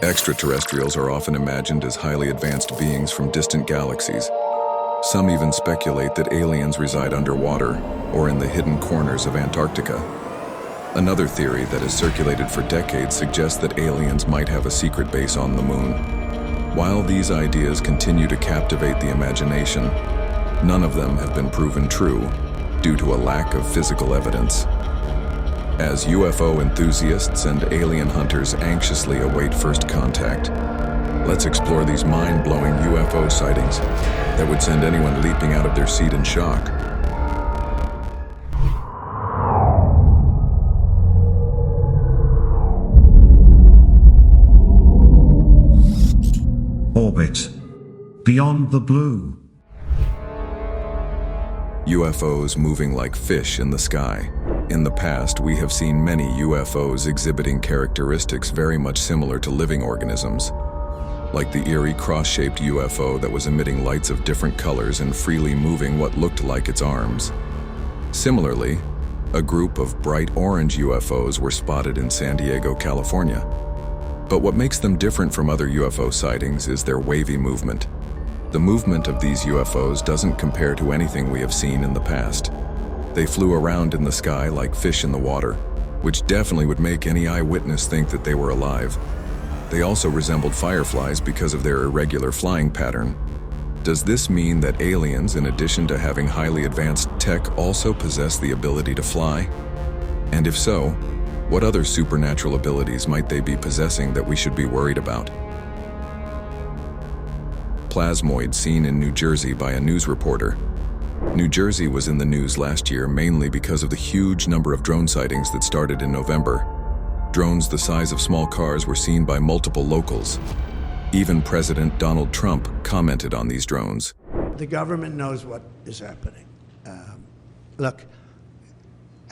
Extraterrestrials are often imagined as highly advanced beings from distant galaxies. Some even speculate that aliens reside underwater or in the hidden corners of Antarctica. Another theory that has circulated for decades suggests that aliens might have a secret base on the moon. While these ideas continue to captivate the imagination, none of them have been proven true due to a lack of physical evidence. As UFO enthusiasts and alien hunters anxiously await first contact, let's explore these mind-blowing UFO sightings that would send anyone leaping out of their seat in shock. Orbit. Beyond the blue. UFOs moving like fish in the sky. In the past, we have seen many UFOs exhibiting characteristics very much similar to living organisms, like the eerie cross-shaped UFO that was emitting lights of different colors and freely moving what looked like its arms. Similarly, a group of bright orange UFOs were spotted in San Diego, California. But what makes them different from other UFO sightings is their wavy movement. The movement of these UFOs doesn't compare to anything we have seen in the past. They flew around in the sky like fish in the water, which definitely would make any eyewitness think that they were alive. They also resembled fireflies because of their irregular flying pattern. Does this mean that aliens, in addition to having highly advanced tech, also possess the ability to fly? And if so, what other supernatural abilities might they be possessing that we should be worried about? Plasmoid seen in New Jersey by a news reporter. New Jersey was in the news last year mainly because of the huge number of drone sightings that started in November. Drones the size of small cars were seen by multiple locals. Even President Donald Trump commented on these drones. The government knows what is happening. Look,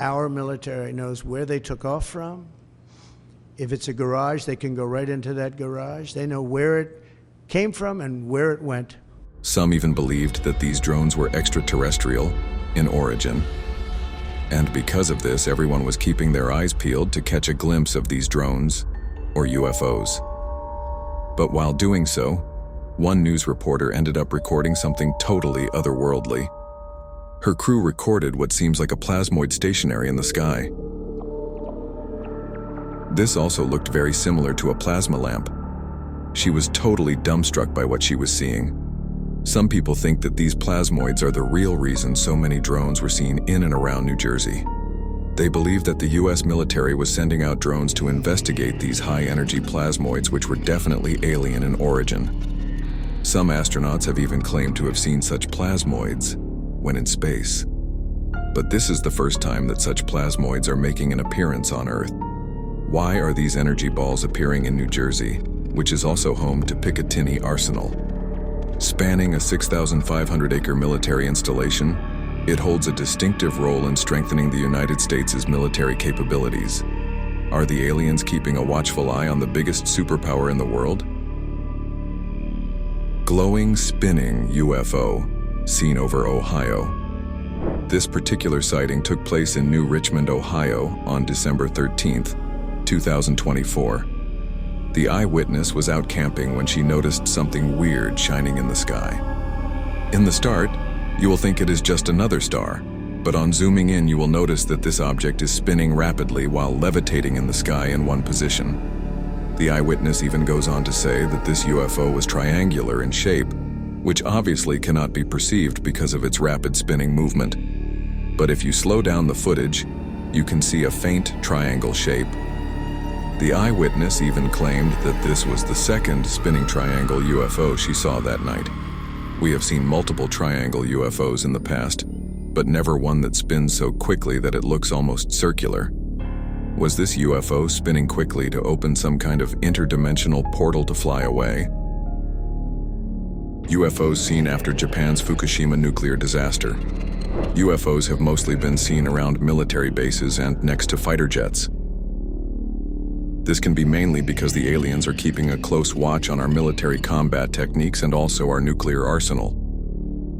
our military knows where they took off from. If it's a garage, they can go right into that garage. They know where it came from and where it went. Some even believed that these drones were extraterrestrial in origin. And because of this, everyone was keeping their eyes peeled to catch a glimpse of these drones, or UFOs. But while doing so, one news reporter ended up recording something totally otherworldly. Her crew recorded what seems like a plasmoid stationary in the sky. This also looked very similar to a plasma lamp. She was totally dumbstruck by what she was seeing. Some people think that these plasmoids are the real reason so many drones were seen in and around New Jersey. They believe that the US military was sending out drones to investigate these high-energy plasmoids, which were definitely alien in origin. Some astronauts have even claimed to have seen such plasmoids when in space. But this is the first time that such plasmoids are making an appearance on Earth. Why are these energy balls appearing in New Jersey, which is also home to Picatinny Arsenal? Spanning a 6,500-acre military installation, it holds a distinctive role in strengthening the United States' military capabilities. Are the aliens keeping a watchful eye on the biggest superpower in the world? Glowing, spinning UFO, seen over Ohio. This particular sighting took place in New Richmond, Ohio, on December 13th, 2024. The eyewitness was out camping when she noticed something weird shining in the sky. In the start, you will think it is just another star, but on zooming in you will notice that this object is spinning rapidly while levitating in the sky in one position. The eyewitness even goes on to say that this UFO was triangular in shape, which obviously cannot be perceived because of its rapid spinning movement. But if you slow down the footage, you can see a faint triangle shape. The eyewitness even claimed that this was the second spinning triangle UFO she saw that night. We have seen multiple triangle UFOs in the past, but never one that spins so quickly that it looks almost circular. Was this UFO spinning quickly to open some kind of interdimensional portal to fly away? UFOs seen after Japan's Fukushima nuclear disaster. UFOs have mostly been seen around military bases and next to fighter jets. This can be mainly because the aliens are keeping a close watch on our military combat techniques and also our nuclear arsenal.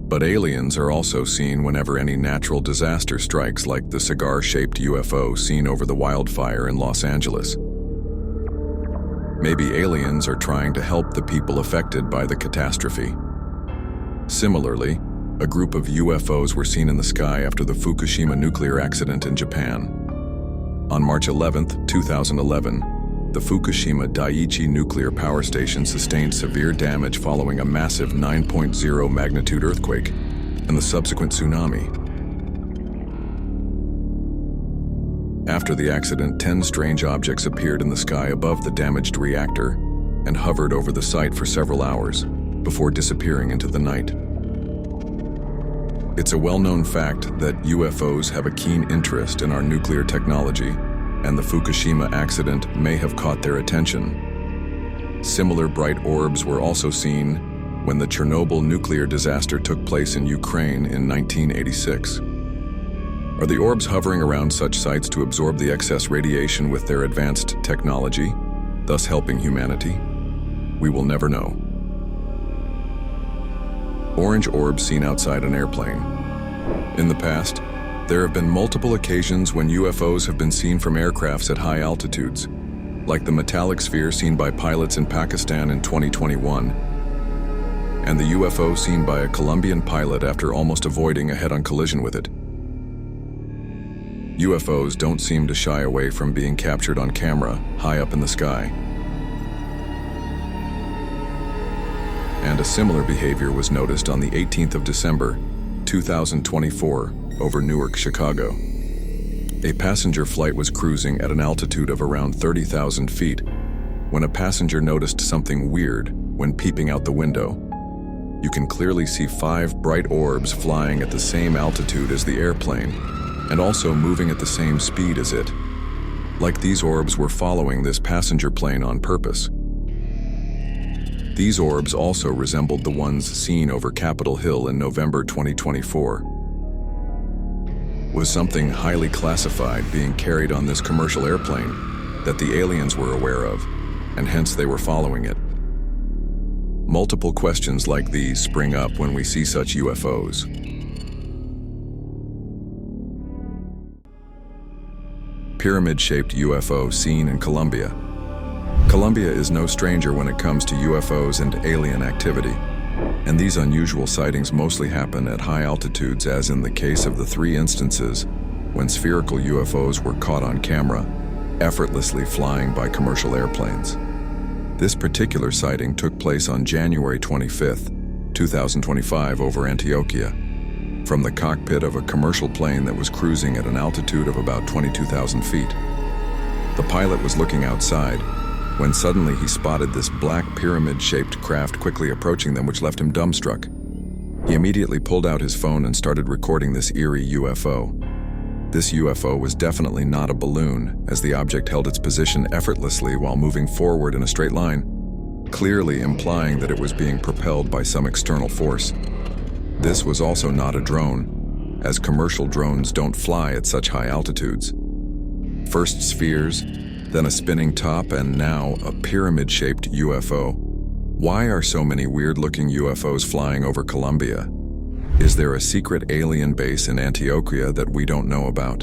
But aliens are also seen whenever any natural disaster strikes, like the cigar-shaped UFO seen over the wildfire in Los Angeles. Maybe aliens are trying to help the people affected by the catastrophe. Similarly, a group of UFOs were seen in the sky after the Fukushima nuclear accident in Japan. On March 11, 2011, the Fukushima Daiichi nuclear power station sustained severe damage following a massive 9.0 magnitude earthquake and the subsequent tsunami. After the accident, 10 strange objects appeared in the sky above the damaged reactor and hovered over the site for several hours before disappearing into the night. It's a well-known fact that UFOs have a keen interest in our nuclear technology, and the Fukushima accident may have caught their attention. Similar bright orbs were also seen when the Chernobyl nuclear disaster took place in Ukraine in 1986. Are the orbs hovering around such sites to absorb the excess radiation with their advanced technology, thus helping humanity? We will never know. Orange orbs seen outside an airplane. In the past, there have been multiple occasions when UFOs have been seen from aircrafts at high altitudes, like the metallic sphere seen by pilots in Pakistan in 2021, and the UFO seen by a Colombian pilot after almost avoiding a head-on collision with it. UFOs don't seem to shy away from being captured on camera high up in the sky. And a similar behavior was noticed on the 18th of December, 2024, over Newark, Chicago. A passenger flight was cruising at an altitude of around 30,000 feet when a passenger noticed something weird when peeping out the window. You can clearly see 5 bright orbs flying at the same altitude as the airplane and also moving at the same speed as it, like these orbs were following this passenger plane on purpose. These orbs also resembled the ones seen over Capitol Hill in November 2024. Was something highly classified being carried on this commercial airplane that the aliens were aware of, and hence they were following it? Multiple questions like these spring up when we see such UFOs. Pyramid-shaped UFO seen in Colombia. Colombia is no stranger when it comes to UFOs and alien activity, and these unusual sightings mostly happen at high altitudes, as in the case of the 3 instances when spherical UFOs were caught on camera, effortlessly flying by commercial airplanes. This particular sighting took place on January 25, 2025 over Antioquia, from the cockpit of a commercial plane that was cruising at an altitude of about 22,000 feet. The pilot was looking outside when suddenly he spotted this black pyramid-shaped craft quickly approaching them, which left him dumbstruck. He immediately pulled out his phone and started recording this eerie UFO. This UFO was definitely not a balloon, as the object held its position effortlessly while moving forward in a straight line, clearly implying that it was being propelled by some external force. This was also not a drone, as commercial drones don't fly at such high altitudes. First spheres, then a spinning top, and now a pyramid-shaped UFO. Why are so many weird-looking UFOs flying over Colombia? Is there a secret alien base in Antioquia that we don't know about?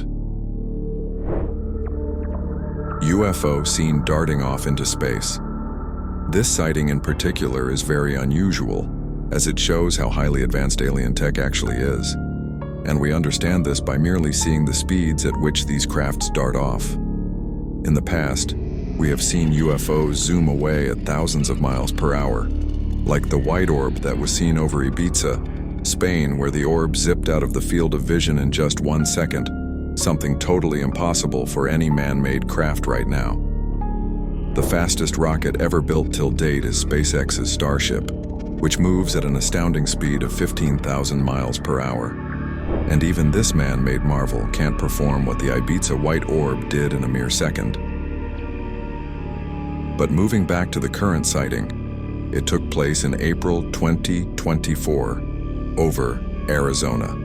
UFO seen darting off into space. This sighting in particular is very unusual, as it shows how highly advanced alien tech actually is. And we understand this by merely seeing the speeds at which these crafts dart off. In the past, we have seen UFOs zoom away at thousands of miles per hour, like the white orb that was seen over Ibiza, Spain, where the orb zipped out of the field of vision in just 1 second, something totally impossible for any man-made craft right now. The fastest rocket ever built till date is SpaceX's Starship, which moves at an astounding speed of 15,000 miles per hour. And even this man-made marvel can't perform what the Ibiza white orb did in a mere second. But moving back to the current sighting, it took place in April 2024 over Arizona.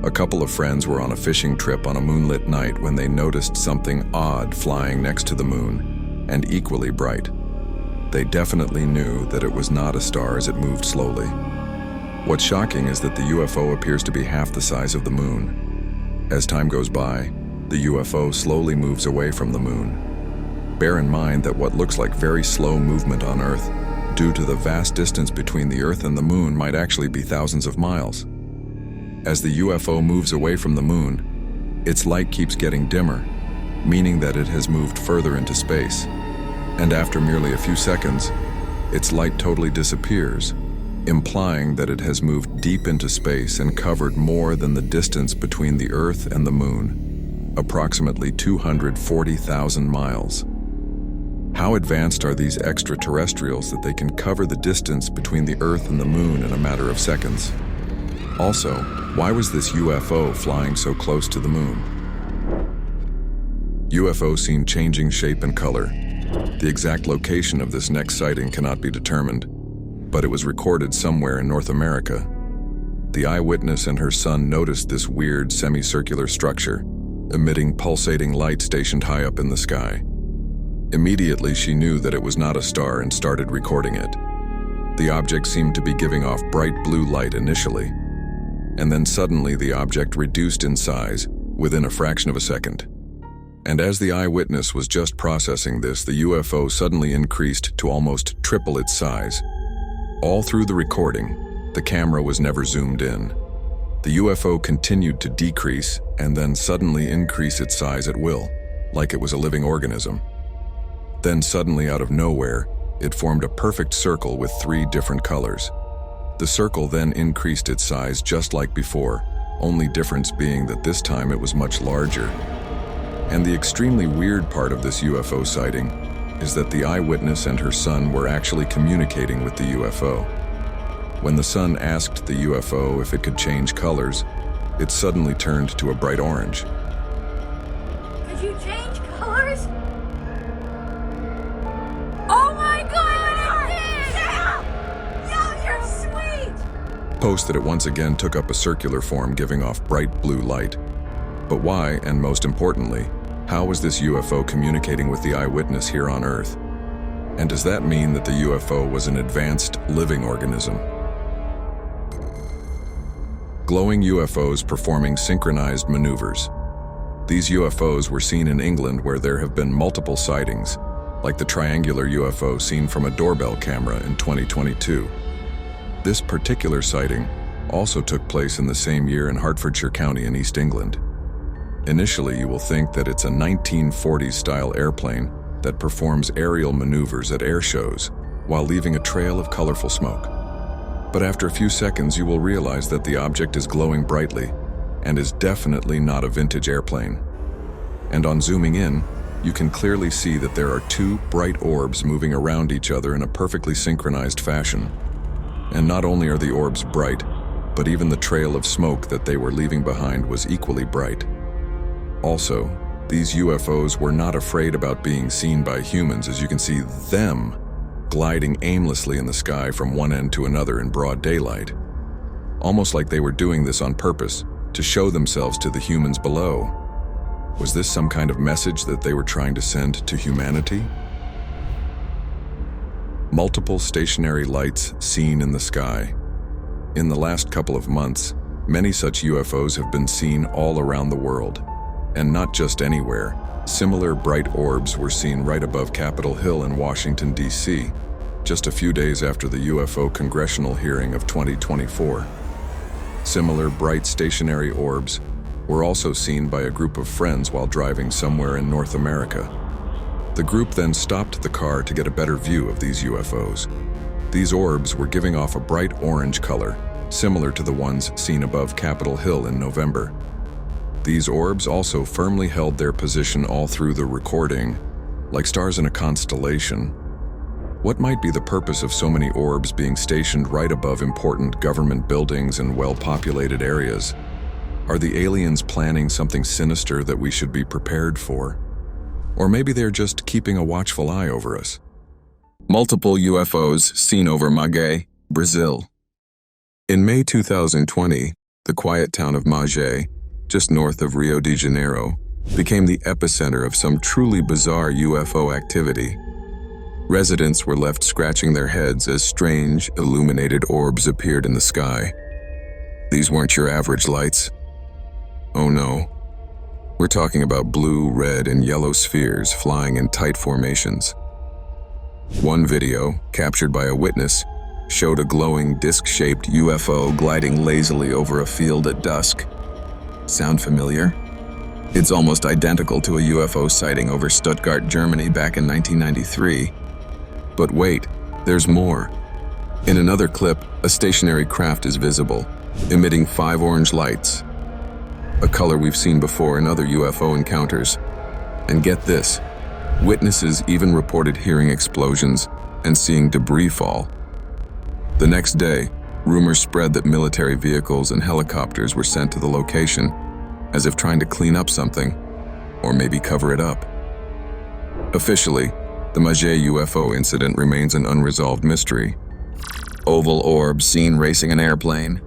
A couple of friends were on a fishing trip on a moonlit night when they noticed something odd flying next to the moon, and equally bright. They definitely knew that it was not a star as it moved slowly. What's shocking is that the UFO appears to be half the size of the moon. As time goes by, the UFO slowly moves away from the moon. Bear in mind that what looks like very slow movement on Earth, due to the vast distance between the Earth and the Moon, might actually be thousands of miles. As the UFO moves away from the Moon, its light keeps getting dimmer, meaning that it has moved further into space. And after merely a few seconds, its light totally disappears, implying that it has moved deep into space and covered more than the distance between the Earth and the Moon, approximately 240,000 miles. How advanced are these extraterrestrials that they can cover the distance between the Earth and the Moon in a matter of seconds? Also, why was this UFO flying so close to the Moon? UFO seen changing shape and color. The exact location of this next sighting cannot be determined, but it was recorded somewhere in North America. The eyewitness and her son noticed this weird semicircular structure, emitting pulsating light stationed high up in the sky. Immediately she knew that it was not a star and started recording it. The object seemed to be giving off bright blue light initially, and then suddenly the object reduced in size within a fraction of a second. And as the eyewitness was just processing this, the UFO suddenly increased to almost triple its size. All through the recording, the camera was never zoomed in. The UFO continued to decrease and then suddenly increase its size at will, like it was a living organism. Then suddenly out of nowhere, it formed a perfect circle with 3 different colors. The circle then increased its size just like before, only difference being that this time it was much larger. And the extremely weird part of this UFO sighting is that the eyewitness and her son were actually communicating with the UFO. When the son asked the UFO if it could change colors, it suddenly turned to a bright orange. Could you change colors? Oh my God, it did! Yo, you're sweet! Post that it once again took up a circular form giving off bright blue light. But why, and most importantly, how was this UFO communicating with the eyewitness here on Earth? And does that mean that the UFO was an advanced living organism? Glowing UFOs performing synchronized maneuvers. These UFOs were seen in England, where there have been multiple sightings, like the triangular UFO seen from a doorbell camera in 2022. This particular sighting also took place in the same year in Hertfordshire County in East England. Initially, you will think that it's a 1940s-style airplane that performs aerial maneuvers at air shows while leaving a trail of colorful smoke. But after a few seconds, you will realize that the object is glowing brightly and is definitely not a vintage airplane. And on zooming in, you can clearly see that there are 2 bright orbs moving around each other in a perfectly synchronized fashion. And not only are the orbs bright, but even the trail of smoke that they were leaving behind was equally bright. Also, these UFOs were not afraid about being seen by humans, as you can see them gliding aimlessly in the sky from one end to another in broad daylight. Almost like they were doing this on purpose, to show themselves to the humans below. Was this some kind of message that they were trying to send to humanity? Multiple stationary lights seen in the sky. In the last couple of months, many such UFOs have been seen all around the world. And not just anywhere. Similar bright orbs were seen right above Capitol Hill in Washington, D.C., just a few days after the UFO congressional hearing of 2024. Similar bright stationary orbs were also seen by a group of friends while driving somewhere in North America. The group then stopped the car to get a better view of these UFOs. These orbs were giving off a bright orange color, similar to the ones seen above Capitol Hill in November. These orbs also firmly held their position all through the recording, like stars in a constellation. What might be the purpose of so many orbs being stationed right above important government buildings and well-populated areas? Are the aliens planning something sinister that we should be prepared for? Or maybe they're just keeping a watchful eye over us. Multiple UFOs seen over Magé, Brazil. In May 2020, the quiet town of Magé, just north of Rio de Janeiro, became the epicenter of some truly bizarre UFO activity. Residents were left scratching their heads as strange, illuminated orbs appeared in the sky. These weren't your average lights. Oh no. We're talking about blue, red, and yellow spheres flying in tight formations. One video, captured by a witness, showed a glowing disc-shaped UFO gliding lazily over a field at dusk. Sound familiar? It's almost identical to a UFO sighting over Stuttgart, Germany back in 1993. But wait, there's more. In another clip, a stationary craft is visible, emitting 5 orange lights, a color we've seen before in other UFO encounters. And get this, witnesses even reported hearing explosions and seeing debris fall. The next day, rumors spread that military vehicles and helicopters were sent to the location, as if trying to clean up something, or maybe cover it up. Officially, the Maget UFO incident remains an unresolved mystery. Oval orbs seen racing an airplane.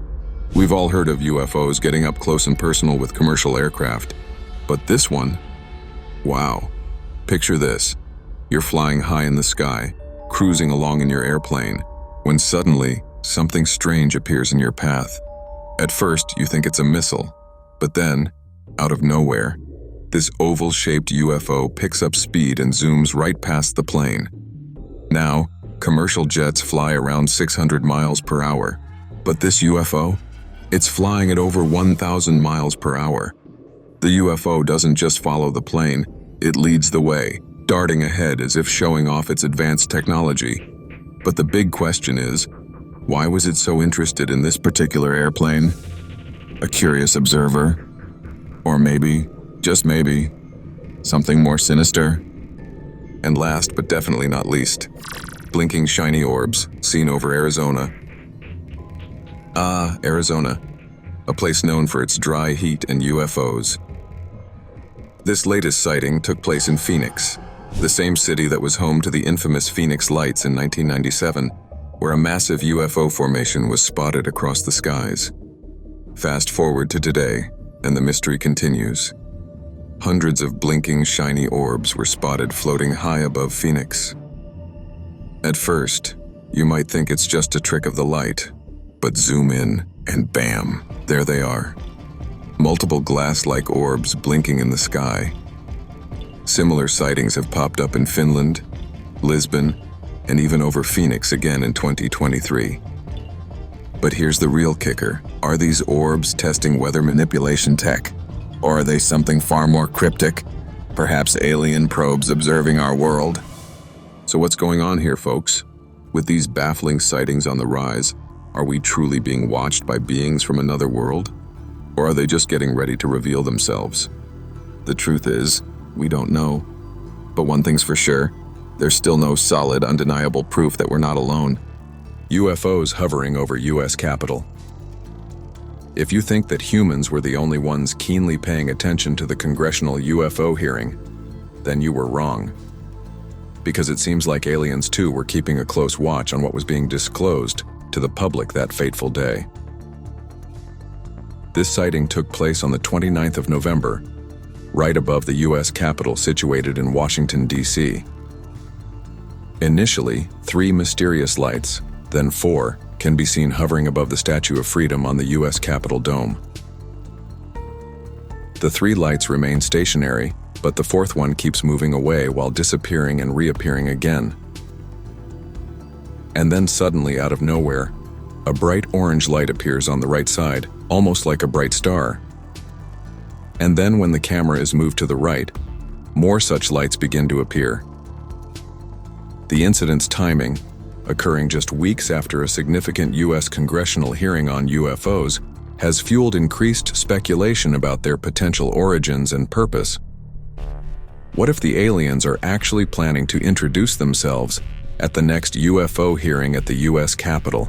We've all heard of UFOs getting up close and personal with commercial aircraft, but this one? Wow. Picture this. You're flying high in the sky, cruising along in your airplane, when suddenly, something strange appears in your path. At first, you think it's a missile, but then, out of nowhere, this oval-shaped UFO picks up speed and zooms right past the plane. Now, commercial jets fly around 600 miles per hour, but this UFO? It's flying at over 1,000 miles per hour. The UFO doesn't just follow the plane, it leads the way, darting ahead as if showing off its advanced technology. But the big question is, why was it so interested in this particular airplane? A curious observer? Or maybe, just maybe, something more sinister? And last but definitely not least, blinking shiny orbs seen over Arizona. Ah, Arizona, a place known for its dry heat and UFOs. This latest sighting took place in Phoenix, the same city that was home to the infamous Phoenix Lights in 1997, where a massive UFO formation was spotted across the skies. Fast forward to today, and the mystery continues. Hundreds of blinking shiny orbs were spotted floating high above Phoenix. At first, you might think it's just a trick of the light, but zoom in, and bam, there they are. Multiple glass-like orbs blinking in the sky. Similar sightings have popped up in Finland, Lisbon, and even over Phoenix again in 2023. But here's the real kicker. Are these orbs testing weather manipulation tech? Or are they something far more cryptic? Perhaps alien probes observing our world? So what's going on here, folks? With these baffling sightings on the rise, are we truly being watched by beings from another world? Or are they just getting ready to reveal themselves? The truth is, we don't know. But one thing's for sure, there's still no solid, undeniable proof that we're not alone. UFOs hovering over U.S. Capitol. If you think that humans were the only ones keenly paying attention to the congressional UFO hearing, then you were wrong. Because it seems like aliens too were keeping a close watch on what was being disclosed to the public that fateful day. This sighting took place on the 29th of November, right above the U.S. Capitol situated in Washington, D.C. Initially, 3 mysterious lights, then 4, can be seen hovering above the Statue of Freedom on the U.S. Capitol dome. The 3 lights remain stationary, but the 4th one keeps moving away while disappearing and reappearing again. And then suddenly, out of nowhere, a bright orange light appears on the right side, almost like a bright star. And then when the camera is moved to the right, more such lights begin to appear. The incident's timing, occurring just weeks after a significant U.S. congressional hearing on UFOs, has fueled increased speculation about their potential origins and purpose. What if the aliens are actually planning to introduce themselves at the next UFO hearing at the U.S. Capitol?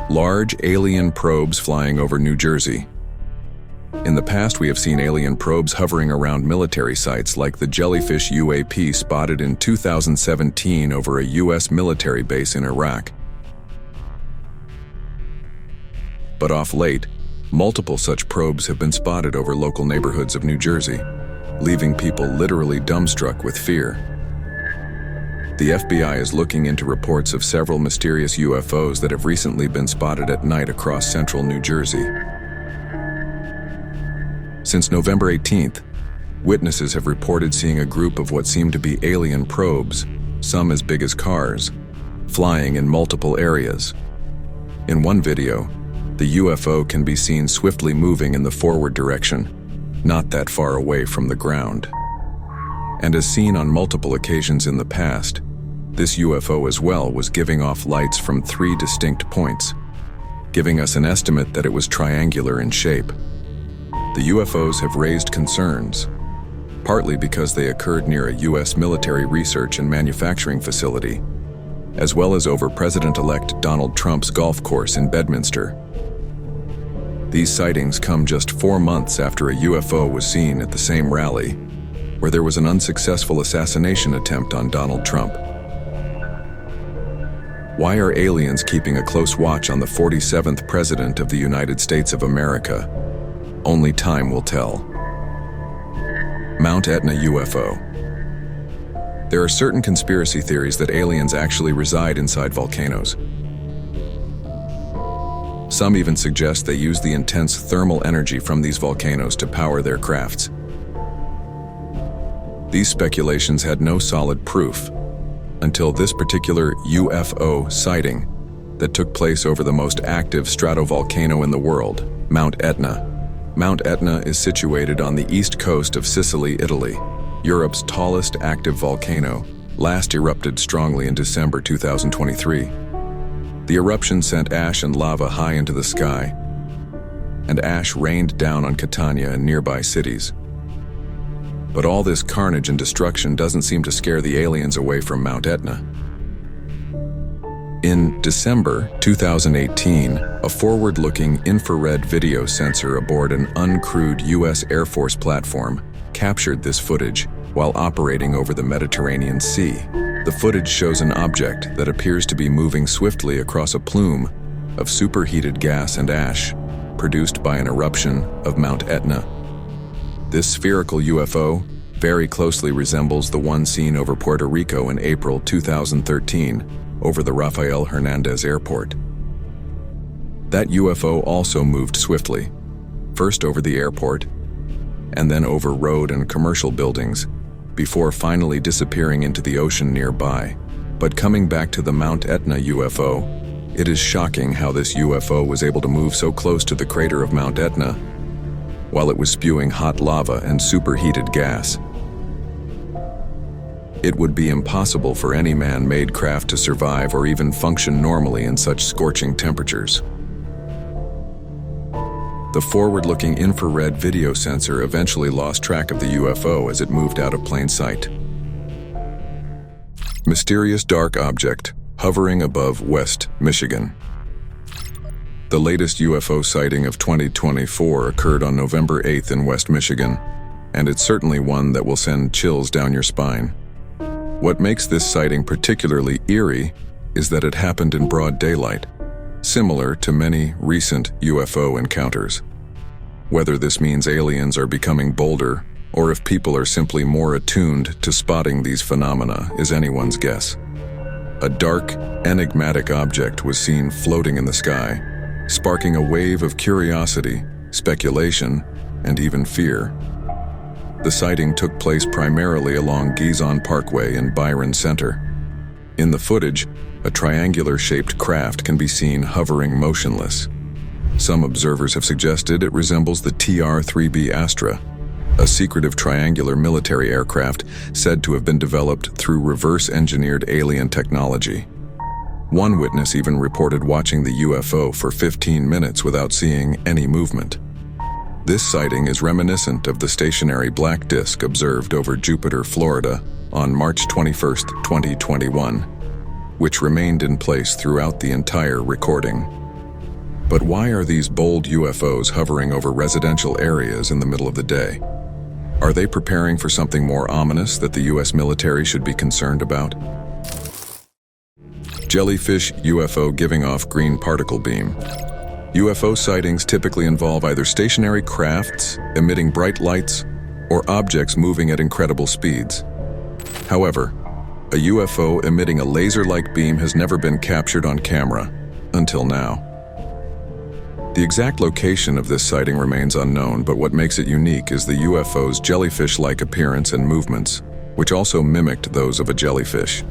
Large alien probes flying over New Jersey. In the past, we have seen alien probes hovering around military sites like the Jellyfish UAP spotted in 2017 over a U.S. military base in Iraq. But off late, multiple such probes have been spotted over local neighborhoods of New Jersey, leaving people literally dumbstruck with fear. The FBI is looking into reports of several mysterious UFOs that have recently been spotted at night across central New Jersey. Since November 18th, Witnesses have reported seeing a group of what seem to be alien probes, some as big as cars, flying in multiple areas. In one video, the UFO can be seen swiftly moving in the forward direction, not that far away from the ground. And as seen on multiple occasions in the past, this UFO as well was giving off lights from 3 distinct points, giving us an estimate that it was triangular in shape. The UFOs have raised concerns, partly because they occurred near a U.S. military research and manufacturing facility, as well as over President-elect Donald Trump's golf course in Bedminster. These sightings come just 4 months after a UFO was seen at the same rally, where there was an unsuccessful assassination attempt on Donald Trump. Why are aliens keeping a close watch on the 47th President of the United States of America? Only time will tell. Mount Etna UFO. There are certain conspiracy theories that aliens actually reside inside volcanoes. Some even suggest they use the intense thermal energy from these volcanoes to power their crafts. These speculations had no solid proof until this particular UFO sighting that took place over the most active stratovolcano in the world, Mount Etna. Mount Etna is situated on the east coast of Sicily, Italy, Europe's tallest active volcano, last erupted strongly in December 2023. The eruption sent ash and lava high into the sky, and ash rained down on Catania and nearby cities. But all this carnage and destruction doesn't seem to scare the aliens away from Mount Etna. In December 2018, a forward-looking infrared video sensor aboard an uncrewed U.S. Air Force platform captured this footage while operating over the Mediterranean Sea. The footage shows an object that appears to be moving swiftly across a plume of superheated gas and ash produced by an eruption of Mount Etna. This spherical UFO very closely resembles the one seen over Puerto Rico in April 2013 over the Rafael Hernandez Airport. That UFO also moved swiftly, first over the airport, and then over road and commercial buildings, before finally disappearing into the ocean nearby. But coming back to the Mount Etna UFO, it is shocking how this UFO was able to move so close to the crater of Mount Etna while it was spewing hot lava and superheated gas. It would be impossible for any man-made craft to survive or even function normally in such scorching temperatures. The forward-looking infrared video sensor eventually lost track of the UFO as it moved out of plain sight. Mysterious dark object hovering above West Michigan. The latest UFO sighting of 2024 occurred on November 8th in West Michigan, and it's certainly one that will send chills down your spine. What makes this sighting particularly eerie is that it happened in broad daylight, similar to many recent UFO encounters. Whether this means aliens are becoming bolder, or if people are simply more attuned to spotting these phenomena is anyone's guess. A dark, enigmatic object was seen floating in the sky, sparking a wave of curiosity, speculation, and even fear. The sighting took place primarily along Gizon Parkway in Byron Center. In the footage, a triangular-shaped craft can be seen hovering motionless. Some observers have suggested it resembles the TR-3B Astra, a secretive triangular military aircraft said to have been developed through reverse-engineered alien technology. One witness even reported watching the UFO for 15 minutes without seeing any movement. This sighting is reminiscent of the stationary black disk observed over Jupiter, Florida on March 21, 2021, which remained in place throughout the entire recording. But why are these bold UFOs hovering over residential areas in the middle of the day? Are they preparing for something more ominous that the US military should be concerned about? Jellyfish UFO giving off green particle beam. UFO sightings typically involve either stationary crafts emitting bright lights or objects moving at incredible speeds. However, a UFO emitting a laser-like beam has never been captured on camera until now. The exact location of this sighting remains unknown, but what makes it unique is the UFO's jellyfish-like appearance and movements, which also mimicked those of a jellyfish.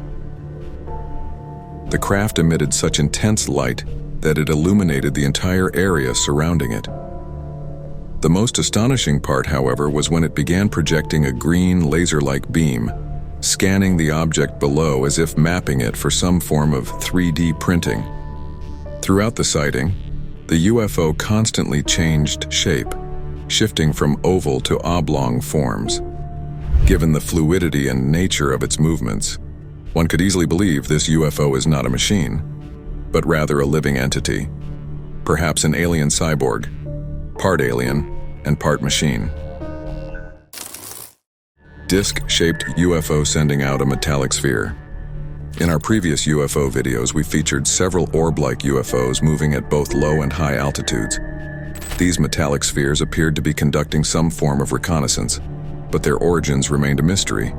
The craft emitted such intense light that it illuminated the entire area surrounding it. The most astonishing part, however, was when it began projecting a green laser-like beam, scanning the object below as if mapping it for some form of 3D printing. Throughout the sighting, the UFO constantly changed shape, shifting from oval to oblong forms. Given the fluidity and nature of its movements, one could easily believe this UFO is not a machine, but rather a living entity, perhaps an alien cyborg, part alien and part machine. Disc-shaped UFO sending out a metallic sphere. In our previous UFO videos, we featured several orb-like UFOs moving at both low and high altitudes. These metallic spheres appeared to be conducting some form of reconnaissance, but their origins remained a mystery.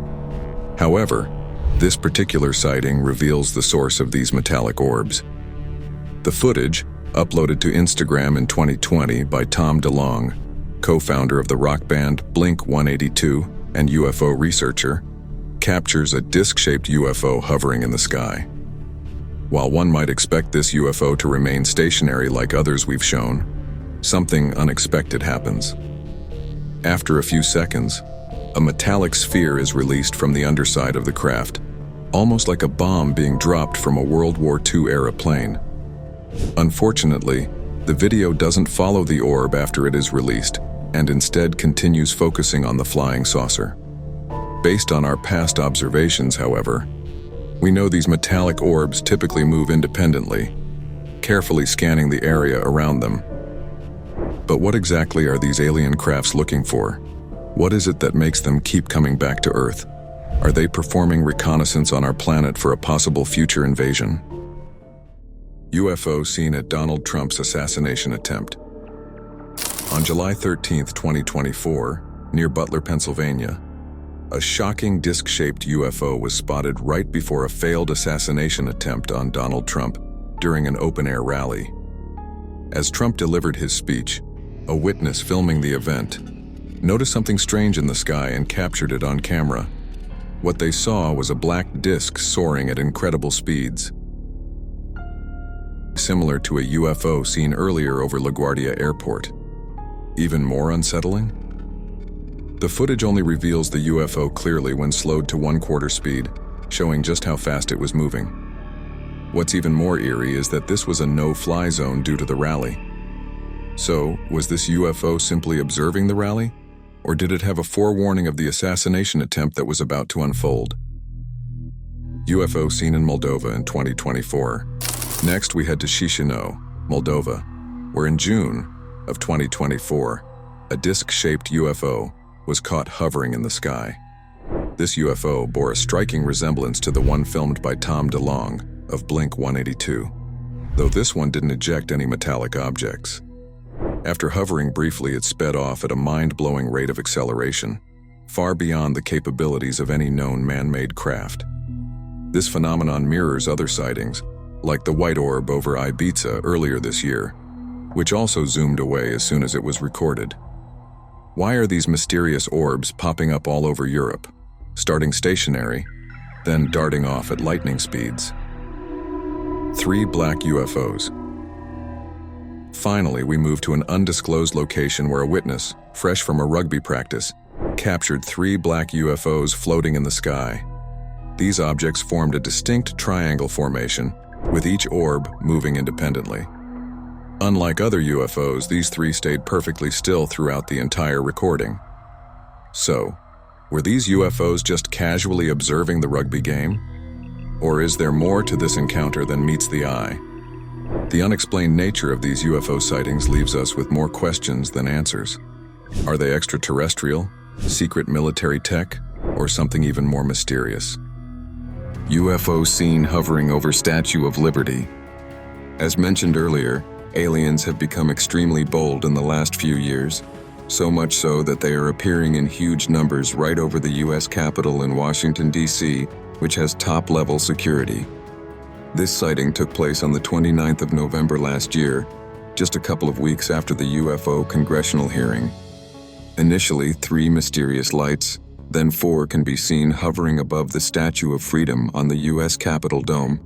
However, this particular sighting reveals the source of these metallic orbs. The footage, uploaded to Instagram in 2020 by Tom DeLonge, co-founder of the rock band Blink-182 and UFO researcher, captures a disc-shaped UFO hovering in the sky. While one might expect this UFO to remain stationary like others we've shown, something unexpected happens. After a few seconds, a metallic sphere is released from the underside of the craft, almost like a bomb being dropped from a World War II-era plane. Unfortunately, the video doesn't follow the orb after it is released, and instead continues focusing on the flying saucer. Based on our past observations, however, we know these metallic orbs typically move independently, carefully scanning the area around them. But what exactly are these alien crafts looking for? What is it that makes them keep coming back to Earth? Are they performing reconnaissance on our planet for a possible future invasion? UFO seen at Donald Trump's assassination attempt. On July 13, 2024, near Butler, Pennsylvania, a shocking disc-shaped UFO was spotted right before a failed assassination attempt on Donald Trump during an open-air rally. As Trump delivered his speech, a witness filming the event noticed something strange in the sky and captured it on camera. What they saw was a black disc soaring at incredible speeds, similar to a UFO seen earlier over LaGuardia Airport. Even more unsettling? The footage only reveals the UFO clearly when slowed to 1/4 speed, showing just how fast it was moving. What's even more eerie is that this was a no-fly zone due to the rally. So, was this UFO simply observing the rally? Or did it have a forewarning of the assassination attempt that was about to unfold? UFO seen in Moldova in 2024. Next, we head to Chisinau, Moldova, where in June of 2024, a disc-shaped UFO was caught hovering in the sky. This UFO bore a striking resemblance to the one filmed by Tom DeLonge of Blink-182, though this one didn't eject any metallic objects. After hovering briefly, it sped off at a mind-blowing rate of acceleration, far beyond the capabilities of any known man-made craft. This phenomenon mirrors other sightings, like the white orb over Ibiza earlier this year, which also zoomed away as soon as it was recorded. Why are these mysterious orbs popping up all over Europe, starting stationary, then darting off at lightning speeds? 3 black UFOs. Finally, we move to an undisclosed location where a witness, fresh from a rugby practice, captured 3 black UFOs floating in the sky. These objects formed a distinct triangle formation, with each orb moving independently. Unlike other UFOs, these 3 stayed perfectly still throughout the entire recording. So, were these UFOs just casually observing the rugby game? Or is there more to this encounter than meets the eye? The unexplained nature of these UFO sightings leaves us with more questions than answers. Are they extraterrestrial, secret military tech, or something even more mysterious? UFO seen hovering over Statue of Liberty. As mentioned earlier, aliens have become extremely bold in the last few years, so much so that they are appearing in huge numbers right over the U.S. Capitol in Washington, D.C., which has top-level security. This sighting took place on the 29th of November last year, just a couple of weeks after the UFO congressional hearing. Initially, 3 mysterious lights, then 4 can be seen hovering above the Statue of Freedom on the U.S. Capitol dome.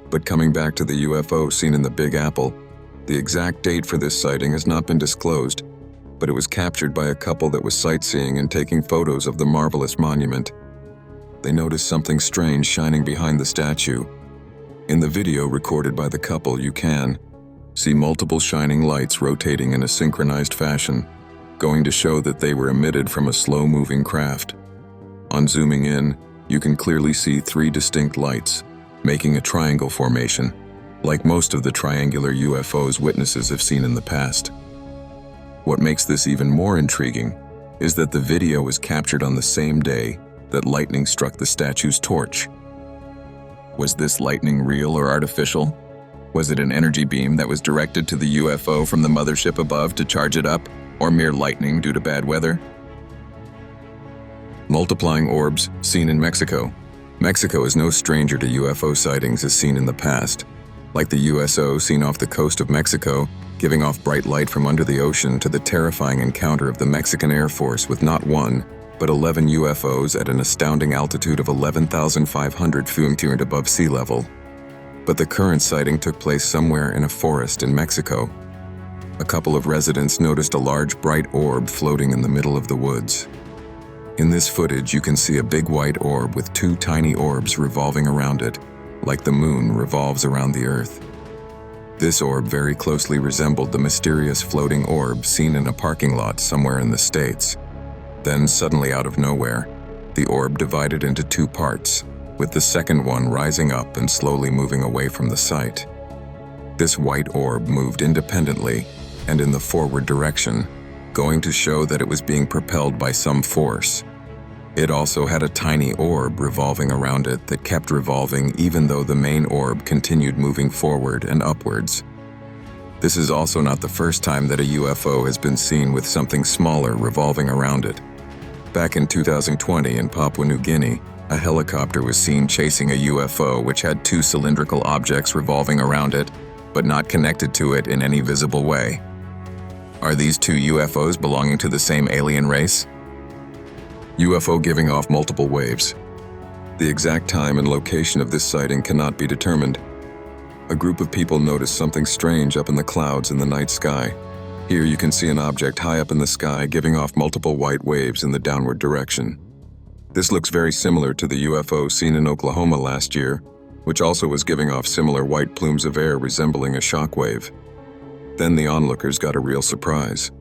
But coming back to the UFO seen in the Big Apple, the exact date for this sighting has not been disclosed, but it was captured by a couple that was sightseeing and taking photos of the marvelous monument. They noticed something strange shining behind the statue. In the video recorded by the couple, you can see multiple shining lights rotating in a synchronized fashion, going to show that they were emitted from a slow-moving craft. On zooming in, you can clearly see 3 distinct lights, making a triangle formation, like most of the triangular UFOs witnesses have seen in the past. What makes this even more intriguing is that the video was captured on the same day that lightning struck the statue's torch. Was this lightning real or artificial? Was it an energy beam that was directed to the UFO from the mothership above to charge it up, or mere lightning due to bad weather? Multiplying orbs seen in Mexico. Mexico is no stranger to UFO sightings as seen in the past, like the USO seen off the coast of Mexico, giving off bright light from under the ocean, to the terrifying encounter of the Mexican Air Force with not 1, but 11 UFOs at an astounding altitude of 11,500 feet above sea level. But the current sighting took place somewhere in a forest in Mexico. A couple of residents noticed a large bright orb floating in the middle of the woods. In this footage, you can see a big white orb with 2 tiny orbs revolving around it, like the moon revolves around the Earth. This orb very closely resembled the mysterious floating orb seen in a parking lot somewhere in the States. Then, suddenly out of nowhere, the orb divided into 2 parts, with the second one rising up and slowly moving away from the site. This white orb moved independently and in the forward direction, going to show that it was being propelled by some force. It also had a tiny orb revolving around it that kept revolving even though the main orb continued moving forward and upwards. This is also not the first time that a UFO has been seen with something smaller revolving around it. Back in 2020 in Papua New Guinea, a helicopter was seen chasing a UFO which had 2 cylindrical objects revolving around it, but not connected to it in any visible way. Are these 2 UFOs belonging to the same alien race? UFO giving off multiple waves. The exact time and location of this sighting cannot be determined. A group of people noticed something strange up in the clouds in the night sky. Here you can see an object high up in the sky giving off multiple white waves in the downward direction. This looks very similar to the UFO seen in Oklahoma last year, which also was giving off similar white plumes of air resembling a shock wave. Then the onlookers got a real surprise.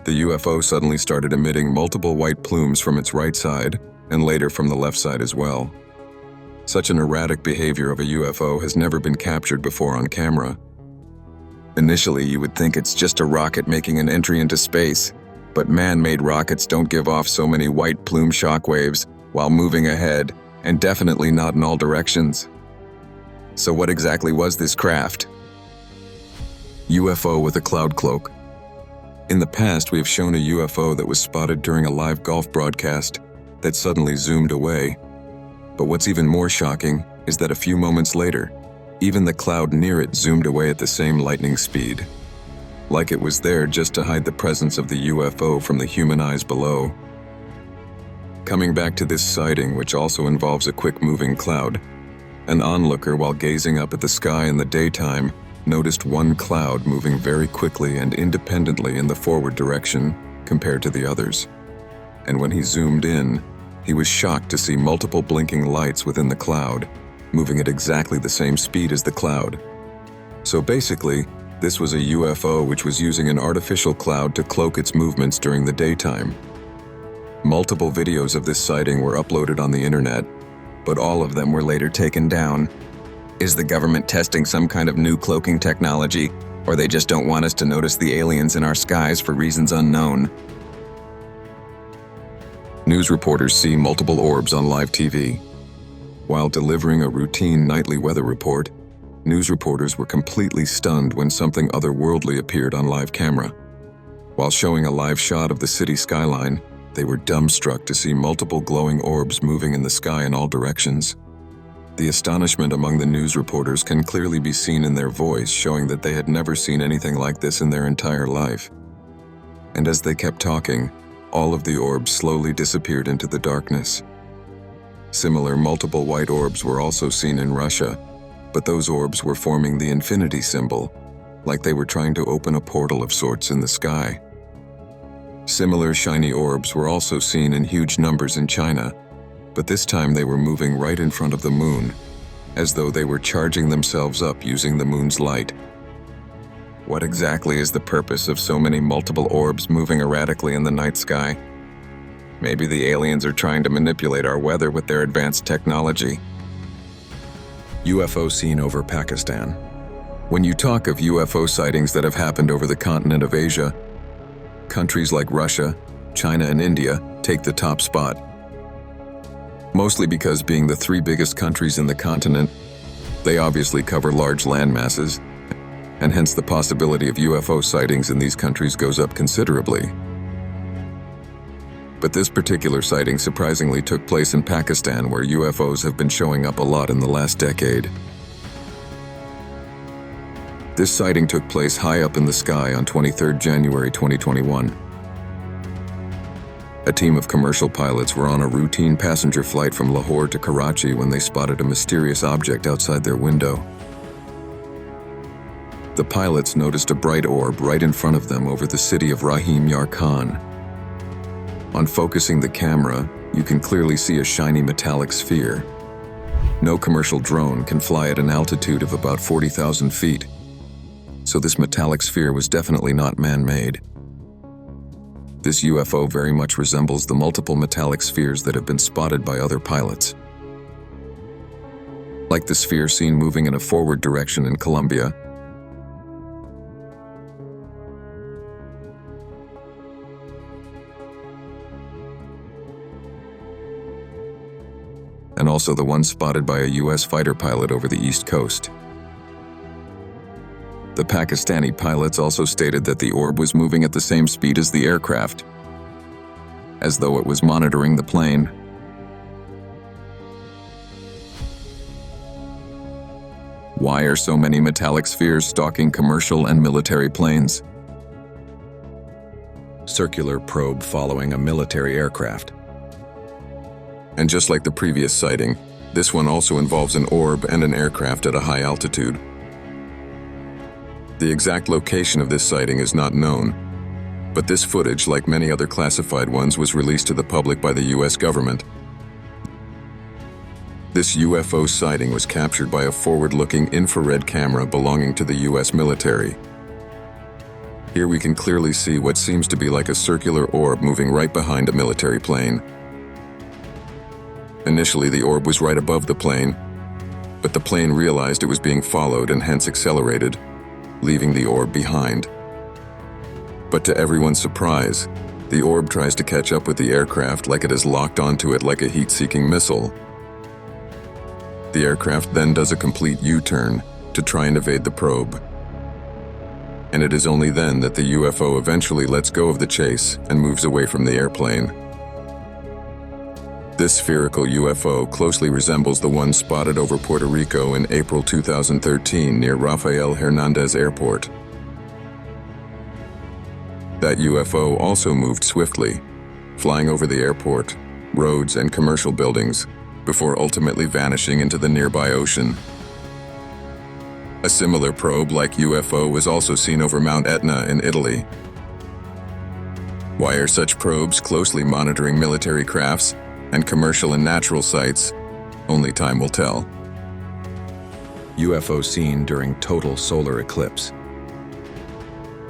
The UFO suddenly started emitting multiple white plumes from its right side, and later from the left side as well. Such an erratic behavior of a UFO has never been captured before on camera. Initially, you would think it's just a rocket making an entry into space, but man-made rockets don't give off so many white plume shockwaves while moving ahead, and definitely not in all directions. So what exactly was this craft? UFO with a cloud cloak. In the past, we have shown a UFO that was spotted during a live golf broadcast that suddenly zoomed away. But what's even more shocking is that a few moments later, even the cloud near it zoomed away at the same lightning speed, like it was there just to hide the presence of the UFO from the human eyes below. Coming back to this sighting, which also involves a quick-moving cloud, an onlooker, while gazing up at the sky in the daytime, noticed one cloud moving very quickly and independently in the forward direction compared to the others. And when he zoomed in, he was shocked to see multiple blinking lights within the cloud, moving at exactly the same speed as the cloud. So basically, this was a UFO which was using an artificial cloud to cloak its movements during the daytime. Multiple videos of this sighting were uploaded on the internet, but all of them were later taken down. Is the government testing some kind of new cloaking technology, or they just don't want us to notice the aliens in our skies for reasons unknown? News reporters see multiple orbs on live TV. While delivering a routine nightly weather report, news reporters were completely stunned when something otherworldly appeared on live camera. While showing a live shot of the city skyline, they were dumbstruck to see multiple glowing orbs moving in the sky in all directions. The astonishment among the news reporters can clearly be seen in their voice, showing that they had never seen anything like this in their entire life. And as they kept talking, all of the orbs slowly disappeared into the darkness. Similar multiple white orbs were also seen in Russia, but those orbs were forming the infinity symbol, like they were trying to open a portal of sorts in the sky. Similar shiny orbs were also seen in huge numbers in China, but this time they were moving right in front of the moon, as though they were charging themselves up using the moon's light. What exactly is the purpose of so many multiple orbs moving erratically in the night sky? Maybe the aliens are trying to manipulate our weather with their advanced technology. UFO seen over Pakistan. When you talk of UFO sightings that have happened over the continent of Asia, countries like Russia, China, and India take the top spot. Mostly because, being the 3 biggest countries in the continent, they obviously cover large land masses, and hence the possibility of UFO sightings in these countries goes up considerably. But this particular sighting surprisingly took place in Pakistan, where UFOs have been showing up a lot in the last decade. This sighting took place high up in the sky on 23 January 2021. A team of commercial pilots were on a routine passenger flight from Lahore to Karachi when they spotted a mysterious object outside their window. The pilots noticed a bright orb right in front of them over the city of Rahim Yar Khan. On focusing the camera, you can clearly see a shiny metallic sphere. No commercial drone can fly at an altitude of about 40,000 feet, so this metallic sphere was definitely not man-made. This UFO very much resembles the multiple metallic spheres that have been spotted by other pilots. Like the sphere seen moving in a forward direction in Colombia, and also the one spotted by a US fighter pilot over the East Coast. The Pakistani pilots also stated that the orb was moving at the same speed as the aircraft, as though it was monitoring the plane. Why are so many metallic spheres stalking commercial and military planes? Circular probe following a military aircraft. And just like the previous sighting, this one also involves an orb and an aircraft at a high altitude. The exact location of this sighting is not known, but this footage, like many other classified ones, was released to the public by the US government. This UFO sighting was captured by a forward-looking infrared camera belonging to the US military. Here we can clearly see what seems to be like a circular orb moving right behind a military plane. Initially, the orb was right above the plane, but the plane realized it was being followed and hence accelerated, leaving the orb behind. But to everyone's surprise, the orb tries to catch up with the aircraft like it is locked onto it like a heat-seeking missile. The aircraft then does a complete U-turn to try and evade the probe. And it is only then that the UFO eventually lets go of the chase and moves away from the airplane. This spherical UFO closely resembles the one spotted over Puerto Rico in April 2013 near Rafael Hernandez Airport. That UFO also moved swiftly, flying over the airport, roads, and commercial buildings, before ultimately vanishing into the nearby ocean. A similar probe-like UFO was also seen over Mount Etna in Italy. Why are such probes closely monitoring military crafts and commercial and natural sites? Only time will tell. UFO seen during total solar eclipse.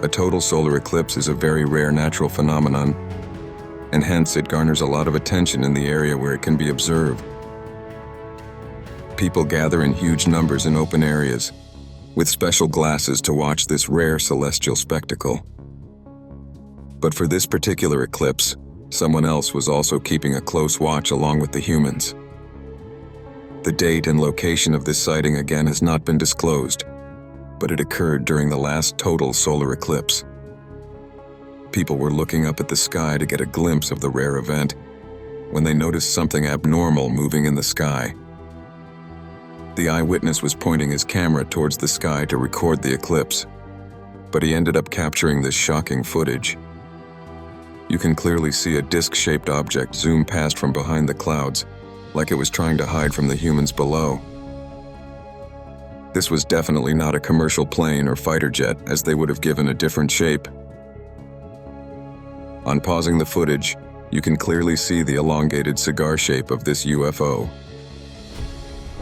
A total solar eclipse is a very rare natural phenomenon, and hence it garners a lot of attention in the area where it can be observed. People gather in huge numbers in open areas, with special glasses to watch this rare celestial spectacle. But for this particular eclipse, someone else was also keeping a close watch along with the humans. The date and location of this sighting again has not been disclosed, but it occurred during the last total solar eclipse. People were looking up at the sky to get a glimpse of the rare event when they noticed something abnormal moving in the sky. The eyewitness was pointing his camera towards the sky to record the eclipse, but he ended up capturing this shocking footage. You can clearly see a disc-shaped object zoom past from behind the clouds, like it was trying to hide from the humans below. This was definitely not a commercial plane or fighter jet, as they would have given a different shape. On pausing the footage, you can clearly see the elongated cigar shape of this UFO.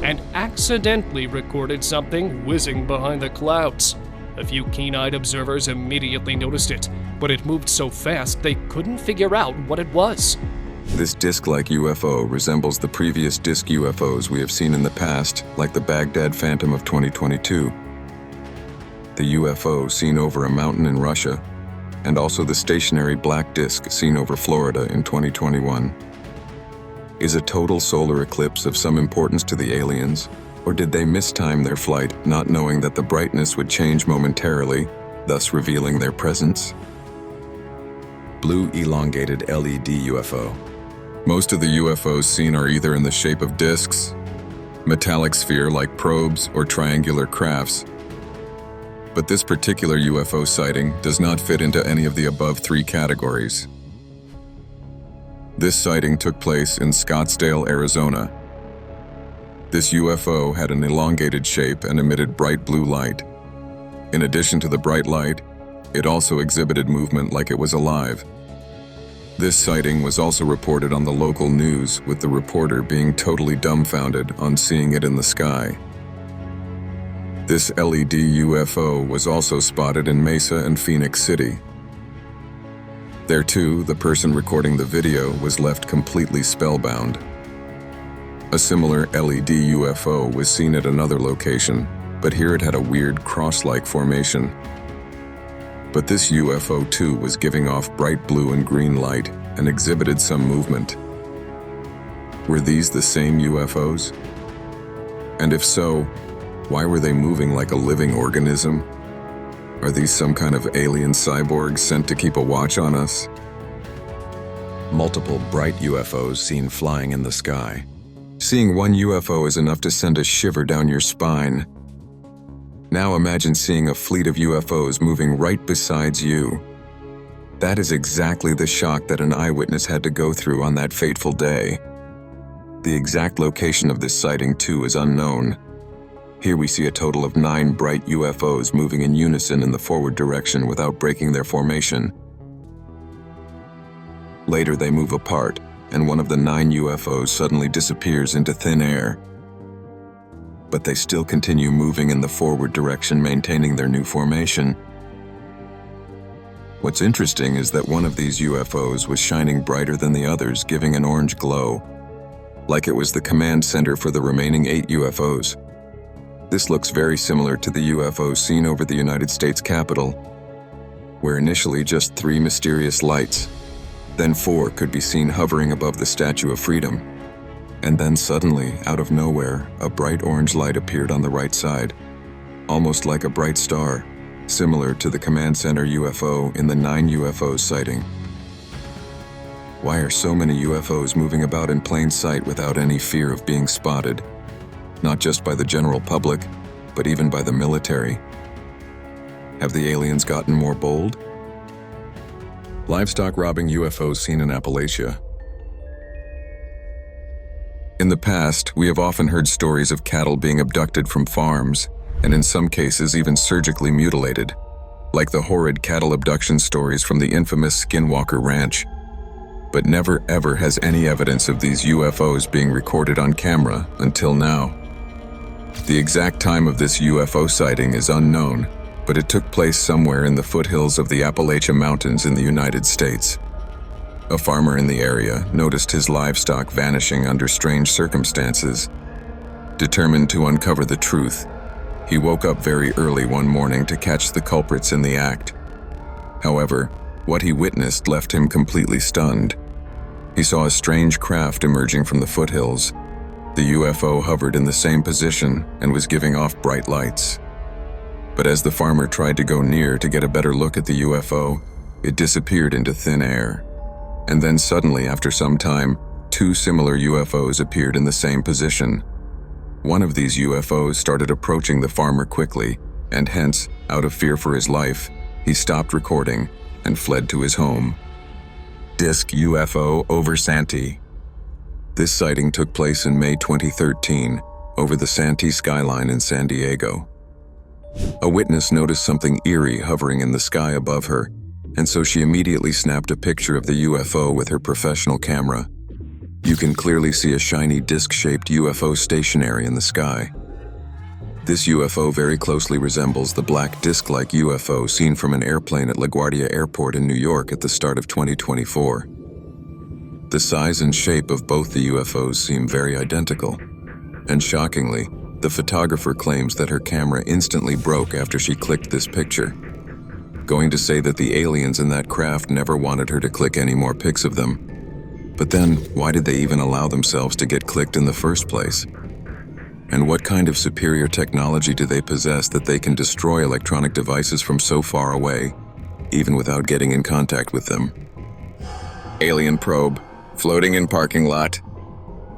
And accidentally recorded something whizzing behind the clouds. A few keen-eyed observers immediately noticed it, but it moved so fast they couldn't figure out what it was. This disc-like UFO resembles the previous disc UFOs we have seen in the past, like the Baghdad Phantom of 2022, the UFO seen over a mountain in Russia, and also the stationary black disc seen over Florida in 2021. Is a total solar eclipse of some importance to the aliens, or did they mistime their flight, not knowing that the brightness would change momentarily, thus revealing their presence? Blue elongated LED UFO. Most of the UFOs seen are either in the shape of discs, metallic sphere like probes, or triangular crafts. But this particular UFO sighting does not fit into any of the above three categories. This sighting took place in Scottsdale, Arizona. This UFO had an elongated shape and emitted bright blue light. In addition to the bright light, it also exhibited movement like it was alive. This sighting was also reported on the local news, with the reporter being totally dumbfounded on seeing it in the sky. This LED UFO was also spotted in Mesa and Phoenix City. There too, the person recording the video was left completely spellbound. A similar LED UFO was seen at another location, but here it had a weird cross-like formation. But this UFO too was giving off bright blue and green light and exhibited some movement. Were these the same UFOs? And if so, why were they moving like a living organism? Are these some kind of alien cyborgs sent to keep a watch on us? Multiple bright UFOs seen flying in the sky. Seeing one UFO is enough to send a shiver down your spine. Now imagine seeing a fleet of UFOs moving right beside you. That is exactly the shock that an eyewitness had to go through on that fateful day. The exact location of this sighting, too, is unknown. Here we see a total of 9 bright UFOs moving in unison in the forward direction without breaking their formation. Later they move apart, and one of the 9 UFOs suddenly disappears into thin air. But they still continue moving in the forward direction, maintaining their new formation. What's interesting is that one of these UFOs was shining brighter than the others, giving an orange glow, like it was the command center for the remaining 8 UFOs. This looks very similar to the UFO seen over the United States Capitol, where initially just 3 mysterious lights, then 4 could be seen hovering above the Statue of Freedom. And then suddenly, out of nowhere, a bright orange light appeared on the right side, almost like a bright star, similar to the command center UFO in the 9 UFOs sighting. Why are so many UFOs moving about in plain sight without any fear of being spotted? Not just by the general public, but even by the military. Have the aliens gotten more bold? Livestock robbing UFOs seen in Appalachia. In the past, we have often heard stories of cattle being abducted from farms, and in some cases even surgically mutilated, like the horrid cattle abduction stories from the infamous Skinwalker Ranch. But never ever has any evidence of these UFOs being recorded on camera until now. The exact time of this UFO sighting is unknown, but it took place somewhere in the foothills of the Appalachia Mountains in the United States. A farmer in the area noticed his livestock vanishing under strange circumstances. Determined to uncover the truth, he woke up very early one morning to catch the culprits in the act. However, what he witnessed left him completely stunned. He saw a strange craft emerging from the foothills. The UFO hovered in the same position and was giving off bright lights. But as the farmer tried to go near to get a better look at the UFO, it disappeared into thin air. And then suddenly, after some time, 2 similar UFOs appeared in the same position. One of these UFOs started approaching the farmer quickly, and hence, out of fear for his life, he stopped recording and fled to his home. Disc UFO Over Santee. This sighting took place in May 2013 over the Santee skyline in San Diego. A witness noticed something eerie hovering in the sky above her, and so she immediately snapped a picture of the UFO with her professional camera. You can clearly see a shiny disc-shaped UFO stationary in the sky. This UFO very closely resembles the black disc-like UFO seen from an airplane at LaGuardia Airport in New York at the start of 2024. The size and shape of both the UFOs seem very identical, and shockingly, the photographer claims that her camera instantly broke after she clicked this picture, going to say that the aliens in that craft never wanted her to click any more pics of them. But then, why did they even allow themselves to get clicked in the first place? And what kind of superior technology do they possess that they can destroy electronic devices from so far away, even without getting in contact with them? Alien probe, floating in parking lot.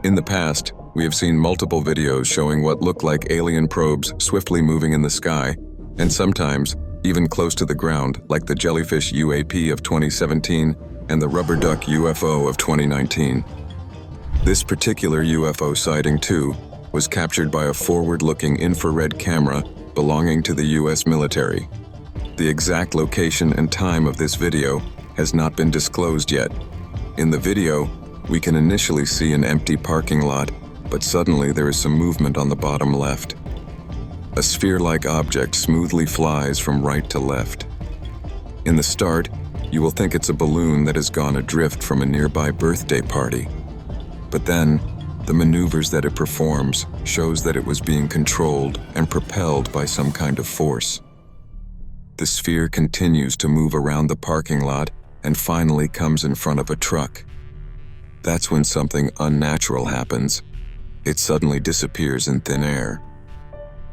In the past, we have seen multiple videos showing what look like alien probes swiftly moving in the sky, and sometimes even close to the ground, like the Jellyfish UAP of 2017 and the Rubber Duck UFO of 2019. This particular UFO sighting, too, was captured by a forward-looking infrared camera belonging to the US military. The exact location and time of this video has not been disclosed yet. In the video, we can initially see an empty parking lot, but suddenly there is some movement on the bottom left. A sphere-like object smoothly flies from right to left. In the start, you will think it's a balloon that has gone adrift from a nearby birthday party. But then, the maneuvers that it performs shows that it was being controlled and propelled by some kind of force. The sphere continues to move around the parking lot and finally comes in front of a truck. That's when something unnatural happens. It suddenly disappears in thin air.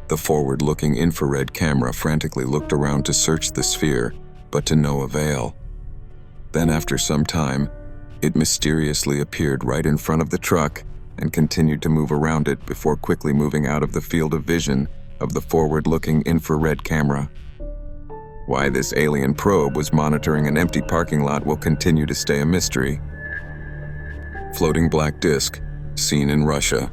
The forward-looking infrared camera frantically looked around to search the sphere, but to no avail. Then after some time, it mysteriously appeared right in front of the truck and continued to move around it before quickly moving out of the field of vision of the forward-looking infrared camera. Why this alien probe was monitoring an empty parking lot will continue to stay a mystery. Floating black disc, seen in Russia.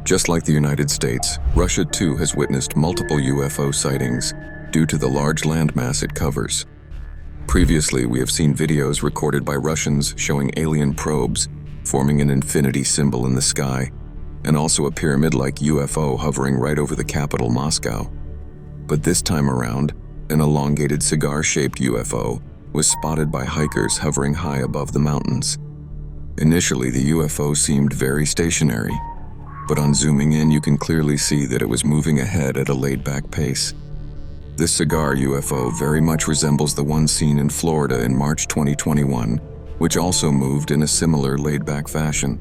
Just like the United States, Russia too has witnessed multiple UFO sightings due to the large landmass it covers. Previously, we have seen videos recorded by Russians showing alien probes forming an infinity symbol in the sky, and also a pyramid-like UFO hovering right over the capital, Moscow. But this time around, an elongated cigar-shaped UFO was spotted by hikers hovering high above the mountains. Initially, the UFO seemed very stationary, but on zooming in, you can clearly see that it was moving ahead at a laid-back pace. This cigar UFO very much resembles the one seen in Florida in March 2021, which also moved in a similar laid-back fashion.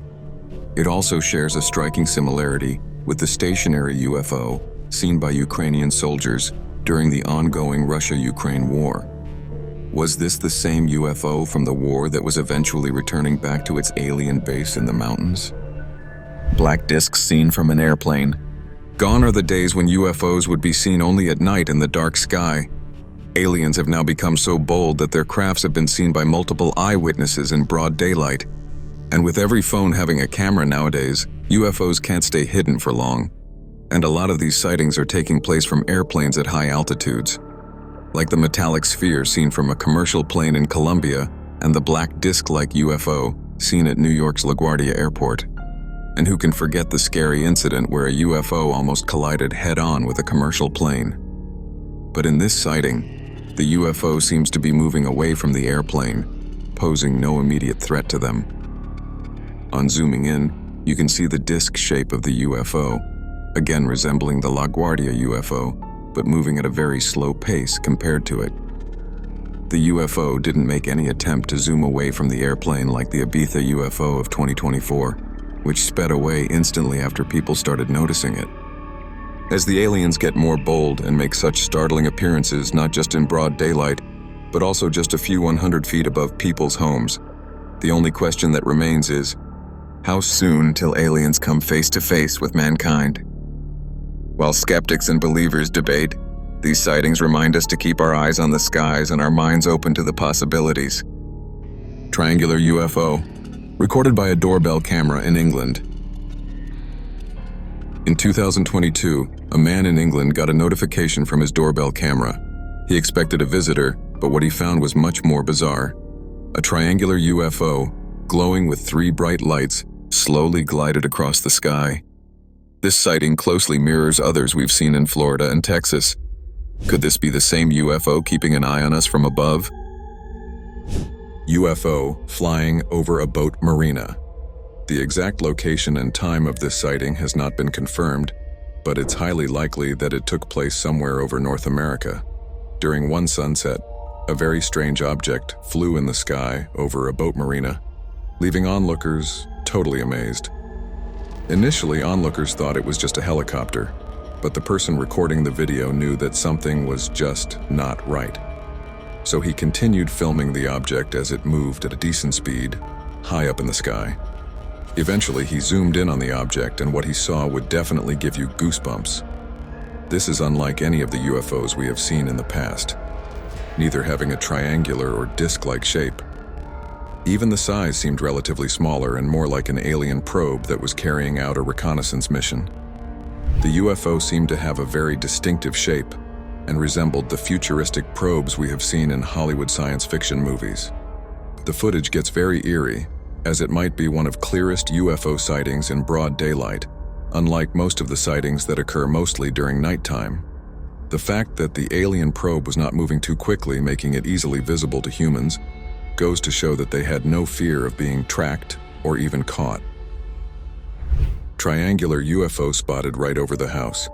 It also shares a striking similarity with the stationary UFO seen by Ukrainian soldiers during the ongoing Russia-Ukraine war. Was this the same UFO from the war that was eventually returning back to its alien base in the mountains? Black discs seen from an airplane. Gone are the days when UFOs would be seen only at night in the dark sky. Aliens have now become so bold that their crafts have been seen by multiple eyewitnesses in broad daylight. And with every phone having a camera nowadays, UFOs can't stay hidden for long. And a lot of these sightings are taking place from airplanes at high altitudes, like the metallic sphere seen from a commercial plane in Colombia and the black disc-like UFO seen at New York's LaGuardia Airport. And who can forget the scary incident where a UFO almost collided head-on with a commercial plane? But in this sighting, the UFO seems to be moving away from the airplane, posing no immediate threat to them. On zooming in, you can see the disc shape of the UFO, again resembling the LaGuardia UFO, but moving at a very slow pace compared to it. The UFO didn't make any attempt to zoom away from the airplane like the Ibiza UFO of 2024, which sped away instantly after people started noticing it. As the aliens get more bold and make such startling appearances not just in broad daylight, but also just a few 100 feet above people's homes, the only question that remains is, how soon till aliens come face to face with mankind? While skeptics and believers debate, these sightings remind us to keep our eyes on the skies and our minds open to the possibilities. Triangular UFO, recorded by a doorbell camera in England. In 2022, a man in England got a notification from his doorbell camera. He expected a visitor, but what he found was much more bizarre. A triangular UFO, glowing with 3 bright lights, slowly glided across the sky. This sighting closely mirrors others we've seen in Florida and Texas. Could this be the same UFO keeping an eye on us from above? UFO flying over a boat marina. The exact location and time of this sighting has not been confirmed, but it's highly likely that it took place somewhere over North America. During one sunset, a very strange object flew in the sky over a boat marina, leaving onlookers totally amazed. Initially, onlookers thought it was just a helicopter, but the person recording the video knew that something was just not right. So he continued filming the object as it moved at a decent speed, high up in the sky. Eventually, he zoomed in on the object, and what he saw would definitely give you goosebumps. This is unlike any of the UFOs we have seen in the past, neither having a triangular or disc-like shape. Even the size seemed relatively smaller and more like an alien probe that was carrying out a reconnaissance mission. The UFO seemed to have a very distinctive shape and resembled the futuristic probes we have seen in Hollywood science fiction movies. The footage gets very eerie, as it might be one of clearest UFO sightings in broad daylight, unlike most of the sightings that occur mostly during nighttime. The fact that the alien probe was not moving too quickly, making it easily visible to humans, goes to show that they had no fear of being tracked or even caught. Triangular UFO spotted right over the house.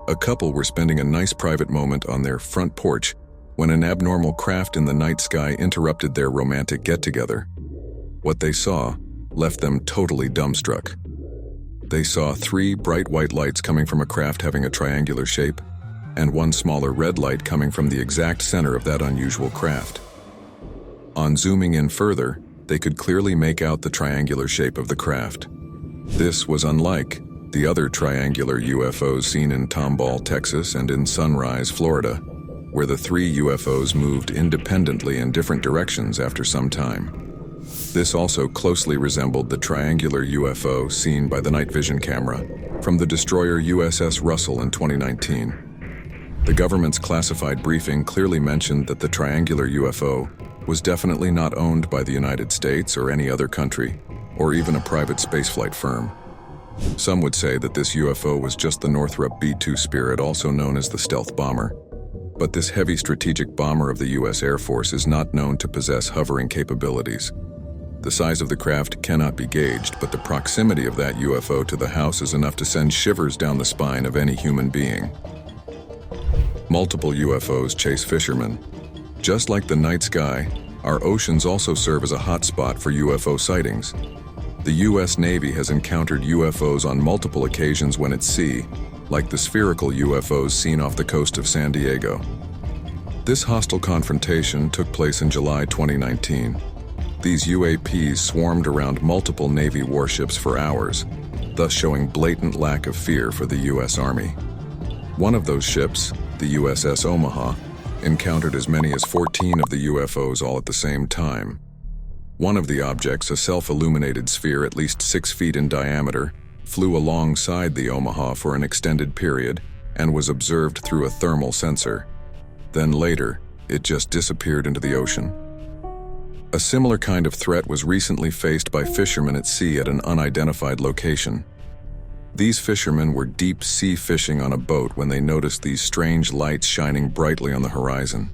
A couple were spending a nice private moment on their front porch when an abnormal craft in the night sky interrupted their romantic get-together. What they saw left them totally dumbstruck. They saw 3 bright white lights coming from a craft having a triangular shape, and 1 smaller red light coming from the exact center of that unusual craft. On zooming in further, they could clearly make out the triangular shape of the craft. This was unlike the other triangular UFOs seen in Tomball, Texas, and in Sunrise, Florida, where the 3 UFOs moved independently in different directions after some time. This also closely resembled the triangular UFO seen by the night vision camera from the destroyer USS Russell in 2019. The government's classified briefing clearly mentioned that the triangular UFO was definitely not owned by the United States or any other country, or even a private spaceflight firm. Some would say that this UFO was just the Northrop B-2 Spirit, also known as the stealth bomber. But this heavy strategic bomber of the U.S. Air Force is not known to possess hovering capabilities. The size of the craft cannot be gauged, but the proximity of that UFO to the house is enough to send shivers down the spine of any human being. Multiple UFOs chase fishermen. Just like the night sky, our oceans also serve as a hotspot for UFO sightings. The U.S. Navy has encountered UFOs on multiple occasions when at sea, like the spherical UFOs seen off the coast of San Diego. This hostile confrontation took place in July 2019. These UAPs swarmed around multiple Navy warships for hours, thus showing blatant lack of fear for the U.S. Army. One of those ships, the USS Omaha, encountered as many as 14 of the UFOs all at the same time. One of the objects, a self-illuminated sphere at least 6 feet in diameter, flew alongside the Omaha for an extended period and was observed through a thermal sensor. Then later, it just disappeared into the ocean. A similar kind of threat was recently faced by fishermen at sea at an unidentified location. These fishermen were deep sea fishing on a boat when they noticed these strange lights shining brightly on the horizon.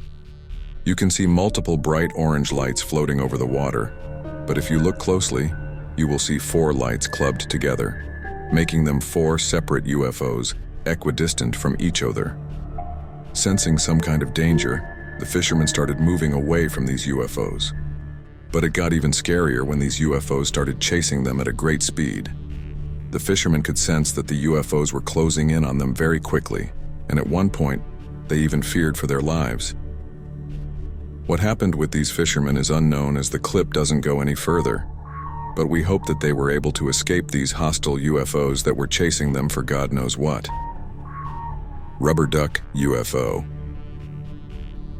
You can see multiple bright orange lights floating over the water, but if you look closely, you will see 4 lights clubbed together, making them 4 separate UFOs, equidistant from each other. Sensing some kind of danger, the fishermen started moving away from these UFOs. But it got even scarier when these UFOs started chasing them at a great speed. The fishermen could sense that the UFOs were closing in on them very quickly, and at one point, they even feared for their lives. What happened with these fishermen is unknown, as the clip doesn't go any further, but we hope that they were able to escape these hostile UFOs that were chasing them for God knows what. Rubber Duck UFO.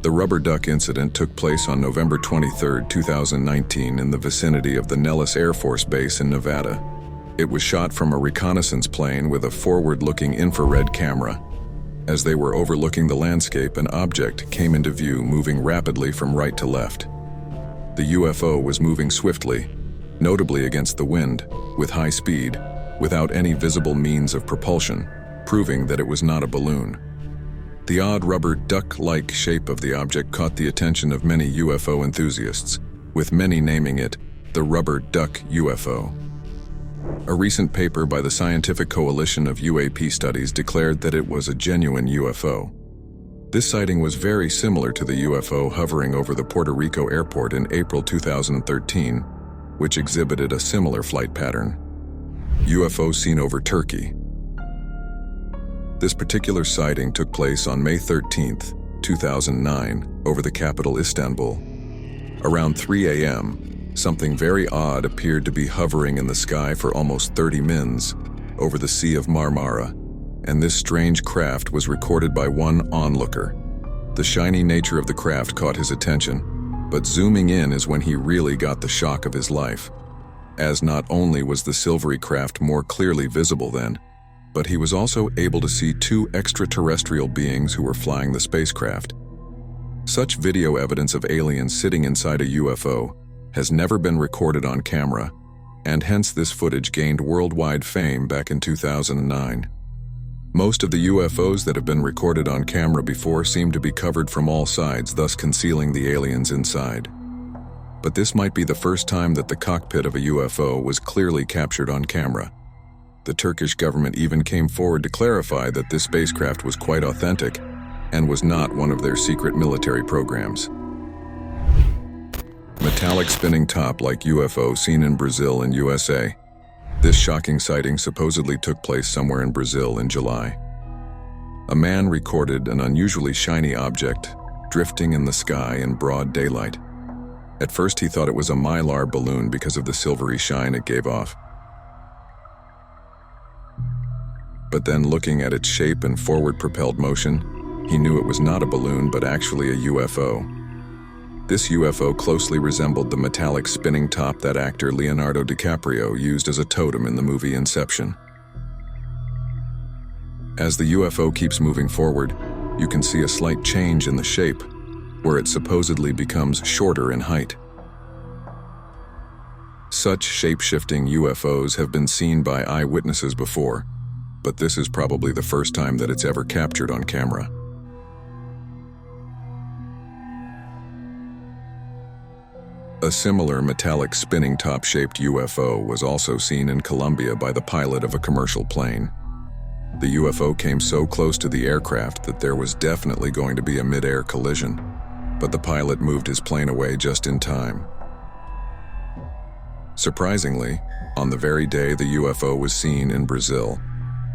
The rubber duck incident took place on November 23, 2019 in the vicinity of the Nellis Air Force Base in Nevada. It was shot from a reconnaissance plane with a forward-looking infrared camera. As they were overlooking the landscape, an object came into view, moving rapidly from right to left. The UFO was moving swiftly, notably against the wind, with high speed, without any visible means of propulsion, proving that it was not a balloon. The odd rubber duck-like shape of the object caught the attention of many UFO enthusiasts, with many naming it the Rubber Duck UFO. A recent paper by the Scientific Coalition of UAP Studies declared that it was a genuine UFO. This sighting was very similar to the UFO hovering over the Puerto Rico airport in April 2013, which exhibited a similar flight pattern. UFO seen over Turkey. This particular sighting took place on May 13, 2009, over the capital Istanbul. Around 3 a.m., something very odd appeared to be hovering in the sky for almost 30 mins over the Sea of Marmara, and this strange craft was recorded by one onlooker. The shiny nature of the craft caught his attention, but zooming in is when he really got the shock of his life, as not only was the silvery craft more clearly visible then, but he was also able to see two extraterrestrial beings who were flying the spacecraft. Such video evidence of aliens sitting inside a UFO has never been recorded on camera, and hence this footage gained worldwide fame back in 2009. Most of the UFOs that have been recorded on camera before seem to be covered from all sides, thus concealing the aliens inside. But this might be the first time that the cockpit of a UFO was clearly captured on camera. The Turkish government even came forward to clarify that this spacecraft was quite authentic and was not one of their secret military programs. Metallic spinning top like UFO seen in Brazil and USA. This shocking sighting supposedly took place somewhere in Brazil in July. A man recorded an unusually shiny object drifting in the sky in broad daylight. At first he thought it was a mylar balloon because of the silvery shine it gave off. But then looking at its shape and forward-propelled motion, he knew it was not a balloon but actually a UFO. This UFO closely resembled the metallic spinning top that actor Leonardo DiCaprio used as a totem in the movie Inception. As the UFO keeps moving forward, you can see a slight change in the shape, where it supposedly becomes shorter in height. Such shape-shifting UFOs have been seen by eyewitnesses before, but this is probably the first time that it's ever captured on camera. A similar metallic spinning top-shaped UFO was also seen in Colombia by the pilot of a commercial plane. The UFO came so close to the aircraft that there was definitely going to be a mid-air collision, but the pilot moved his plane away just in time. Surprisingly, on the very day the UFO was seen in Brazil,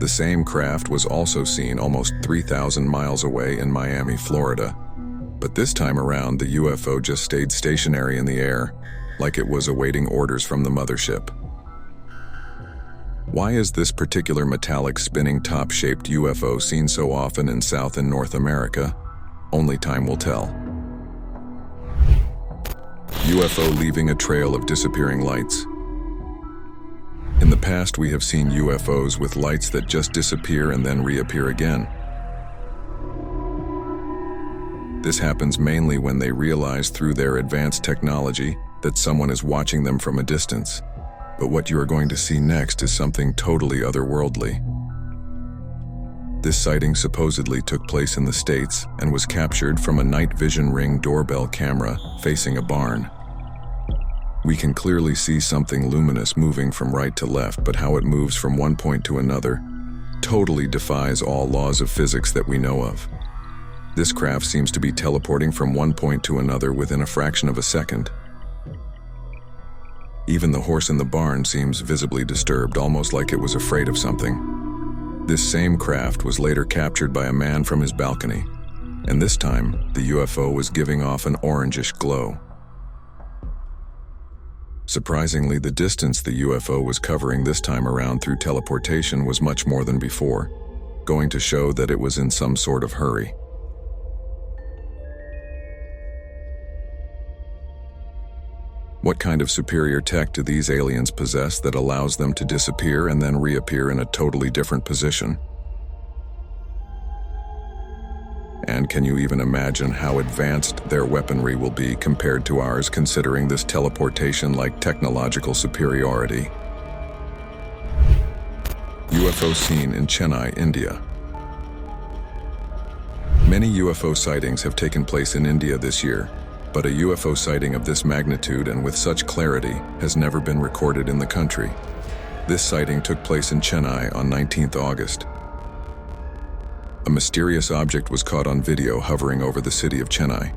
the same craft was also seen almost 3,000 miles away in Miami, Florida. But this time around, the UFO just stayed stationary in the air, like it was awaiting orders from the mothership. Why is this particular metallic spinning top-shaped UFO seen so often in South and North America? Only time will tell. UFO leaving a trail of disappearing lights. In the past, we have seen UFOs with lights that just disappear and then reappear again. This happens mainly when they realize through their advanced technology that someone is watching them from a distance. But what you are going to see next is something totally otherworldly. This sighting supposedly took place in the States and was captured from a night vision ring doorbell camera facing a barn. We can clearly see something luminous moving from right to left, but how it moves from one point to another totally defies all laws of physics that we know of. This craft seems to be teleporting from one point to another within a fraction of a second. Even the horse in the barn seems visibly disturbed, almost like it was afraid of something. This same craft was later captured by a man from his balcony, and this time the UFO was giving off an orangish glow. Surprisingly, the distance the UFO was covering this time around through teleportation was much more than before. going to show that it was in some sort of hurry. What kind of superior tech do these aliens possess that allows them to disappear and then reappear in a totally different position? And can you even imagine how advanced their weaponry will be compared to ours, considering this teleportation-like technological superiority? UFO seen in Chennai, India. Many UFO sightings have taken place in India this year, but a UFO sighting of this magnitude and with such clarity has never been recorded in the country. This sighting took place in Chennai on 19th August. A mysterious object was caught on video hovering over the city of Chennai.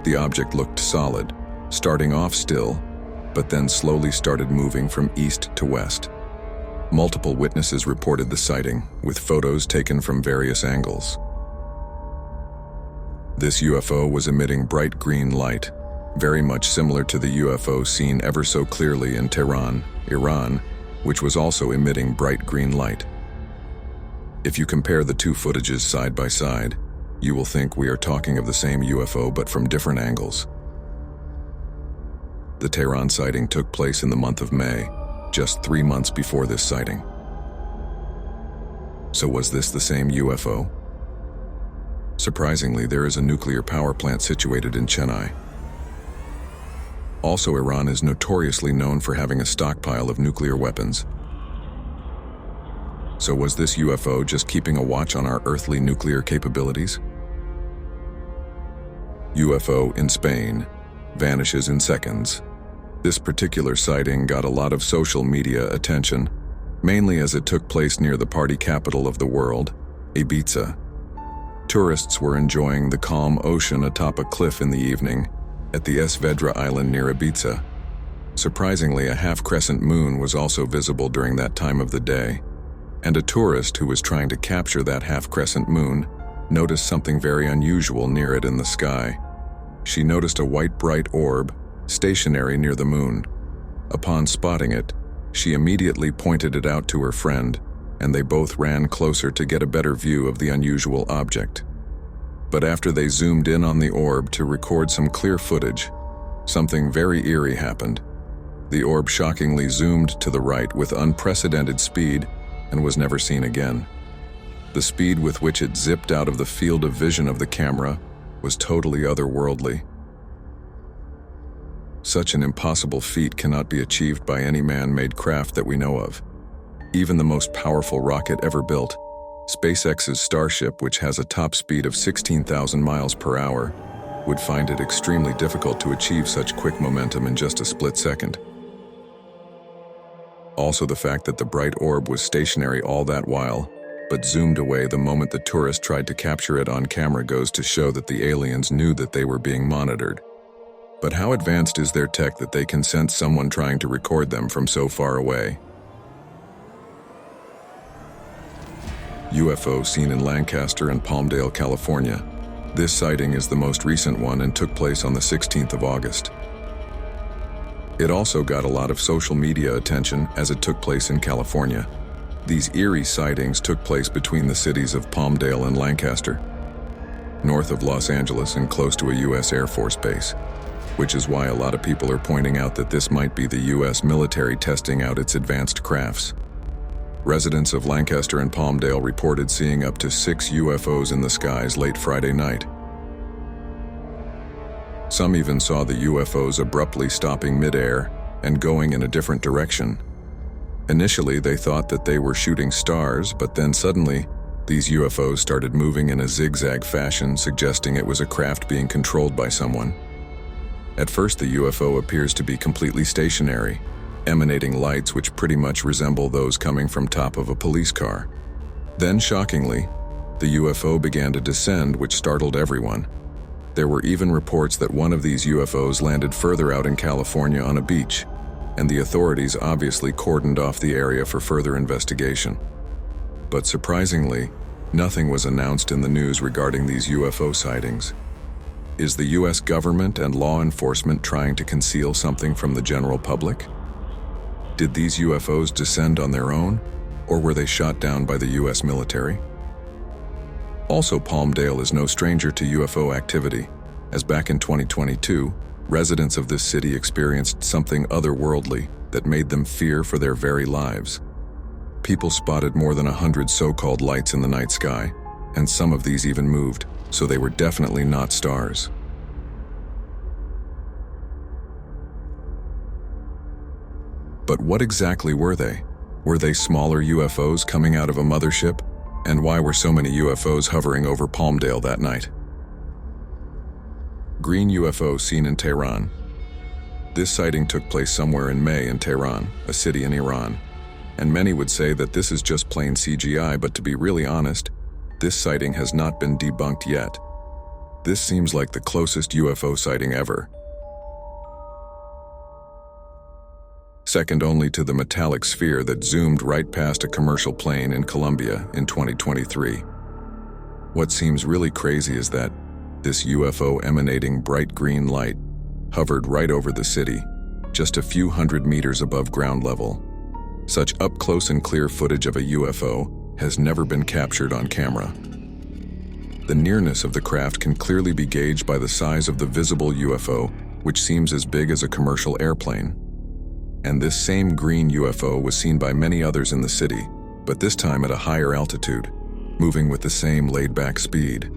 The object looked solid, starting off still, but then slowly started moving from east to west. Multiple witnesses reported the sighting, with photos taken from various angles. This UFO was emitting bright green light, very much similar to the UFO seen ever so clearly in Tehran, Iran, which was also emitting bright green light. If you compare the two footages side by side, you will think we are talking of the same UFO but from different angles. The Tehran sighting took place in the month of May, just 3 months before this sighting. So was this the same UFO? Surprisingly, there is a nuclear power plant situated in Chennai. Also, Iran is notoriously known for having a stockpile of nuclear weapons. So was this UFO just keeping a watch on our earthly nuclear capabilities? UFO in Spain vanishes in seconds. This particular sighting got a lot of social media attention, mainly as it took place near the party capital of the world, Ibiza. Tourists were enjoying the calm ocean atop a cliff in the evening at the Svedra island near Ibiza. Surprisingly, a half-crescent moon was also visible during that time of the day, and a tourist who was trying to capture that half-crescent moon noticed something very unusual near it in the sky. She noticed a white bright orb stationary near the moon. Upon spotting it, she immediately pointed it out to her friend, and they both ran closer to get a better view of the unusual object. But after they zoomed in on the orb to record some clear footage, something very eerie happened. The orb shockingly zoomed to the right with unprecedented speed and was never seen again. The speed with which it zipped out of the field of vision of the camera was totally otherworldly. Such an impossible feat cannot be achieved by any man-made craft that we know of. Even the most powerful rocket ever built, SpaceX's Starship, which has a top speed of 16,000 miles per hour, would find it extremely difficult to achieve such quick momentum in just a split second. Also, the fact that the bright orb was stationary all that while, but zoomed away the moment the tourist tried to capture it on camera goes to show that the aliens knew that they were being monitored. But how advanced is their tech that they can sense someone trying to record them from so far away? UFO seen in Lancaster and Palmdale, California. This sighting is the most recent one and took place on the 16th of August. It also got a lot of social media attention as it took place in California. These eerie sightings took place between the cities of Palmdale and Lancaster, north of Los Angeles and close to a U.S. Air Force base, which is why a lot of people are pointing out that this might be the U.S. military testing out its advanced crafts. Residents of Lancaster and Palmdale reported seeing up to 6 UFOs in the skies late Friday night. Some even saw the UFOs abruptly stopping mid-air and going in a different direction. Initially, they thought that they were shooting stars, but then suddenly, these UFOs started moving in a zigzag fashion, suggesting it was a craft being controlled by someone. At first, the UFO appears to be completely stationary, emanating lights which pretty much resemble those coming from top of a police car. Then, shockingly, the UFO began to descend, which startled everyone. There were even reports that one of these UFOs landed further out in California on a beach, and the authorities obviously cordoned off the area for further investigation. But surprisingly, nothing was announced in the news regarding these UFO sightings. Is the US government and law enforcement trying to conceal something from the general public? Did these UFOs descend on their own, Or were they shot down by the US military? Also, Palmdale is no stranger to UFO activity, as back in 2022, residents of this city experienced something otherworldly that made them fear for their very lives. People spotted more than 100 so-called lights in the night sky, and some of these even moved, so they were definitely not stars. But what exactly were they? Were they smaller UFOs coming out of a mothership? And why were so many UFOs hovering over Palmdale that night? Green UFO seen in Tehran. This sighting took place somewhere in May in Tehran, a city in Iran. And many would say that this is just plain CGI, but to be really honest, this sighting has not been debunked yet. This seems like the closest UFO sighting ever. Second only to the metallic sphere that zoomed right past a commercial plane in Colombia in 2023. What seems really crazy is that this UFO emanating bright green light hovered right over the city, just a few hundred meters above ground level. Such up-close and clear footage of a UFO has never been captured on camera. The nearness of the craft can clearly be gauged by the size of the visible UFO, which seems as big as a commercial airplane. And this same green UFO was seen by many others in the city, but this time at a higher altitude, moving with the same laid-back speed.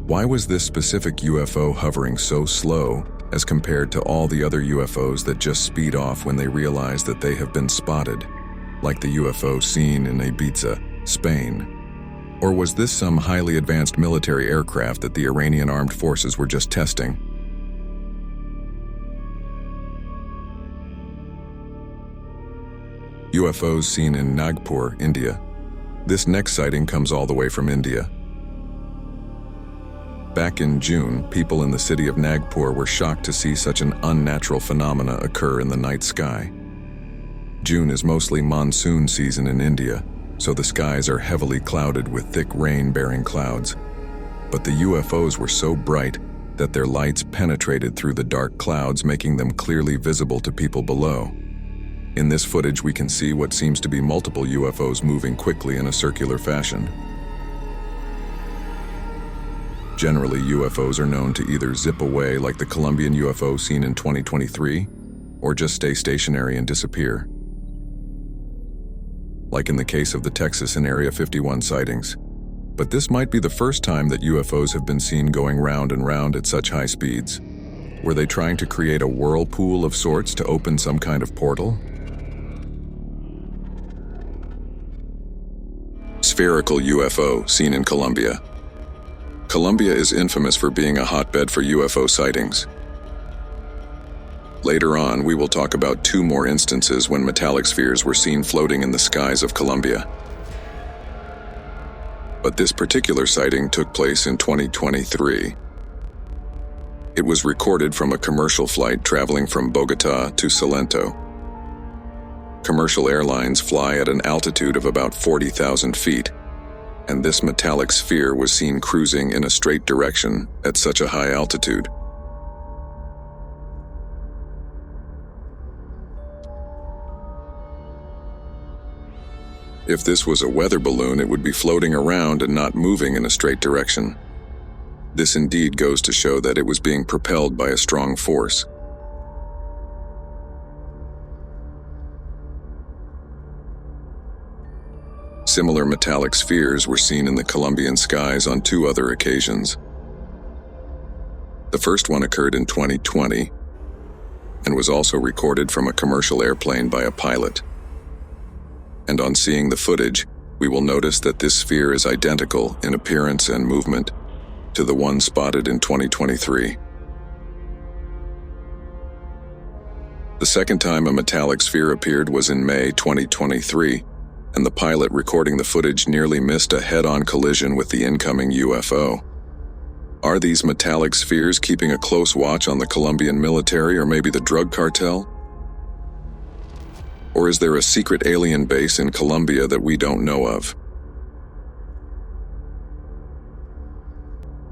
Why was this specific UFO hovering so slow as compared to all the other UFOs that just speed off when they realize that they have been spotted, like the UFO seen in Ibiza, Spain? Or was this some highly advanced military aircraft that the Iranian armed forces were just testing? UFOs seen in Nagpur, India. This next sighting comes all the way from India. Back in June, people in the city of Nagpur were shocked to see such an unnatural phenomena occur in the night sky. June is mostly monsoon season in India, so the skies are heavily clouded with thick rain-bearing clouds. But the UFOs were so bright that their lights penetrated through the dark clouds, making them clearly visible to people below. In this footage, we can see what seems to be multiple UFOs moving quickly in a circular fashion. Generally, UFOs are known to either zip away like the Colombian UFO seen in 2023, or just stay stationary and disappear, like in the case of the Texas and Area 51 sightings. But this might be the first time that UFOs have been seen going round and round at such high speeds. Were they trying to create a whirlpool of sorts to open some kind of portal? Spherical UFO seen in Colombia. Colombia is infamous for being a hotbed for UFO sightings. Later on, we will talk about 2 more instances when metallic spheres were seen floating in the skies of Colombia. But this particular sighting took place in 2023. It was recorded from a commercial flight traveling from Bogota to Salento. Commercial airlines fly at an altitude of about 40,000 feet, and this metallic sphere was seen cruising in a straight direction at such a high altitude. If this was a weather balloon, it would be floating around and not moving in a straight direction. This indeed goes to show that it was being propelled by a strong force. Similar metallic spheres were seen in the Colombian skies on 2 other occasions. The first one occurred in 2020 and was also recorded from a commercial airplane by a pilot. And on seeing the footage, we will notice that this sphere is identical in appearance and movement to the one spotted in 2023. The second time a metallic sphere appeared was in May 2023, and the pilot recording the footage nearly missed a head-on collision with the incoming UFO. Are these metallic spheres keeping a close watch on the Colombian military or maybe the drug cartel? Or is there a secret alien base in Colombia that we don't know of?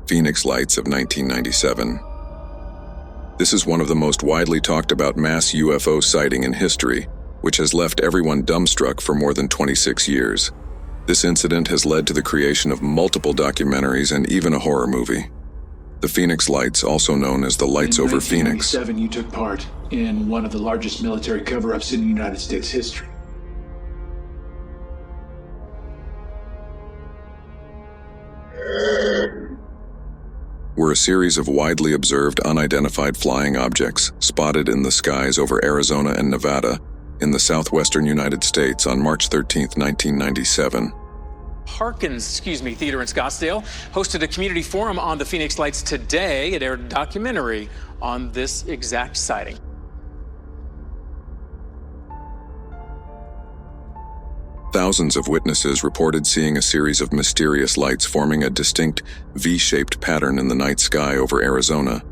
Phoenix Lights of 1997. This is one of the most widely talked about mass UFO sighting in history, which has left everyone dumbstruck for more than 26 years. This incident has led to the creation of multiple documentaries and even a horror movie. The Phoenix Lights, also known as the Lights Over Phoenix. In 1997, you took part in one of the largest military cover-ups in United States history. Were a series of widely observed unidentified flying objects spotted in the skies over Arizona and Nevada in the southwestern United States on March 13, 1997. Harkins, Theater in Scottsdale hosted a community forum on the Phoenix Lights today. It aired a documentary on this exact sighting. Thousands of witnesses reported seeing a series of mysterious lights forming a distinct V-shaped pattern in the night sky over Arizona.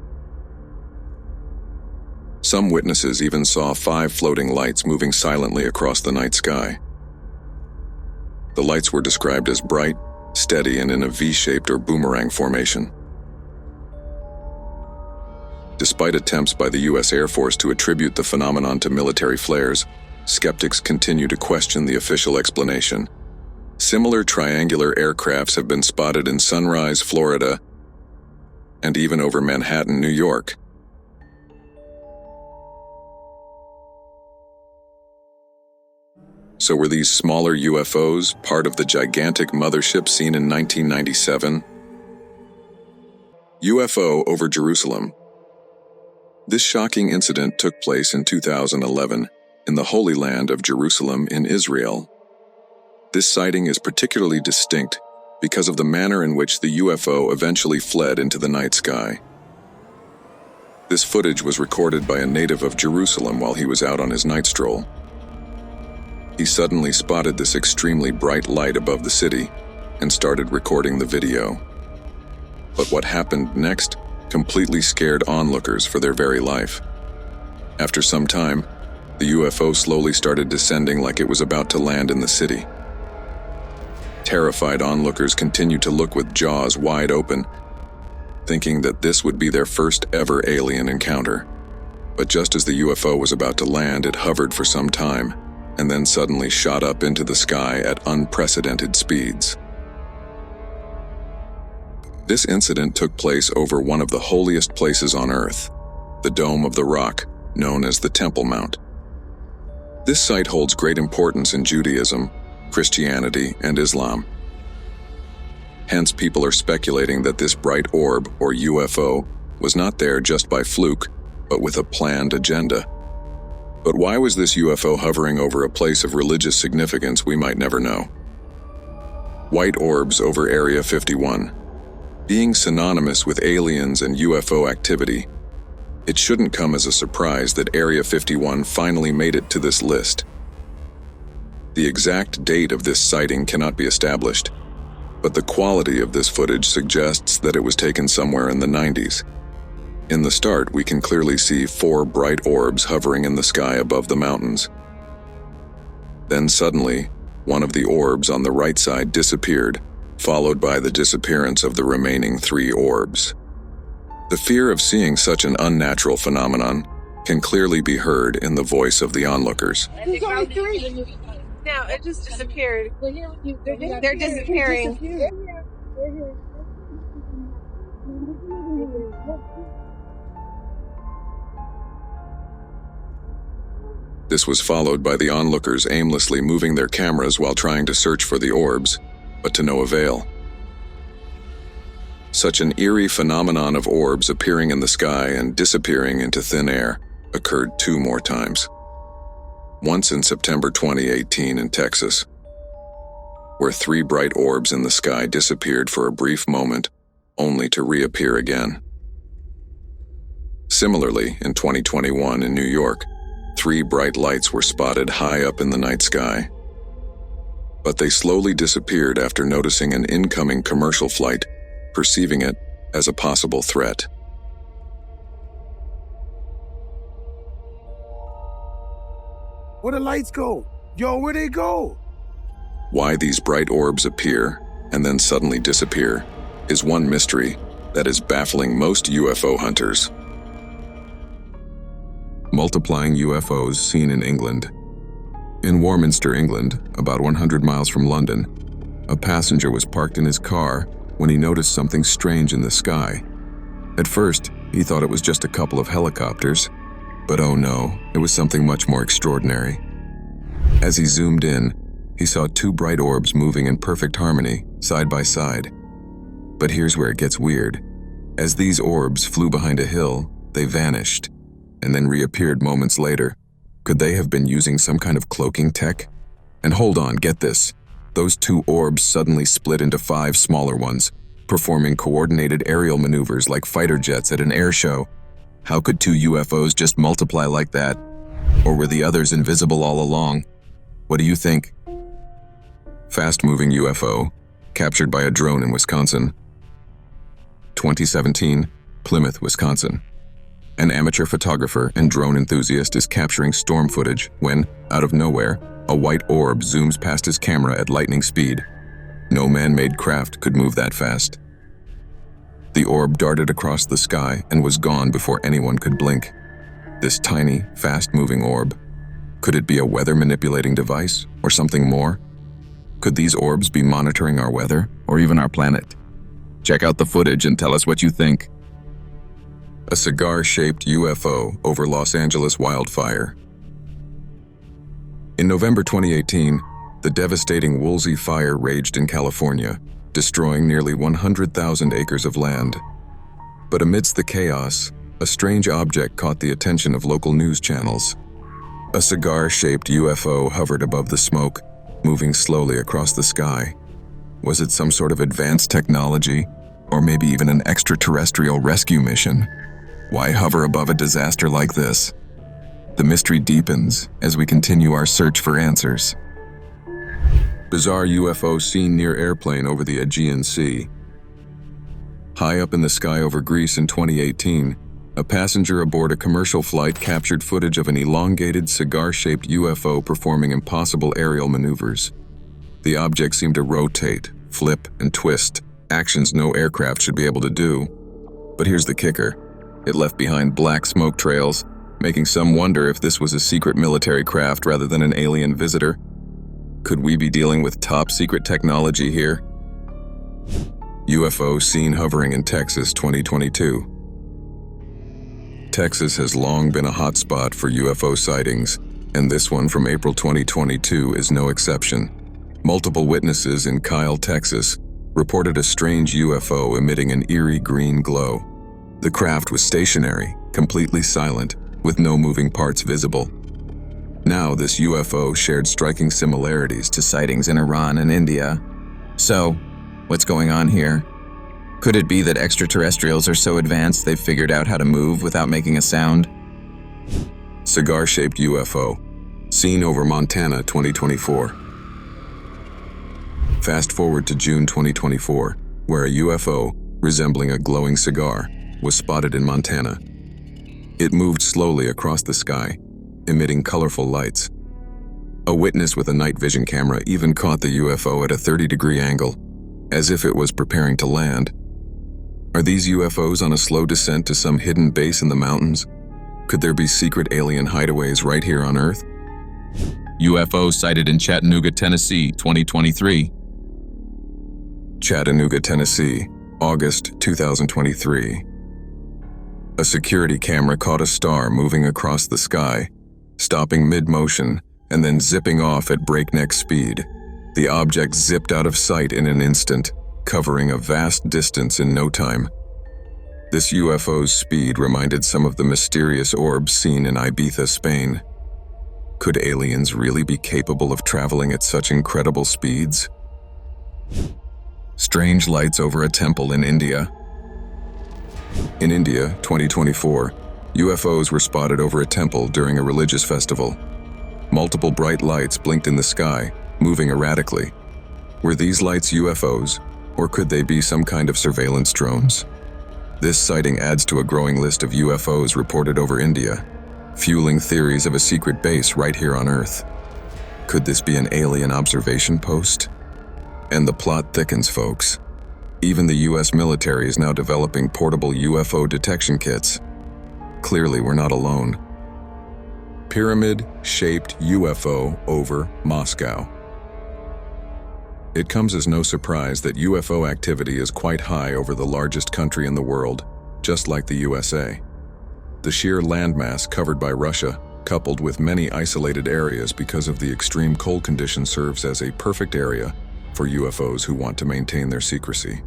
Some witnesses even saw 5 floating lights moving silently across the night sky. The lights were described as bright, steady, and in a V-shaped or boomerang formation. Despite attempts by the U.S. Air Force to attribute the phenomenon to military flares, skeptics continue to question the official explanation. Similar triangular aircrafts have been spotted in Sunrise, Florida, and even over Manhattan, New York. So were these smaller UFOs part of the gigantic mothership seen in 1997? UFO Over Jerusalem. This shocking incident took place in 2011 in the Holy Land of Jerusalem in Israel. This sighting is particularly distinct because of the manner in which the UFO eventually fled into the night sky. This footage was recorded by a native of Jerusalem while he was out on his night stroll. He suddenly spotted this extremely bright light above the city and started recording the video. But what happened next completely scared onlookers for their very life. After some time, the UFO slowly started descending like it was about to land in the city. Terrified onlookers continued to look with jaws wide open, thinking that this would be their first ever alien encounter. But just as the UFO was about to land, it hovered for some time, and then suddenly shot up into the sky at unprecedented speeds. This incident took place over one of the holiest places on Earth, the Dome of the Rock, known as the Temple Mount. This site holds great importance in Judaism, Christianity, and Islam. Hence, people are speculating that this bright orb, or UFO, was not there just by fluke, but with a planned agenda. But why was this UFO hovering over a place of religious significance we might never know? White orbs over Area 51. Being synonymous with aliens and UFO activity, it shouldn't come as a surprise that Area 51 finally made it to this list. The exact date of this sighting cannot be established, but the quality of this footage suggests that it was taken somewhere in the 90s. In the start, we can clearly see 4 bright orbs hovering in the sky above the mountains. Then suddenly, one of the orbs on the right side disappeared, followed by the disappearance of the remaining 3 orbs. The fear of seeing such an unnatural phenomenon can clearly be heard in the voice of the onlookers. There's only 3. No, it just disappeared. They're disappearing. This was followed by the onlookers aimlessly moving their cameras while trying to search for the orbs, but to no avail. Such an eerie phenomenon of orbs appearing in the sky and disappearing into thin air occurred 2 more times. Once in September 2018 in Texas, where 3 bright orbs in the sky disappeared for a brief moment, only to reappear again. Similarly, in 2021 in New York, 3 bright lights were spotted high up in the night sky. But they slowly disappeared after noticing an incoming commercial flight, perceiving it as a possible threat. Where the lights go? Yo, where they go? Why these bright orbs appear and then suddenly disappear is one mystery that is baffling most UFO hunters. Multiplying UFOs seen in England. In Warminster, England, about 100 miles from London, a passenger was parked in his car when he noticed something strange in the sky. At first, he thought it was just a couple of helicopters, but oh no, it was something much more extraordinary. As he zoomed in, he saw two bright orbs moving in perfect harmony, side by side. But here's where it gets weird. As these orbs flew behind a hill, they vanished, and then reappeared moments later. Could they have been using some kind of cloaking tech? And hold on, get this. Those two orbs suddenly split into 5 smaller ones, performing coordinated aerial maneuvers like fighter jets at an air show. How could 2 UFOs just multiply like that? Or were the others invisible all along? What do you think? Fast-moving UFO, captured by a drone in Wisconsin. 2017, Plymouth, Wisconsin. An amateur photographer and drone enthusiast is capturing storm footage when, out of nowhere, a white orb zooms past his camera at lightning speed. No man-made craft could move that fast. The orb darted across the sky and was gone before anyone could blink. This tiny, fast-moving orb. Could it be a weather-manipulating device or something more? Could these orbs be monitoring our weather or even our planet? Check out the footage and tell us what you think. A cigar-shaped UFO over Los Angeles wildfire. In November 2018, the devastating Woolsey fire raged in California, destroying nearly 100,000 acres of land. But amidst the chaos, a strange object caught the attention of local news channels. A cigar-shaped UFO hovered above the smoke, moving slowly across the sky. Was it some sort of advanced technology, or maybe even an extraterrestrial rescue mission? Why hover above a disaster like this? The mystery deepens as we continue our search for answers. Bizarre UFO seen near airplane over the Aegean Sea. High up in the sky over Greece in 2018, a passenger aboard a commercial flight captured footage of an elongated cigar-shaped UFO performing impossible aerial maneuvers. The object seemed to rotate, flip, and twist, actions no aircraft should be able to do. But here's the kicker. It left behind black smoke trails, making some wonder if this was a secret military craft rather than an alien visitor. Could we be dealing with top-secret technology here? UFO seen hovering in Texas 2022. Texas has long been a hotspot for UFO sightings, and this one from April 2022 is no exception. Multiple witnesses in Kyle, Texas, reported a strange UFO emitting an eerie green glow. The craft was stationary, completely silent, with no moving parts visible. Now this UFO shared striking similarities to sightings in Iran and India. So, what's going on here? Could it be that extraterrestrials are so advanced they've figured out how to move without making a sound? Cigar-shaped UFO, seen over Montana 2024. Fast forward to June 2024, where a UFO, resembling a glowing cigar, was spotted in Montana. It moved slowly across the sky, emitting colorful lights. A witness with a night vision camera even caught the UFO at a 30-degree angle, as if it was preparing to land. Are these UFOs on a slow descent to some hidden base in the mountains? Could there be secret alien hideaways right here on Earth? UFO sighted in Chattanooga, Tennessee, 2023. Chattanooga, Tennessee, August 2023. A security camera caught a star moving across the sky, stopping mid-motion and then zipping off at breakneck speed. The object zipped out of sight in an instant, covering a vast distance in no time. This UFO's speed reminded some of the mysterious orbs seen in Ibiza, Spain. Could aliens really be capable of traveling at such incredible speeds? Strange lights over a temple in India. In India, 2024, UFOs were spotted over a temple during a religious festival. Multiple bright lights blinked in the sky, moving erratically. Were these lights UFOs, or could they be some kind of surveillance drones? This sighting adds to a growing list of UFOs reported over India, fueling theories of a secret base right here on Earth. Could this be an alien observation post? And the plot thickens, folks. Even the US military is now developing portable UFO detection kits. Clearly, we're not alone. pyramid-shaped UFO over Moscow. It comes as no surprise that UFO activity is quite high over the largest country in the world, just like the USA. The sheer landmass covered by Russia, coupled with many isolated areas because of the extreme cold conditions, serves as a perfect area for UFOs who want to maintain their secrecy.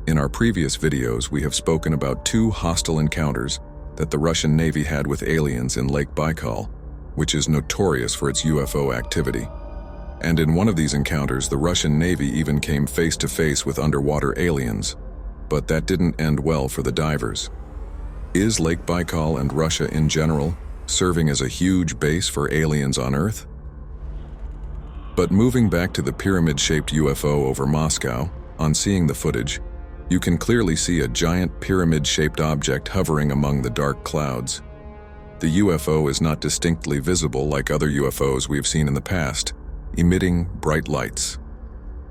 In our previous videos, we have spoken about 2 hostile encounters that the Russian Navy had with aliens in Lake Baikal, which is notorious for its UFO activity. And in one of these encounters, the Russian Navy even came face to face with underwater aliens, but that didn't end well for the divers. Is Lake Baikal and Russia in general serving as a huge base for aliens on Earth? But moving back to the pyramid-shaped UFO over Moscow, on seeing the footage, you can clearly see a giant pyramid-shaped object hovering among the dark clouds. The UFO is not distinctly visible like other UFOs we've seen in the past, emitting bright lights,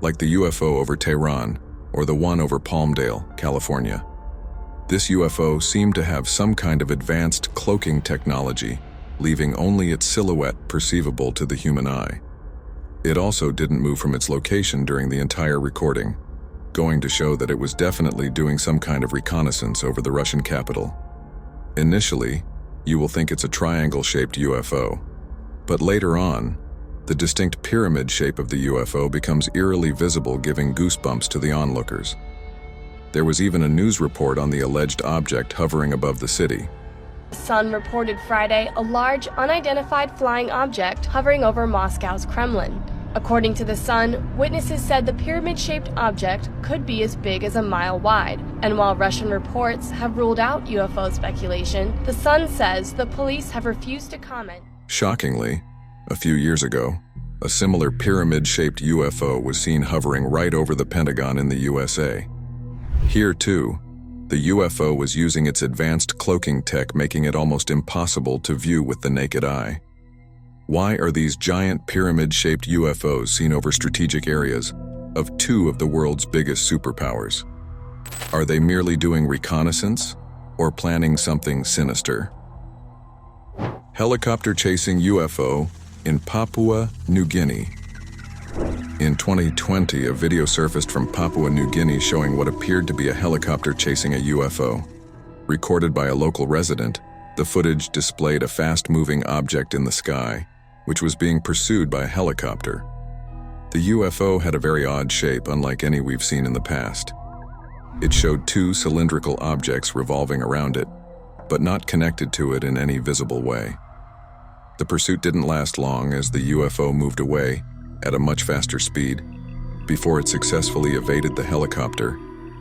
like the UFO over Tehran or the one over Palmdale, California. This UFO seemed to have some kind of advanced cloaking technology, leaving only its silhouette perceivable to the human eye. It also didn't move from its location during the entire recording, going to show that it was definitely doing some kind of reconnaissance over the Russian capital. Initially, you will think it's a triangle-shaped UFO, but later on, the distinct pyramid shape of the UFO becomes eerily visible, giving goosebumps to the onlookers. There was even a news report on the alleged object hovering above the city. The Sun reported Friday a large, unidentified flying object hovering over Moscow's Kremlin. According to The Sun, witnesses said the pyramid-shaped object could be as big as a mile wide, and while Russian reports have ruled out UFO speculation, The Sun says the police have refused to comment. Shockingly, a few years ago, a similar pyramid-shaped UFO was seen hovering right over the Pentagon in the USA. Here, too, the UFO was using its advanced cloaking tech, making it almost impossible to view with the naked eye. Why are these giant pyramid-shaped UFOs seen over strategic areas of 2 of the world's biggest superpowers? Are they merely doing reconnaissance or planning something sinister? Helicopter chasing UFO in Papua New Guinea. In 2020, a video surfaced from Papua New Guinea showing what appeared to be a helicopter chasing a UFO. Recorded by a local resident, the footage displayed a fast-moving object in the sky, which was being pursued by a helicopter. The UFO had a very odd shape, unlike any we've seen in the past. It showed 2 cylindrical objects revolving around it, but not connected to it in any visible way. The pursuit didn't last long, as the UFO moved away at a much faster speed before it successfully evaded the helicopter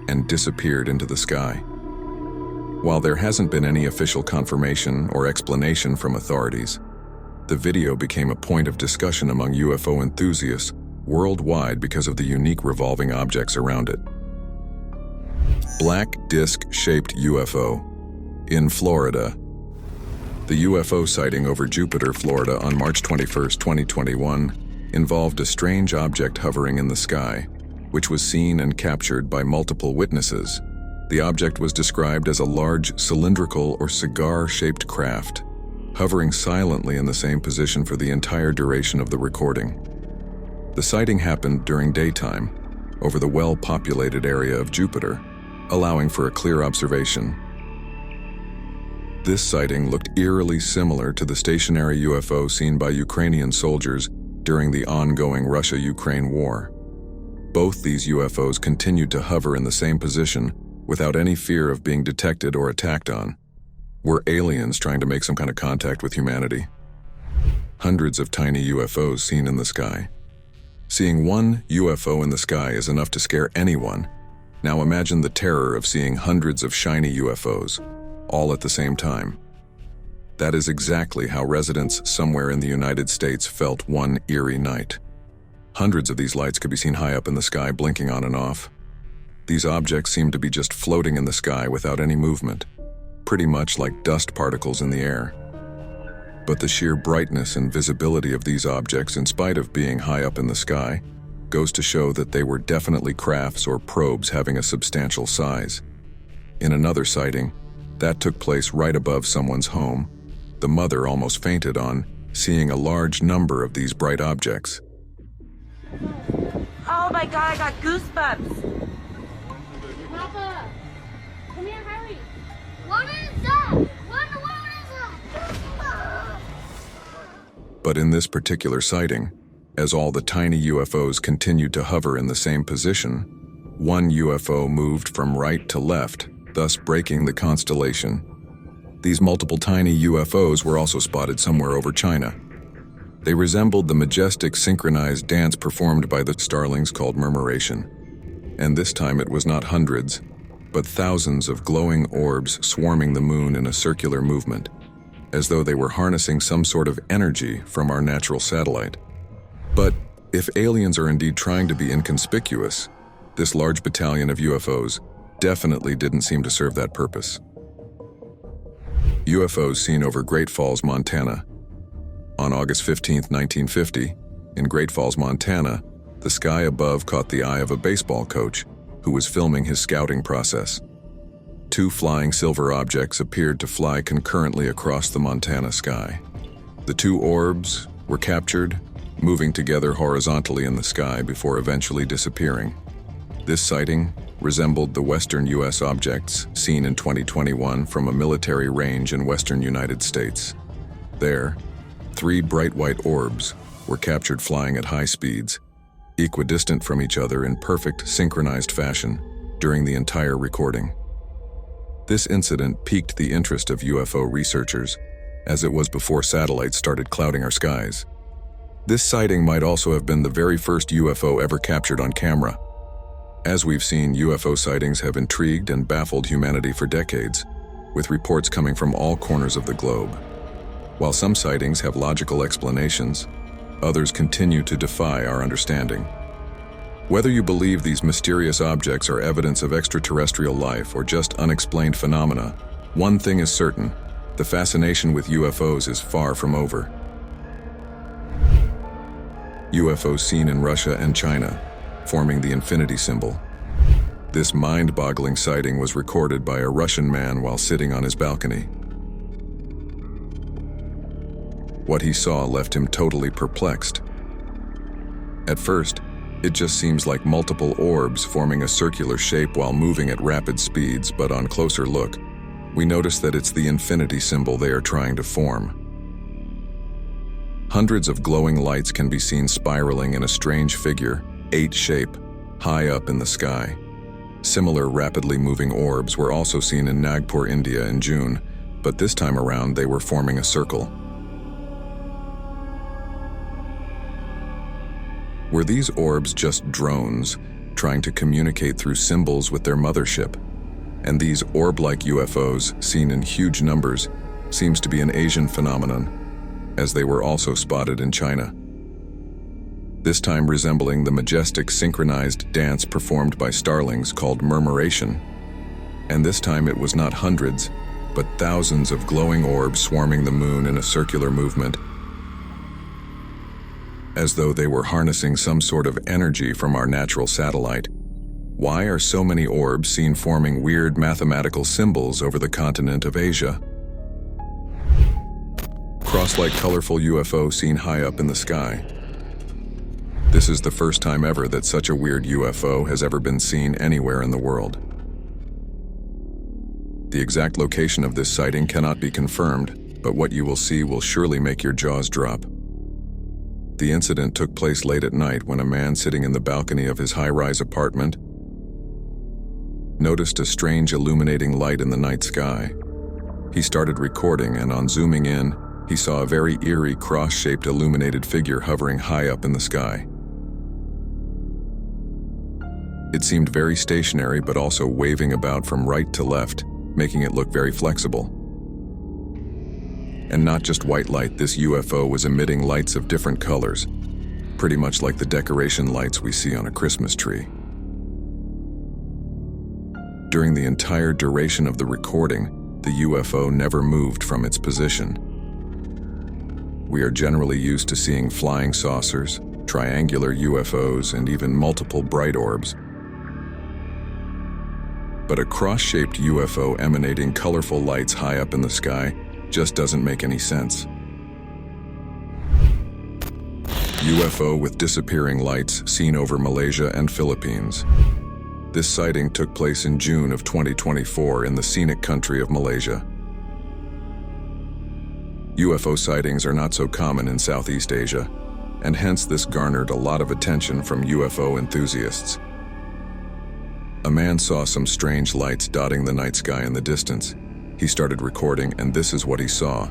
and disappeared into the sky. While there hasn't been any official confirmation or explanation from authorities, the video became a point of discussion among UFO enthusiasts worldwide because of the unique revolving objects around it. Black disc-shaped UFO in Florida. The UFO sighting over Jupiter, Florida on March 21, 2021 involved a strange object hovering in the sky, which was seen and captured by multiple witnesses. The object was described as a large cylindrical or cigar-shaped craft, hovering silently in the same position for the entire duration of the recording. The sighting happened during daytime, over the well-populated area of Jupiter, allowing for a clear observation. This sighting looked eerily similar to the stationary UFO seen by Ukrainian soldiers during the ongoing Russia-Ukraine war. Both these UFOs continued to hover in the same position without any fear of being detected or attacked on. Were aliens trying to make some kind of contact with humanity? Hundreds of tiny UFOs seen in the sky. Seeing one UFO in the sky is enough to scare anyone. Now imagine the terror of seeing hundreds of shiny UFOs, all at the same time. That is exactly how residents somewhere in the United States felt one eerie night. Hundreds of these lights could be seen high up in the sky, blinking on and off. These objects seemed to be just floating in the sky without any movement, pretty much like dust particles in the air. But the sheer brightness and visibility of these objects, in spite of being high up in the sky, goes to show that they were definitely crafts or probes having a substantial size. In another sighting, that took place right above someone's home, the mother almost fainted on seeing a large number of these bright objects. Oh my God, I got goosebumps. Papa, come here, hurry. What is that? What is that? But in this particular sighting, as all the tiny UFOs continued to hover in the same position, one UFO moved from right to left, thus breaking the constellation. These multiple tiny UFOs were also spotted somewhere over China. They resembled the majestic synchronized dance performed by the starlings called murmuration. And this time it was not hundreds, but thousands of glowing orbs swarming the moon in a circular movement, as though they were harnessing some sort of energy from our natural satellite. But if aliens are indeed trying to be inconspicuous, this large battalion of UFOs definitely didn't seem to serve that purpose. UFOs seen over Great Falls, Montana. On August 15, 1950, in Great Falls, Montana, the sky above caught the eye of a baseball coach who was filming his scouting process. Two flying silver objects appeared to fly concurrently across the Montana sky. The two orbs were captured, moving together horizontally in the sky before eventually disappearing. This sighting resembled the western U.S. objects seen in 2021 from a military range in western United States. There, 3 bright white orbs were captured flying at high speeds, equidistant from each other in perfect synchronized fashion during the entire recording. This incident piqued the interest of UFO researchers, as it was before satellites started clouding our skies. This sighting might also have been the very first UFO ever captured on camera. As we've seen, UFO sightings have intrigued and baffled humanity for decades, with reports coming from all corners of the globe. While some sightings have logical explanations, others continue to defy our understanding. Whether you believe these mysterious objects are evidence of extraterrestrial life or just unexplained phenomena, one thing is certain: the fascination with UFOs is far from over. UFOs seen in Russia and China, forming the infinity symbol. This mind-boggling sighting was recorded by a Russian man while sitting on his balcony. What he saw left him totally perplexed. At first, it just seems like multiple orbs forming a circular shape while moving at rapid speeds, but on closer look, we notice that it's the infinity symbol they are trying to form. Hundreds of glowing lights can be seen spiraling in a strange figure, 8 shape, high up in the sky. Similar rapidly moving orbs were also seen in Nagpur, India in June, but this time around they were forming a circle. Were these orbs just drones trying to communicate through symbols with their mothership? And these orb-like UFOs, seen in huge numbers, seems to be an Asian phenomenon, as they were also spotted in China. This time resembling the majestic synchronized dance performed by starlings called murmuration. And this time it was not hundreds, but thousands of glowing orbs swarming the moon in a circular movement, as though they were harnessing some sort of energy from our natural satellite. Why are so many orbs seen forming weird mathematical symbols over the continent of Asia? Cross-like colorful UFO seen high up in the sky. This is the first time ever that such a weird UFO has ever been seen anywhere in the world. The exact location of this sighting cannot be confirmed, but what you will see will surely make your jaws drop. The incident took place late at night when a man sitting in the balcony of his high-rise apartment noticed a strange illuminating light in the night sky. He started recording, and on zooming in, he saw a very eerie cross-shaped illuminated figure hovering high up in the sky. It seemed very stationary but also waving about from right to left, making it look very flexible. And not just white light, this UFO was emitting lights of different colors, pretty much like the decoration lights we see on a Christmas tree. During the entire duration of the recording, the UFO never moved from its position. We are generally used to seeing flying saucers, triangular UFOs, and even multiple bright orbs. But a cross-shaped UFO emanating colorful lights high up in the sky just doesn't make any sense. UFO with disappearing lights seen over Malaysia and Philippines. This sighting took place in June of 2024 in the scenic country of Malaysia. UFO sightings are not so common in Southeast Asia, and hence this garnered a lot of attention from UFO enthusiasts. A man saw some strange lights dotting the night sky in the distance. He started recording, and this is what he saw.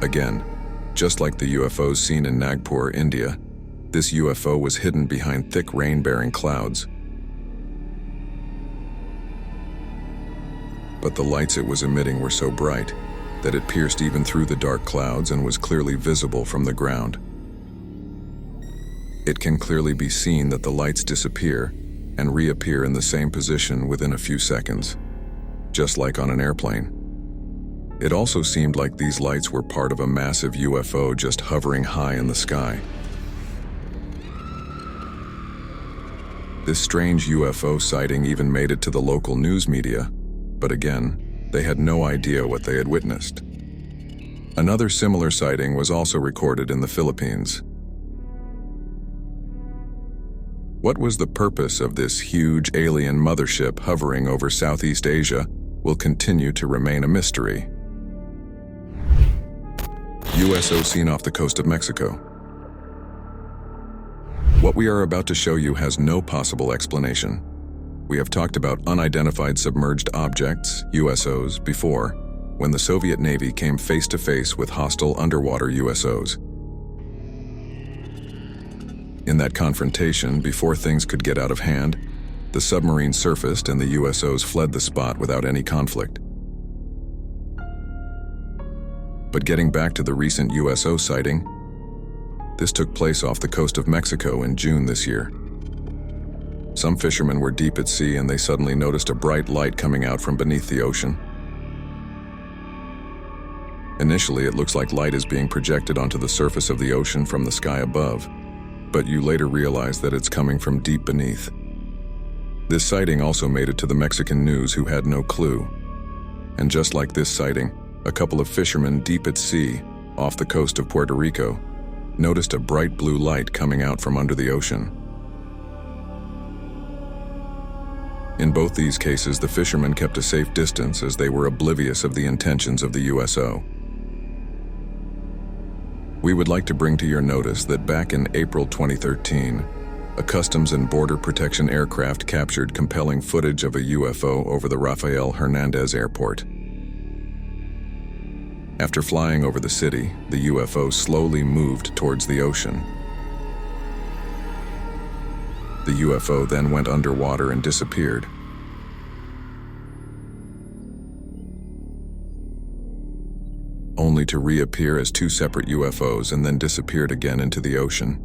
Again, just like the UFOs seen in Nagpur, India, this UFO was hidden behind thick rain-bearing clouds. But the lights it was emitting were so bright that it pierced even through the dark clouds and was clearly visible from the ground. It can clearly be seen that the lights disappear and reappear in the same position within a few seconds, just like on an airplane. It also seemed like these lights were part of a massive UFO just hovering high in the sky. This strange UFO sighting even made it to the local news media, but again, they had no idea what they had witnessed. Another similar sighting was also recorded in the Philippines. What was the purpose of this huge alien mothership hovering over Southeast Asia will continue to remain a mystery. USO seen off the coast of Mexico. What we are about to show you has no possible explanation. We have talked about unidentified submerged objects, USOs, before, when the Soviet Navy came face to face with hostile underwater USOs. In that confrontation, before things could get out of hand, the submarine surfaced and the USOs fled the spot without any conflict. But getting back to the recent USO sighting, this took place off the coast of Mexico in June this year. Some fishermen were deep at sea and they suddenly noticed a bright light coming out from beneath the ocean. Initially, it looks like light is being projected onto the surface of the ocean from the sky above, but you later realize that it's coming from deep beneath. This sighting also made it to the Mexican news, who had no clue. And just like this sighting, a couple of fishermen deep at sea, off the coast of Puerto Rico, noticed a bright blue light coming out from under the ocean. In both these cases, the fishermen kept a safe distance as they were oblivious of the intentions of the USO. We would like to bring to your notice that back in April 2013, a Customs and Border Protection aircraft captured compelling footage of a UFO over the Rafael Hernandez Airport. After flying over the city, the UFO slowly moved towards the ocean. The UFO then went underwater and disappeared. Only to reappear as two separate UFOs and then disappeared again into the ocean.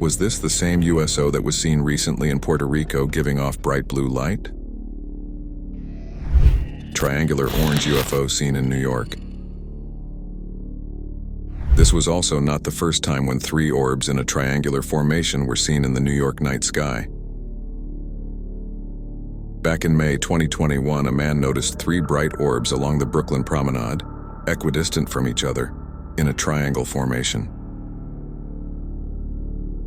Was this the same USO that was seen recently in Puerto Rico giving off bright blue light? Triangular orange UFO seen in New York. This was also not the first time when three orbs in a triangular formation were seen in the New York night sky. Back in May 2021, a man noticed three bright orbs along the Brooklyn Promenade, equidistant from each other, in a triangle formation.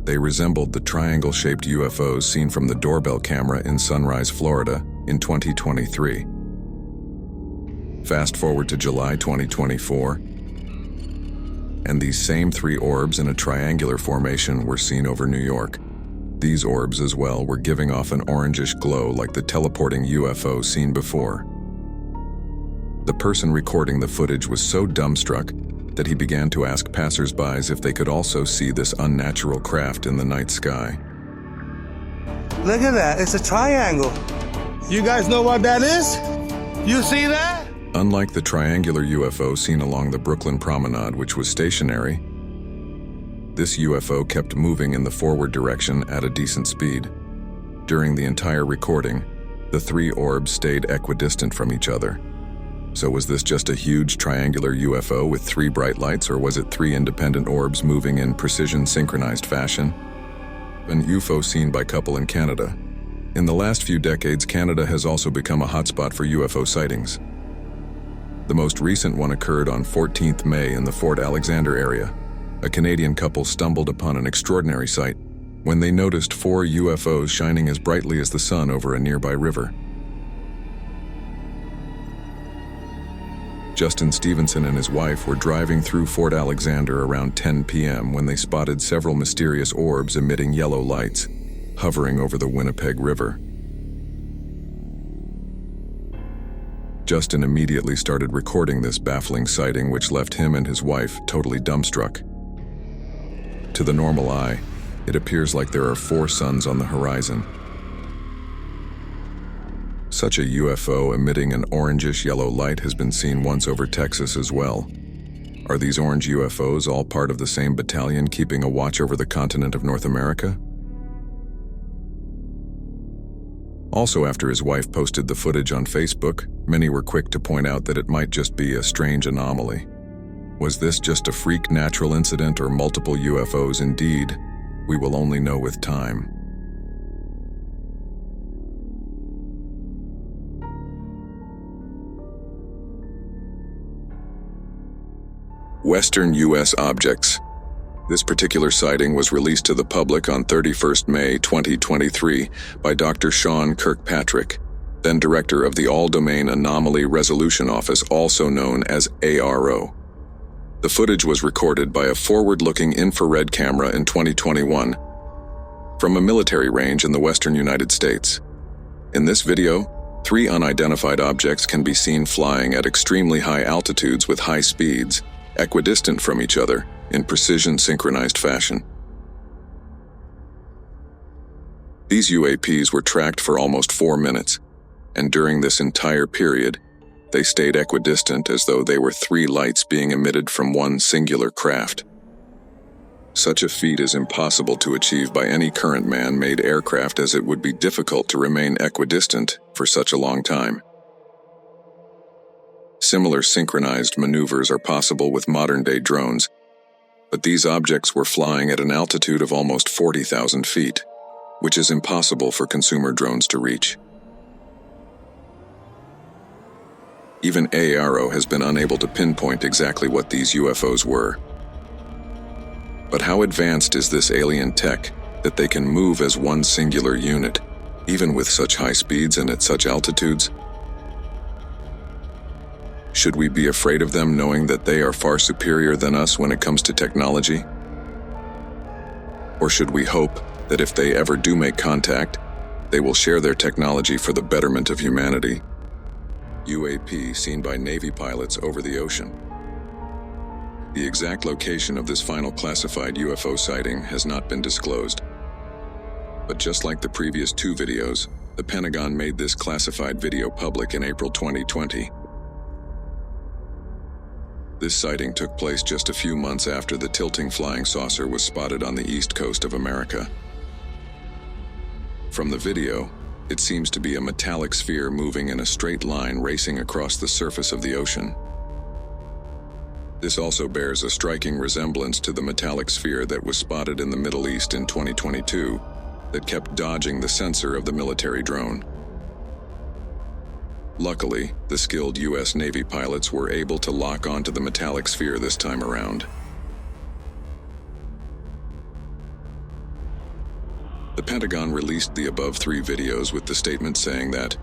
They resembled the triangle-shaped UFOs seen from the Doorbell camera in Sunrise, Florida, in 2023. Fast forward to July 2024, and these same three orbs in a triangular formation were seen over New York. These orbs as well were giving off an orangish glow like the teleporting UFO seen before. The person recording the footage was so dumbstruck that he began to ask passersby if they could also see this unnatural craft in the night sky. Look at that, it's a triangle. You guys know what that is? You see that? Unlike the triangular UFO seen along the Brooklyn Promenade, which was stationary, this UFO kept moving in the forward direction at a decent speed. During the entire recording, the three orbs stayed equidistant from each other. So was this just a huge triangular UFO with 3 bright lights, or was it 3 independent orbs moving in precision synchronized fashion? An UFO seen by couple in Canada. In the last few decades, Canada has also become a hotspot for UFO sightings. The most recent one occurred on 14th May in the Fort Alexander area. A Canadian couple stumbled upon an extraordinary sight when they noticed 4 UFOs shining as brightly as the sun over a nearby river. Justin Stevenson and his wife were driving through Fort Alexander around 10 p.m. when they spotted several mysterious orbs emitting yellow lights, hovering over the Winnipeg River. Justin immediately started recording this baffling sighting, which left him and his wife totally dumbstruck. To the normal eye, it appears like there are 4 suns on the horizon. Such a UFO emitting an orangish-yellow light has been seen once over Texas as well. Are these orange UFOs all part of the same battalion keeping a watch over the continent of North America? Also, after his wife posted the footage on Facebook, many were quick to point out that it might just be a strange anomaly. Was this just a freak natural incident or multiple UFOs indeed? We will only know with time. Western U.S. Objects. This particular sighting was released to the public on 31st May 2023 by Dr. Sean Kirkpatrick, then director of the All-Domain Anomaly Resolution Office, also known as ARO. The footage was recorded by a forward-looking infrared camera in 2021 from a military range in the western United States. In this video, 3 unidentified objects can be seen flying at extremely high altitudes with high speeds, equidistant from each other, in precision synchronized fashion. These UAPs were tracked for almost 4 minutes, and during this entire period, they stayed equidistant as though they were 3 lights being emitted from one singular craft. Such a feat is impossible to achieve by any current man-made aircraft, as it would be difficult to remain equidistant for such a long time. Similar synchronized maneuvers are possible with modern-day drones, but these objects were flying at an altitude of almost 40,000 feet, which is impossible for consumer drones to reach. Even ARO has been unable to pinpoint exactly what these UFOs were. But how advanced is this alien tech that they can move as one singular unit, even with such high speeds and at such altitudes? Should we be afraid of them, knowing that they are far superior than us when it comes to technology? Or should we hope that if they ever do make contact, they will share their technology for the betterment of humanity? UAP seen by Navy pilots over the ocean. The exact location of this final classified UFO sighting has not been disclosed. But just like the previous 2 videos, the Pentagon made this classified video public in April 2020. This sighting took place just a few months after the tilting flying saucer was spotted on the east coast of America. From the video, it seems to be a metallic sphere moving in a straight line racing across the surface of the ocean. This also bears a striking resemblance to the metallic sphere that was spotted in the Middle East in 2022 that kept dodging the sensor of the military drone. Luckily, the skilled U.S. Navy pilots were able to lock onto the metallic sphere this time around. The Pentagon released the above 3 videos with the statement saying that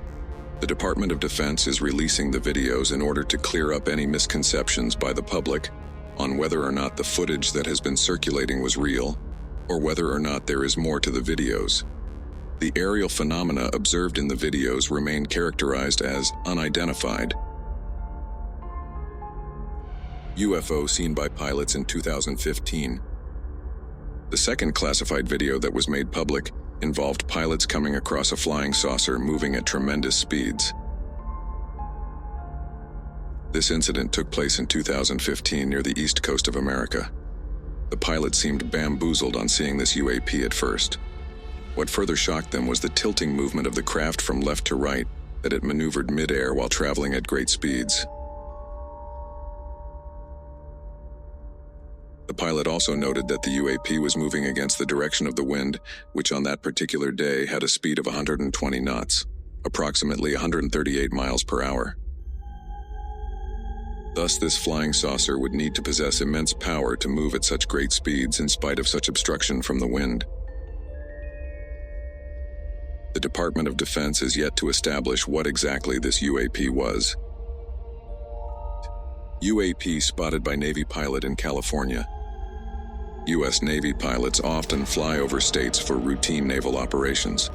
the Department of Defense is releasing the videos in order to clear up any misconceptions by the public on whether or not the footage that has been circulating was real, or whether or not there is more to the videos. The aerial phenomena observed in the videos remain characterized as unidentified. UFO seen by pilots in 2015. The second classified video that was made public involved pilots coming across a flying saucer moving at tremendous speeds. This incident took place in 2015 near the east coast of America. The pilots seemed bamboozled on seeing this UAP at first. What further shocked them was the tilting movement of the craft from left to right, that it maneuvered mid-air while traveling at great speeds. The pilot also noted that the UAP was moving against the direction of the wind, which on that particular day had a speed of 120 knots, approximately 138 miles per hour. Thus, this flying saucer would need to possess immense power to move at such great speeds in spite of such obstruction from the wind. The Department of Defense is yet to establish what exactly this UAP was. UAP spotted by Navy pilot in California. U.S. Navy pilots often fly over states for routine naval operations.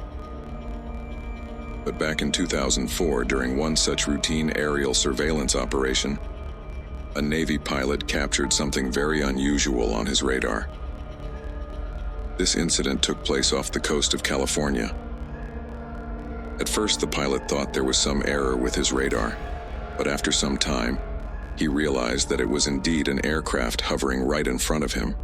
But back in 2004, during one such routine aerial surveillance operation, a Navy pilot captured something very unusual on his radar. This incident took place off the coast of California. At first, the pilot thought there was some error with his radar, but after some time, he realized that it was indeed an aircraft hovering right in front of him.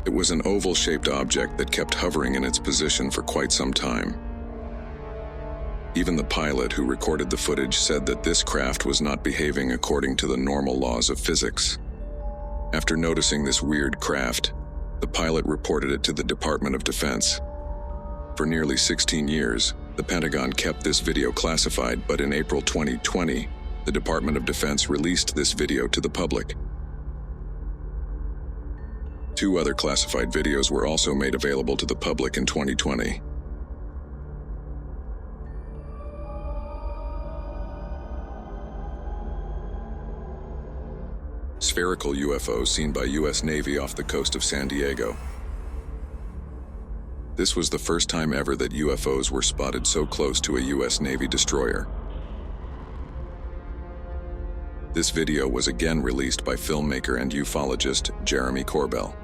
It was an oval-shaped object that kept hovering in its position for quite some time. Even the pilot who recorded the footage said that this craft was not behaving according to the normal laws of physics. After noticing this weird craft, the pilot reported it to the Department of Defense. For nearly 16 years, the Pentagon kept this video classified, but in April 2020, the Department of Defense released this video to the public. 2 other classified videos were also made available to the public in 2020. Spherical UFO seen by U.S. Navy off the coast of San Diego. This was the first time ever that UFOs were spotted so close to a U.S. Navy destroyer. This video was again released by filmmaker and ufologist Jeremy Corbell.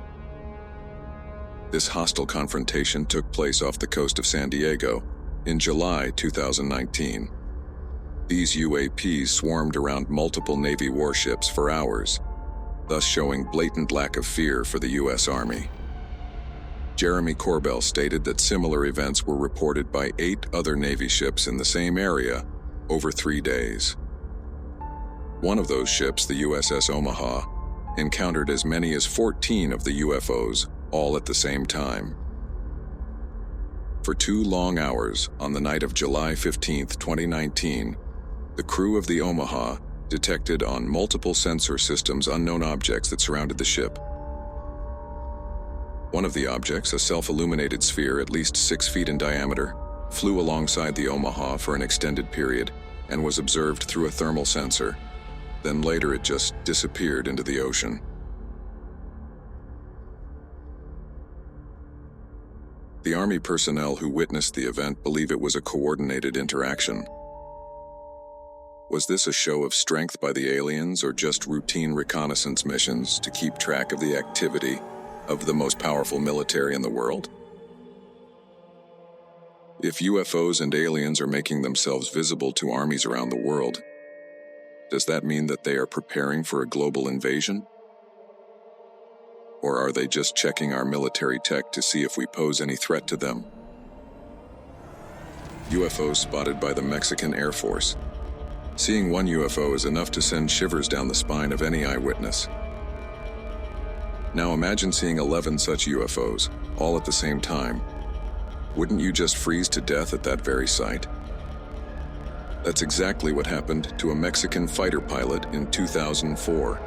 This hostile confrontation took place off the coast of San Diego in July 2019. These UAPs swarmed around multiple Navy warships for hours, thus showing blatant lack of fear for the U.S. Army. Jeremy Corbell stated that similar events were reported by 8 other Navy ships in the same area over 3 days. One of those ships, the USS Omaha, encountered as many as 14 of the UFOs all at the same time. For 2 long hours on the night of July 15, 2019, the crew of the Omaha detected on multiple sensor systems unknown objects that surrounded the ship. One of the objects, a self-illuminated sphere at least 6 feet in diameter, flew alongside the Omaha for an extended period and was observed through a thermal sensor. Then later it just disappeared into the ocean. The Army personnel who witnessed the event believe it was a coordinated interaction. Was this a show of strength by the aliens or just routine reconnaissance missions to keep track of the activity of the most powerful military in the world? If UFOs and aliens are making themselves visible to armies around the world, does that mean that they are preparing for a global invasion? Or are they just checking our military tech to see if we pose any threat to them? UFOs spotted by the Mexican Air Force. Seeing one UFO is enough to send shivers down the spine of any eyewitness. Now imagine seeing 11 such UFOs, all at the same time. Wouldn't you just freeze to death at that very sight? That's exactly what happened to a Mexican fighter pilot in 2004.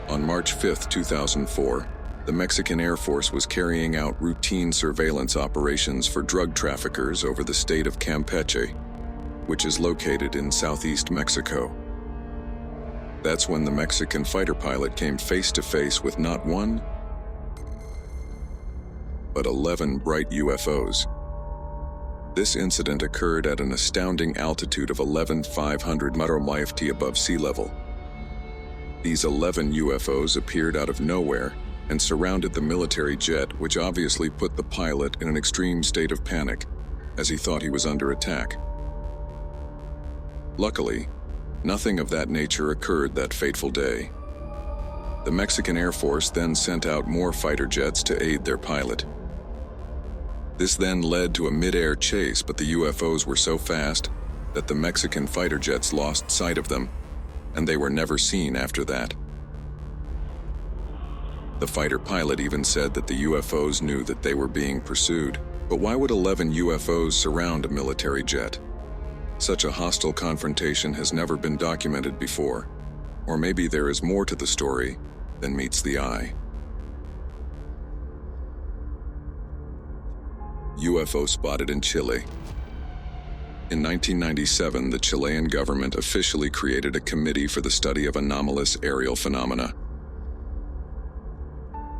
On March 5, 2004, the Mexican Air Force was carrying out routine surveillance operations for drug traffickers over the state of Campeche, which is located in southeast Mexico. That's when the Mexican fighter pilot came face to face with not one, but 11 bright UFOs. This incident occurred at an astounding altitude of 11,500 meters above sea level. These 11 UFOs appeared out of nowhere and surrounded the military jet, which obviously put the pilot in an extreme state of panic, as he thought he was under attack. Luckily, nothing of that nature occurred that fateful day. The Mexican Air Force then sent out more fighter jets to aid their pilot. This then led to a mid-air chase, but the UFOs were so fast that the Mexican fighter jets lost sight of them, and they were never seen after that. The fighter pilot even said that the UFOs knew that they were being pursued. But why would 11 UFOs surround a military jet? Such a hostile confrontation has never been documented before. Or maybe there is more to the story than meets the eye. UFO spotted in Chile. In 1997, the Chilean government officially created a committee for the study of anomalous aerial phenomena.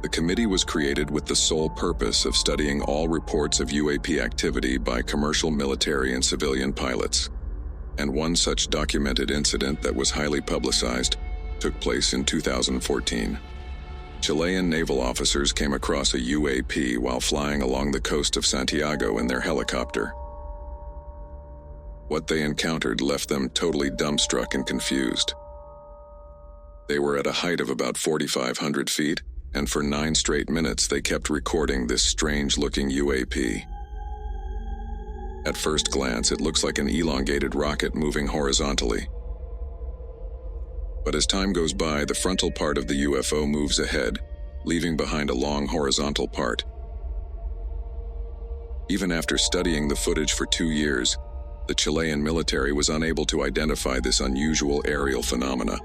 The committee was created with the sole purpose of studying all reports of UAP activity by commercial, military, and civilian pilots. And one such documented incident that was highly publicized took place in 2014. Chilean naval officers came across a UAP while flying along the coast of Santiago in their helicopter. What they encountered left them totally dumbstruck and confused. They were at a height of about 4,500 feet, and for 9 straight minutes they kept recording this strange-looking UAP. At first glance, it looks like an elongated rocket moving horizontally. But as time goes by, the frontal part of the UFO moves ahead, leaving behind a long horizontal part. Even after studying the footage for 2 years, the Chilean military was unable to identify this unusual aerial phenomena.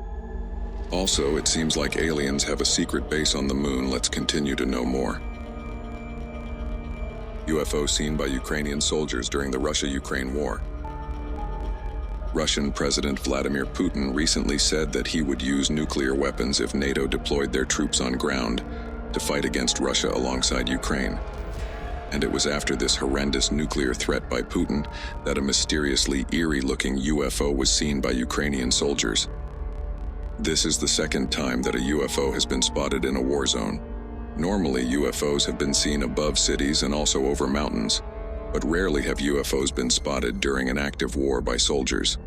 Also, it seems like aliens have a secret base on the moon. Let's continue to know more. UFO seen by Ukrainian soldiers during the Russia-Ukraine war. Russian President Vladimir Putin recently said that he would use nuclear weapons if NATO deployed their troops on ground to fight against Russia alongside Ukraine. And it was after this horrendous nuclear threat by Putin that a mysteriously eerie-looking UFO was seen by Ukrainian soldiers. This is the second time that a UFO has been spotted in a war zone. Normally, UFOs have been seen above cities and also over mountains, but rarely have UFOs been spotted during an active war by soldiers.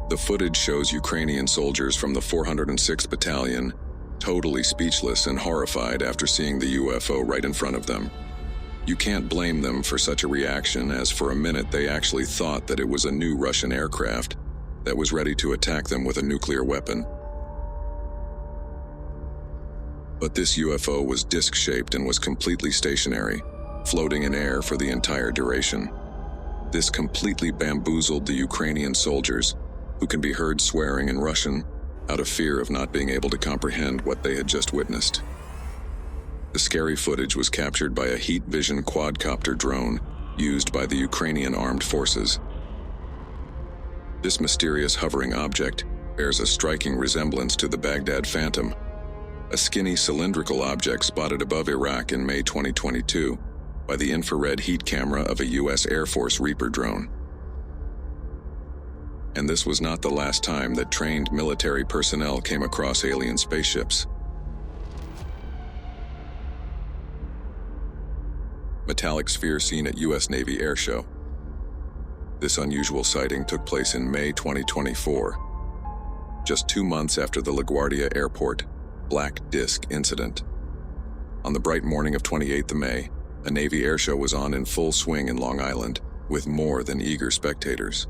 The footage shows Ukrainian soldiers from the 406th Battalion totally speechless and horrified after seeing the UFO right in front of them. You can't blame them for such a reaction, as for a minute they actually thought that it was a new Russian aircraft that was ready to attack them with a nuclear weapon. But this UFO was disc-shaped and was completely stationary, floating in air for the entire duration. This completely bamboozled the Ukrainian soldiers, who can be heard swearing in Russian out of fear of not being able to comprehend what they had just witnessed. The scary footage was captured by a heat vision quadcopter drone used by the Ukrainian armed forces. This mysterious hovering object bears a striking resemblance to the Baghdad Phantom, a skinny cylindrical object spotted above Iraq in May 2022 by the infrared heat camera of a U.S. Air Force Reaper drone. And this was not the last time that trained military personnel came across alien spaceships. Metallic sphere seen at U.S. Navy Air Show. This unusual sighting took place in May 2024, just 2 months after the LaGuardia Airport Black Disc incident. On the bright morning of 28th May, a Navy air show was on in full swing in Long Island, with more than eager spectators.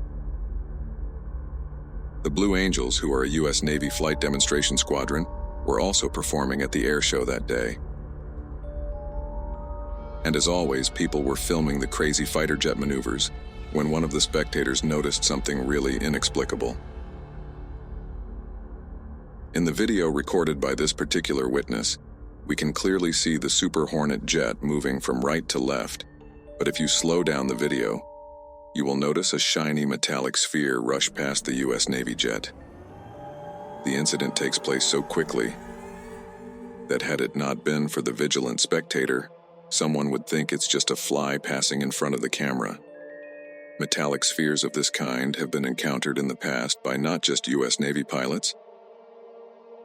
The Blue Angels, who are a U.S. Navy flight demonstration squadron, were also performing at the air show that day. And as always, people were filming the crazy fighter jet maneuvers when one of the spectators noticed something really inexplicable. In the video recorded by this particular witness, we can clearly see the Super Hornet jet moving from right to left, but if you slow down the video, you will notice a shiny metallic sphere rush past the U.S. Navy jet. The incident takes place so quickly that had it not been for the vigilant spectator, someone would think it's just a fly passing in front of the camera. Metallic spheres of this kind have been encountered in the past by not just U.S. Navy pilots,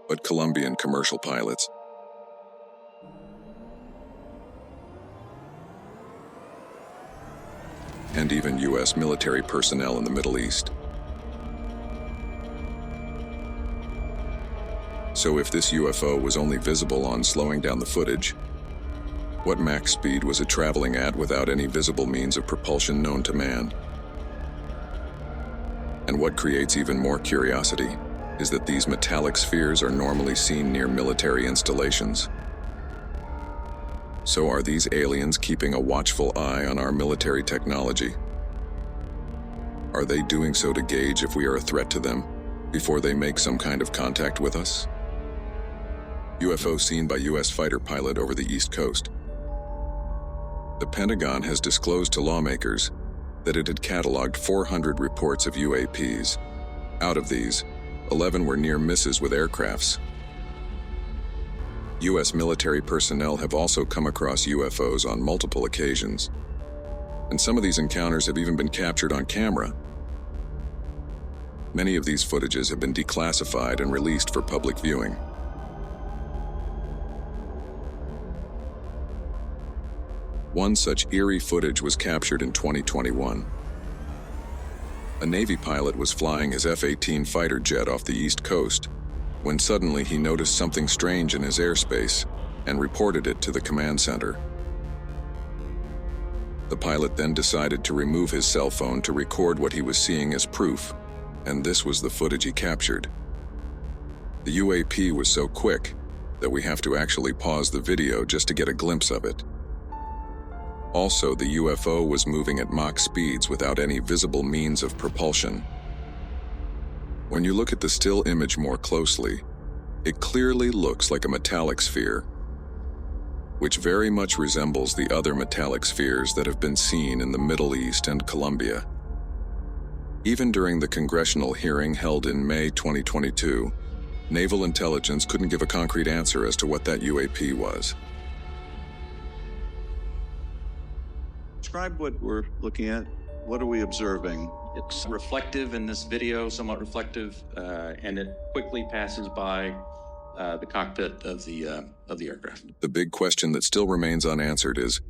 but Colombian commercial pilots. And even U.S. military personnel in the Middle East. So if this UFO was only visible on slowing down the footage, what Mach speed was it traveling at without any visible means of propulsion known to man? And what creates even more curiosity is that these metallic spheres are normally seen near military installations. So are these aliens keeping a watchful eye on our military technology? Are they doing so to gauge if we are a threat to them before they make some kind of contact with us? UFO seen by U.S. fighter pilot over the East Coast. The Pentagon has disclosed to lawmakers that it had cataloged 400 reports of UAPs. Out of these, 11 were near misses with aircrafts. U.S. military personnel have also come across UFOs on multiple occasions, and some of these encounters have even been captured on camera. Many of these footages have been declassified and released for public viewing. One such eerie footage was captured in 2021. A Navy pilot was flying his F-18 fighter jet off the East Coast when suddenly he noticed something strange in his airspace and reported it to the command center. The pilot then decided to remove his cell phone to record what he was seeing as proof, and this was the footage he captured. The UAP was so quick that we have to actually pause the video just to get a glimpse of it. Also, the UFO was moving at Mach speeds without any visible means of propulsion. When you look at the still image more closely, it clearly looks like a metallic sphere, which very much resembles the other metallic spheres that have been seen in the Middle East and Colombia. Even during the congressional hearing held in May 2022, Naval Intelligence couldn't give a concrete answer as to what that UAP was. Describe what we're looking at. What are we observing? It's reflective in this video, somewhat reflective, and it quickly passes by the cockpit of the aircraft. The big question that still remains unanswered is,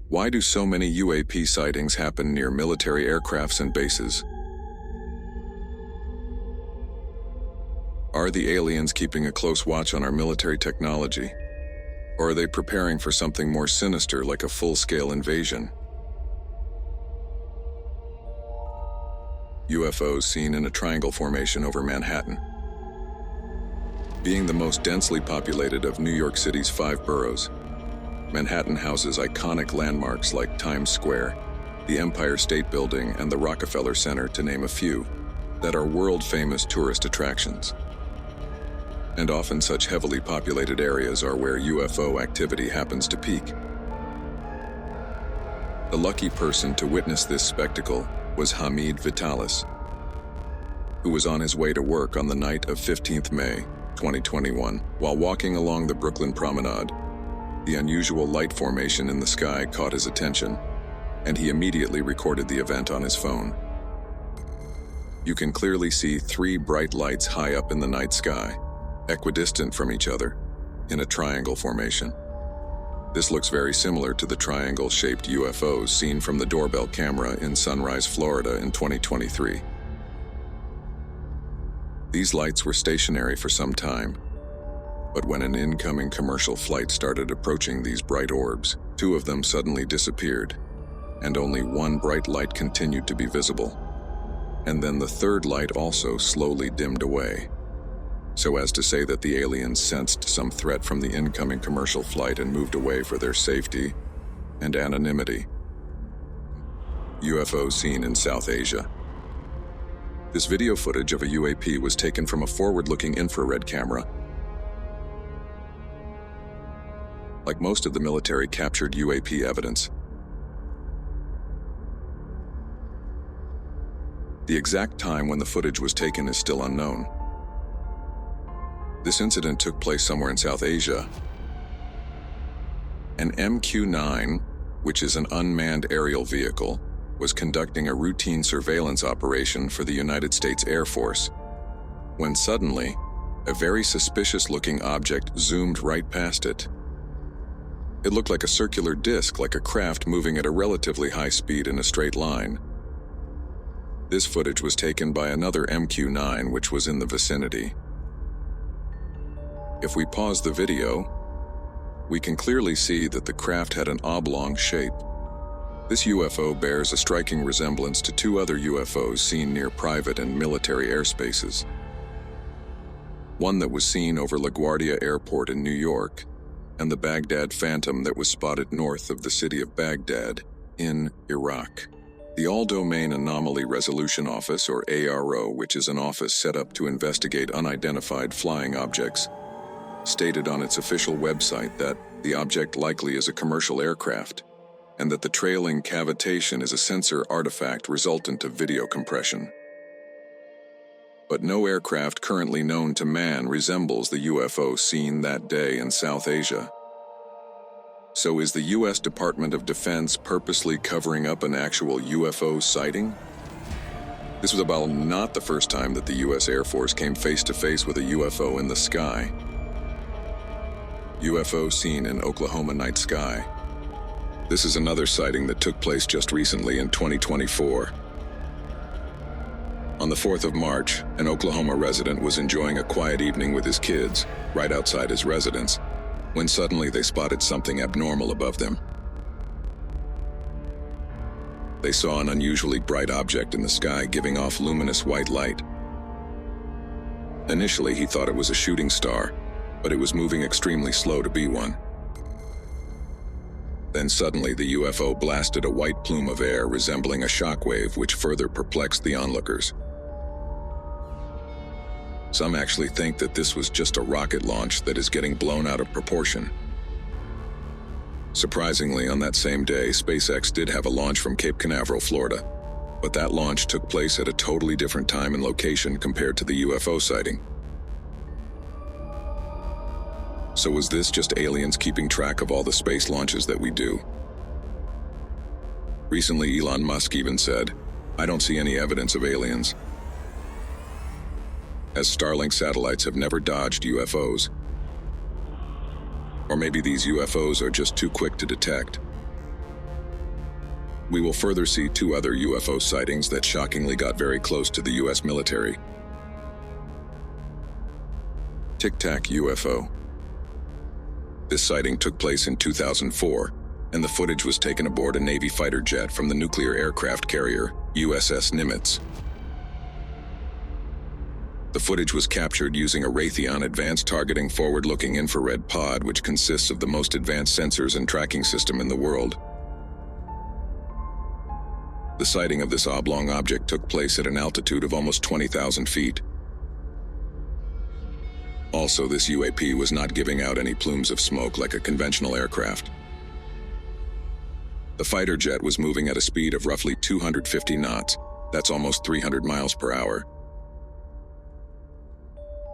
why do so many UAP sightings happen near military aircrafts and bases? Are the aliens keeping a close watch on our military technology? Or are they preparing for something more sinister like a full-scale invasion? UFOs seen in a triangle formation over Manhattan. Being the most densely populated of New York City's 5 boroughs, Manhattan houses iconic landmarks like Times Square, the Empire State Building, and the Rockefeller Center, to name a few, that are world-famous tourist attractions. And often such heavily populated areas are where UFO activity happens to peak. The lucky person to witness this spectacle was Hamid Vitalis, who was on his way to work on the night of 15th May, 2021. While walking along the Brooklyn Promenade, the unusual light formation in the sky caught his attention, and he immediately recorded the event on his phone. You can clearly see 3 bright lights high up in the night sky, equidistant from each other, in a triangle formation. This looks very similar to the triangle-shaped UFOs seen from the Doorbell camera in Sunrise, Florida in 2023. These lights were stationary for some time, but when an incoming commercial flight started approaching these bright orbs, 2 of them suddenly disappeared, and only 1 bright light continued to be visible. And then the 3rd light also slowly dimmed away, so as to say that the aliens sensed some threat from the incoming commercial flight and moved away for their safety and anonymity. UFO seen in South Asia. This video footage of a UAP was taken from a forward-looking infrared camera. Like most of the military captured UAP evidence, the exact time when the footage was taken is still unknown. This incident took place somewhere in South Asia. An MQ-9, which is an unmanned aerial vehicle, was conducting a routine surveillance operation for the United States Air Force, when suddenly, a very suspicious-looking object zoomed right past it. It looked like a circular disc, like a craft moving at a relatively high speed in a straight line. This footage was taken by another MQ-9, which was in the vicinity. If we pause the video, we can clearly see that the craft had an oblong shape. This UFO bears a striking resemblance to 2 other UFOs seen near private and military airspaces. One that was seen over LaGuardia Airport in New York, and the Baghdad Phantom that was spotted north of the city of Baghdad in Iraq. The All-Domain Anomaly Resolution Office, or ARO, which is an office set up to investigate unidentified flying objects, stated on its official website that the object likely is a commercial aircraft, and that the trailing cavitation is a sensor artifact resultant of video compression. But no aircraft currently known to man resembles the UFO seen that day in South Asia. So is the U.S. Department of Defense purposely covering up an actual UFO sighting? This was about not the first time that the U.S. Air Force came face-to-face with a UFO in the sky. UFO seen in Oklahoma night sky. This is another sighting that took place just recently in 2024. On the 4th of March, an Oklahoma resident was enjoying a quiet evening with his kids, right outside his residence, when suddenly they spotted something abnormal above them. They saw an unusually bright object in the sky giving off luminous white light. Initially, he thought it was a shooting star, but it was moving extremely slow to be one. Then suddenly the UFO blasted a white plume of air resembling a shockwave, which further perplexed the onlookers. Some actually think that this was just a rocket launch that is getting blown out of proportion. Surprisingly, on that same day, SpaceX did have a launch from Cape Canaveral, Florida, but that launch took place at a totally different time and location compared to the UFO sighting. So was this just aliens keeping track of all the space launches that we do? Recently, Elon Musk even said, "I don't see any evidence of aliens," as Starlink satellites have never dodged UFOs. Or maybe these UFOs are just too quick to detect. We will further see 2 other UFO sightings that shockingly got very close to the US military. Tic Tac UFO. This sighting took place in 2004, and the footage was taken aboard a Navy fighter jet from the nuclear aircraft carrier USS Nimitz. The footage was captured using a Raytheon Advanced Targeting Forward-Looking Infrared Pod, which consists of the most advanced sensors and tracking system in the world. The sighting of this oblong object took place at an altitude of almost 20,000 feet. Also, this UAP was not giving out any plumes of smoke like a conventional aircraft. The fighter jet was moving at a speed of roughly 250 knots, that's almost 300 miles per hour.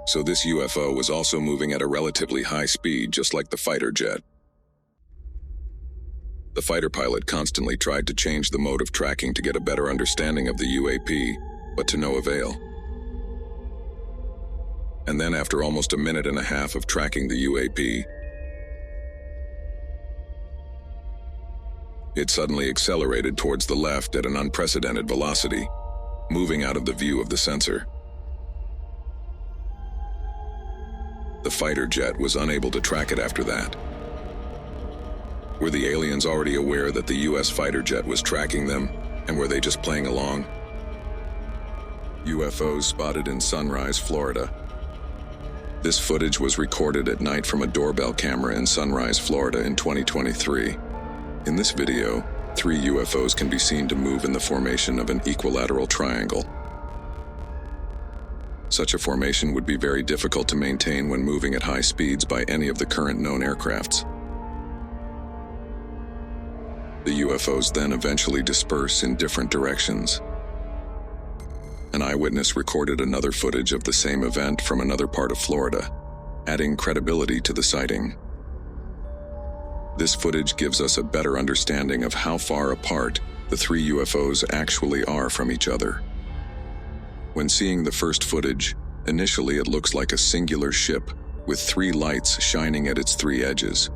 So this UFO was also moving at a relatively high speed, just like the fighter jet. The fighter pilot constantly tried to change the mode of tracking to get a better understanding of the UAP, but to no avail. And then after almost a minute and a half of tracking the UAP, it suddenly accelerated towards the left at an unprecedented velocity, moving out of the view of the sensor. The fighter jet was unable to track it after that. Were the aliens already aware that the US fighter jet was tracking them, and were they just playing along? UFOs spotted in Sunrise, Florida. This footage was recorded at night from a doorbell camera in Sunrise, Florida in 2023. In this video, 3 UFOs can be seen to move in the formation of an equilateral triangle. Such a formation would be very difficult to maintain when moving at high speeds by any of the current known aircrafts. The UFOs then eventually disperse in different directions. An eyewitness recorded another footage of the same event from another part of Florida, adding credibility to the sighting. This footage gives us a better understanding of how far apart the 3 UFOs actually are from each other. When seeing the first footage, initially it looks like a singular ship with 3 lights shining at its 3 edges.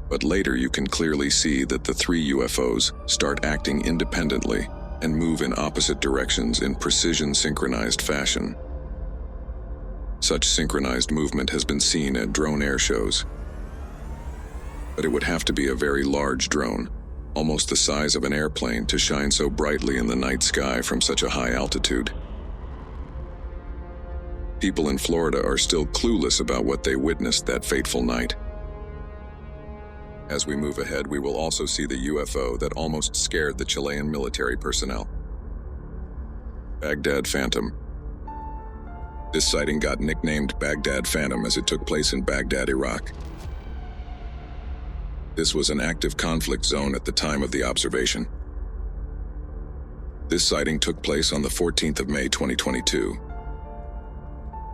But later you can clearly see that the 3 UFOs start acting independently and move in opposite directions in precision-synchronized fashion. Such synchronized movement has been seen at drone air shows. But it would have to be a very large drone, almost the size of an airplane, to shine so brightly in the night sky from such a high altitude. People in Florida are still clueless about what they witnessed that fateful night. As we move ahead, we will also see the UFO that almost scared the Chilean military personnel. Baghdad Phantom. This sighting got nicknamed Baghdad Phantom as it took place in Baghdad, Iraq. This was an active conflict zone at the time of the observation. This sighting took place on the 14th of May 2022.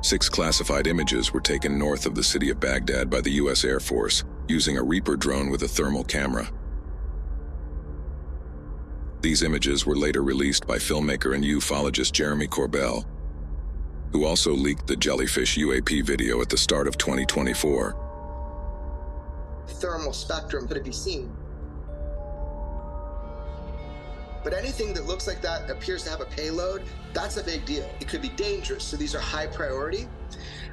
6 classified images were taken north of the city of Baghdad by the U.S. Air Force using a Reaper drone with a thermal camera. These images were later released by filmmaker and ufologist Jeremy Corbell, who also leaked the Jellyfish UAP video at the start of 2024. Thermal spectrum could it be seen? But anything that looks like that appears to have a payload, that's a big deal. It could be dangerous, so these are high priority.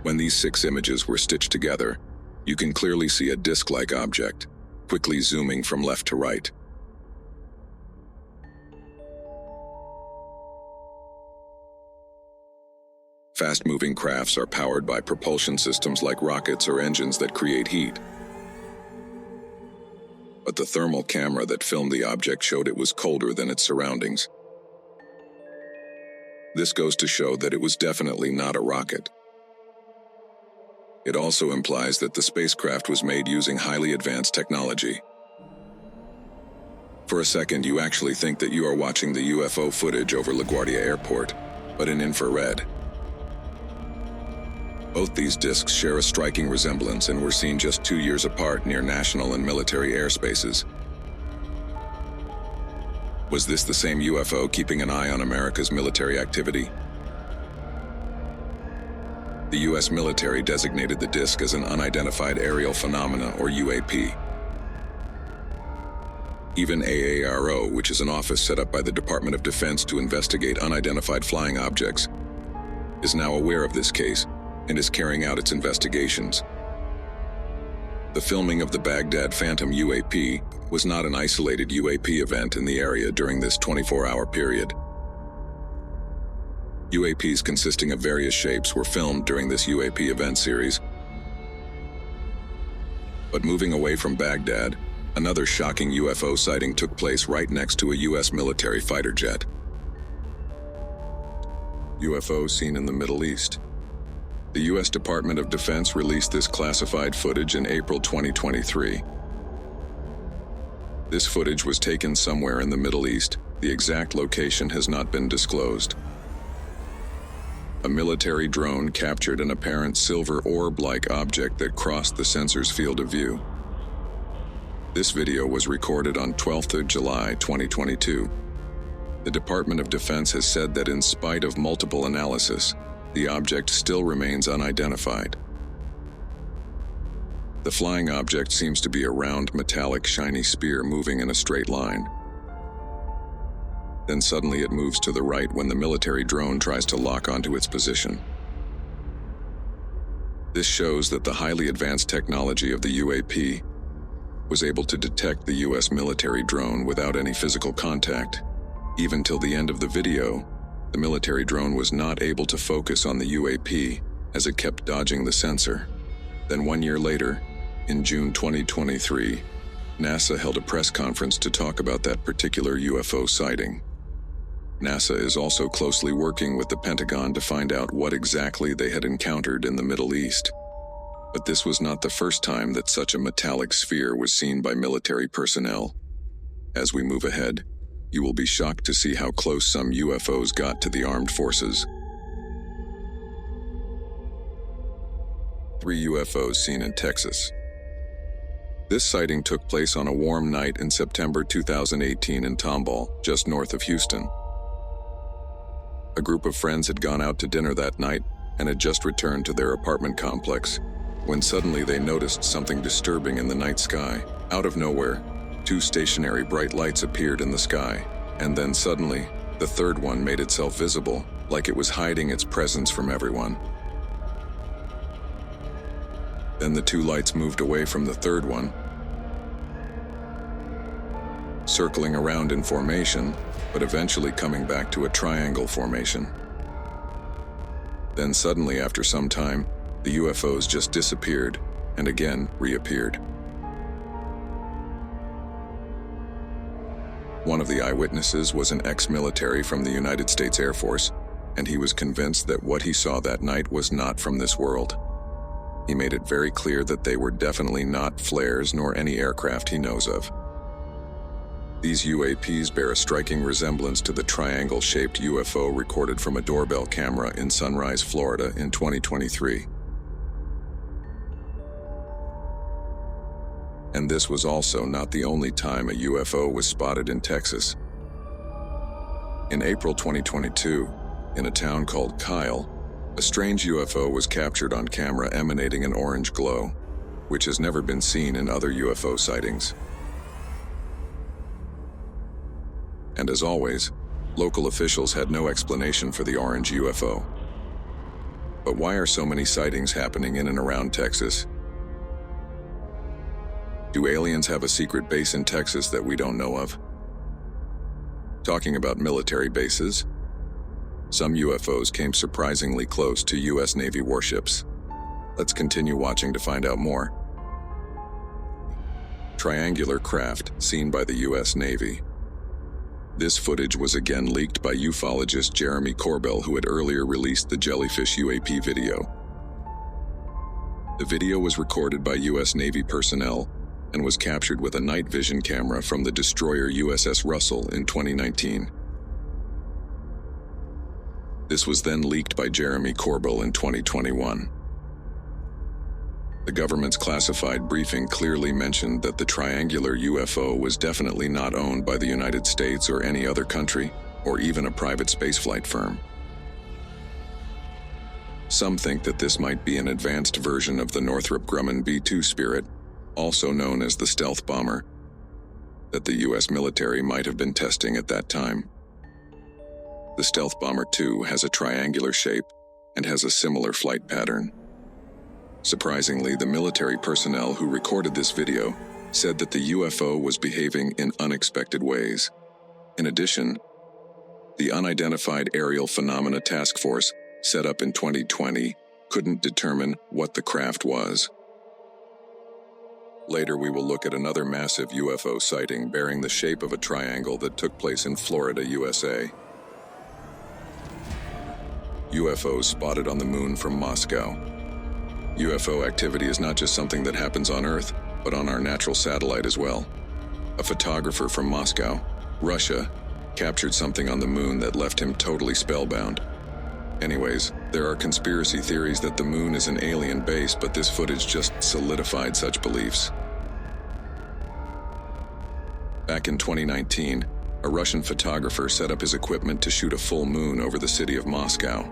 When these 6 images were stitched together, you can clearly see a disc-like object, quickly zooming from left to right. Fast-moving crafts are powered by propulsion systems like rockets or engines that create heat. But the thermal camera that filmed the object showed it was colder than its surroundings. This goes to show that it was definitely not a rocket. It also implies that the spacecraft was made using highly advanced technology. For a second, you actually think that you are watching the UFO footage over LaGuardia Airport, but in infrared. Both these discs share a striking resemblance and were seen just 2 years apart near national and military airspaces. Was this the same UFO keeping an eye on America's military activity? The U.S. military designated the disc as an unidentified aerial phenomena, or UAP. Even AARO, which is an office set up by the Department of Defense to investigate unidentified flying objects, is now aware of this case and is carrying out its investigations. The filming of the Baghdad Phantom UAP was not an isolated UAP event in the area during this 24-hour period. UAPs consisting of various shapes were filmed during this UAP event series. But moving away from Baghdad, another shocking UFO sighting took place right next to a U.S. military fighter jet. UFO seen in the Middle East. The U.S. Department of Defense released this classified footage in April 2023. This footage was taken somewhere in the Middle East. The exact location has not been disclosed. A military drone captured an apparent silver orb-like object that crossed the sensor's field of view. This video was recorded on 12th of July 2022. The Department of Defense has said that in spite of multiple analysis, the object still remains unidentified. The flying object seems to be a round, metallic, shiny spear moving in a straight line. Then suddenly it moves to the right when the military drone tries to lock onto its position. This shows that the highly advanced technology of the UAP was able to detect the U.S. military drone without any physical contact. Even till the end of the video, the military drone was not able to focus on the UAP as it kept dodging the sensor. Then 1 year later, in June 2023, NASA held a press conference to talk about that particular UFO sighting. NASA is also closely working with the Pentagon to find out what exactly they had encountered in the Middle East. But this was not the first time that such a metallic sphere was seen by military personnel. As we move ahead, you will be shocked to see how close some UFOs got to the armed forces. 3 UFOs seen in Texas. This sighting took place on a warm night in September 2018 in Tomball, just north of Houston. A group of friends had gone out to dinner that night and had just returned to their apartment complex, when suddenly they noticed something disturbing in the night sky. Out of nowhere, 2 stationary bright lights appeared in the sky, and then suddenly, the third one made itself visible, like it was hiding its presence from everyone. Then the 2 lights moved away from the third one, circling around in formation, but eventually coming back to a triangle formation. Then suddenly, after some time, the UFOs just disappeared and again reappeared. One of the eyewitnesses was an ex-military from the United States Air Force, and he was convinced that what he saw that night was not from this world. He made it very clear that they were definitely not flares nor any aircraft he knows of. These UAPs bear a striking resemblance to the triangle-shaped UFO recorded from a doorbell camera in Sunrise, Florida in 2023. And this was also not the only time a UFO was spotted in Texas. In April 2022, in a town called Kyle, a strange UFO was captured on camera emanating an orange glow, which has never been seen in other UFO sightings. And as always, local officials had no explanation for the orange UFO. But why are so many sightings happening in and around Texas? Do aliens have a secret base in Texas that we don't know of? Talking about military bases, some UFOs came surprisingly close to US Navy warships. Let's continue watching to find out more. Triangular craft seen by the US Navy. This footage was again leaked by ufologist Jeremy Corbell, who had earlier released the Jellyfish UAP video. The video was recorded by US Navy personnel and was captured with a night vision camera from the destroyer USS Russell in 2019. This was then leaked by Jeremy Corbell in 2021. The government's classified briefing clearly mentioned that the triangular UFO was definitely not owned by the United States or any other country, or even a private spaceflight firm. Some think that this might be an advanced version of the Northrop Grumman B-2 Spirit, also known as the stealth bomber, that the US military might have been testing at that time. The Stealth Bomber 2 has a triangular shape and has a similar flight pattern. Surprisingly, the military personnel who recorded this video said that the UFO was behaving in unexpected ways. In addition, the Unidentified Aerial Phenomena Task Force, set up in 2020, couldn't determine what the craft was. Later, we will look at another massive UFO sighting bearing the shape of a triangle that took place in Florida, USA. UFOs spotted on the moon from Moscow. UFO activity is not just something that happens on Earth, but on our natural satellite as well. A photographer from Moscow, Russia, captured something on the moon that left him totally spellbound. Anyways, there are conspiracy theories that the moon is an alien base, but this footage just solidified such beliefs. Back in 2019, a Russian photographer set up his equipment to shoot a full moon over the city of Moscow.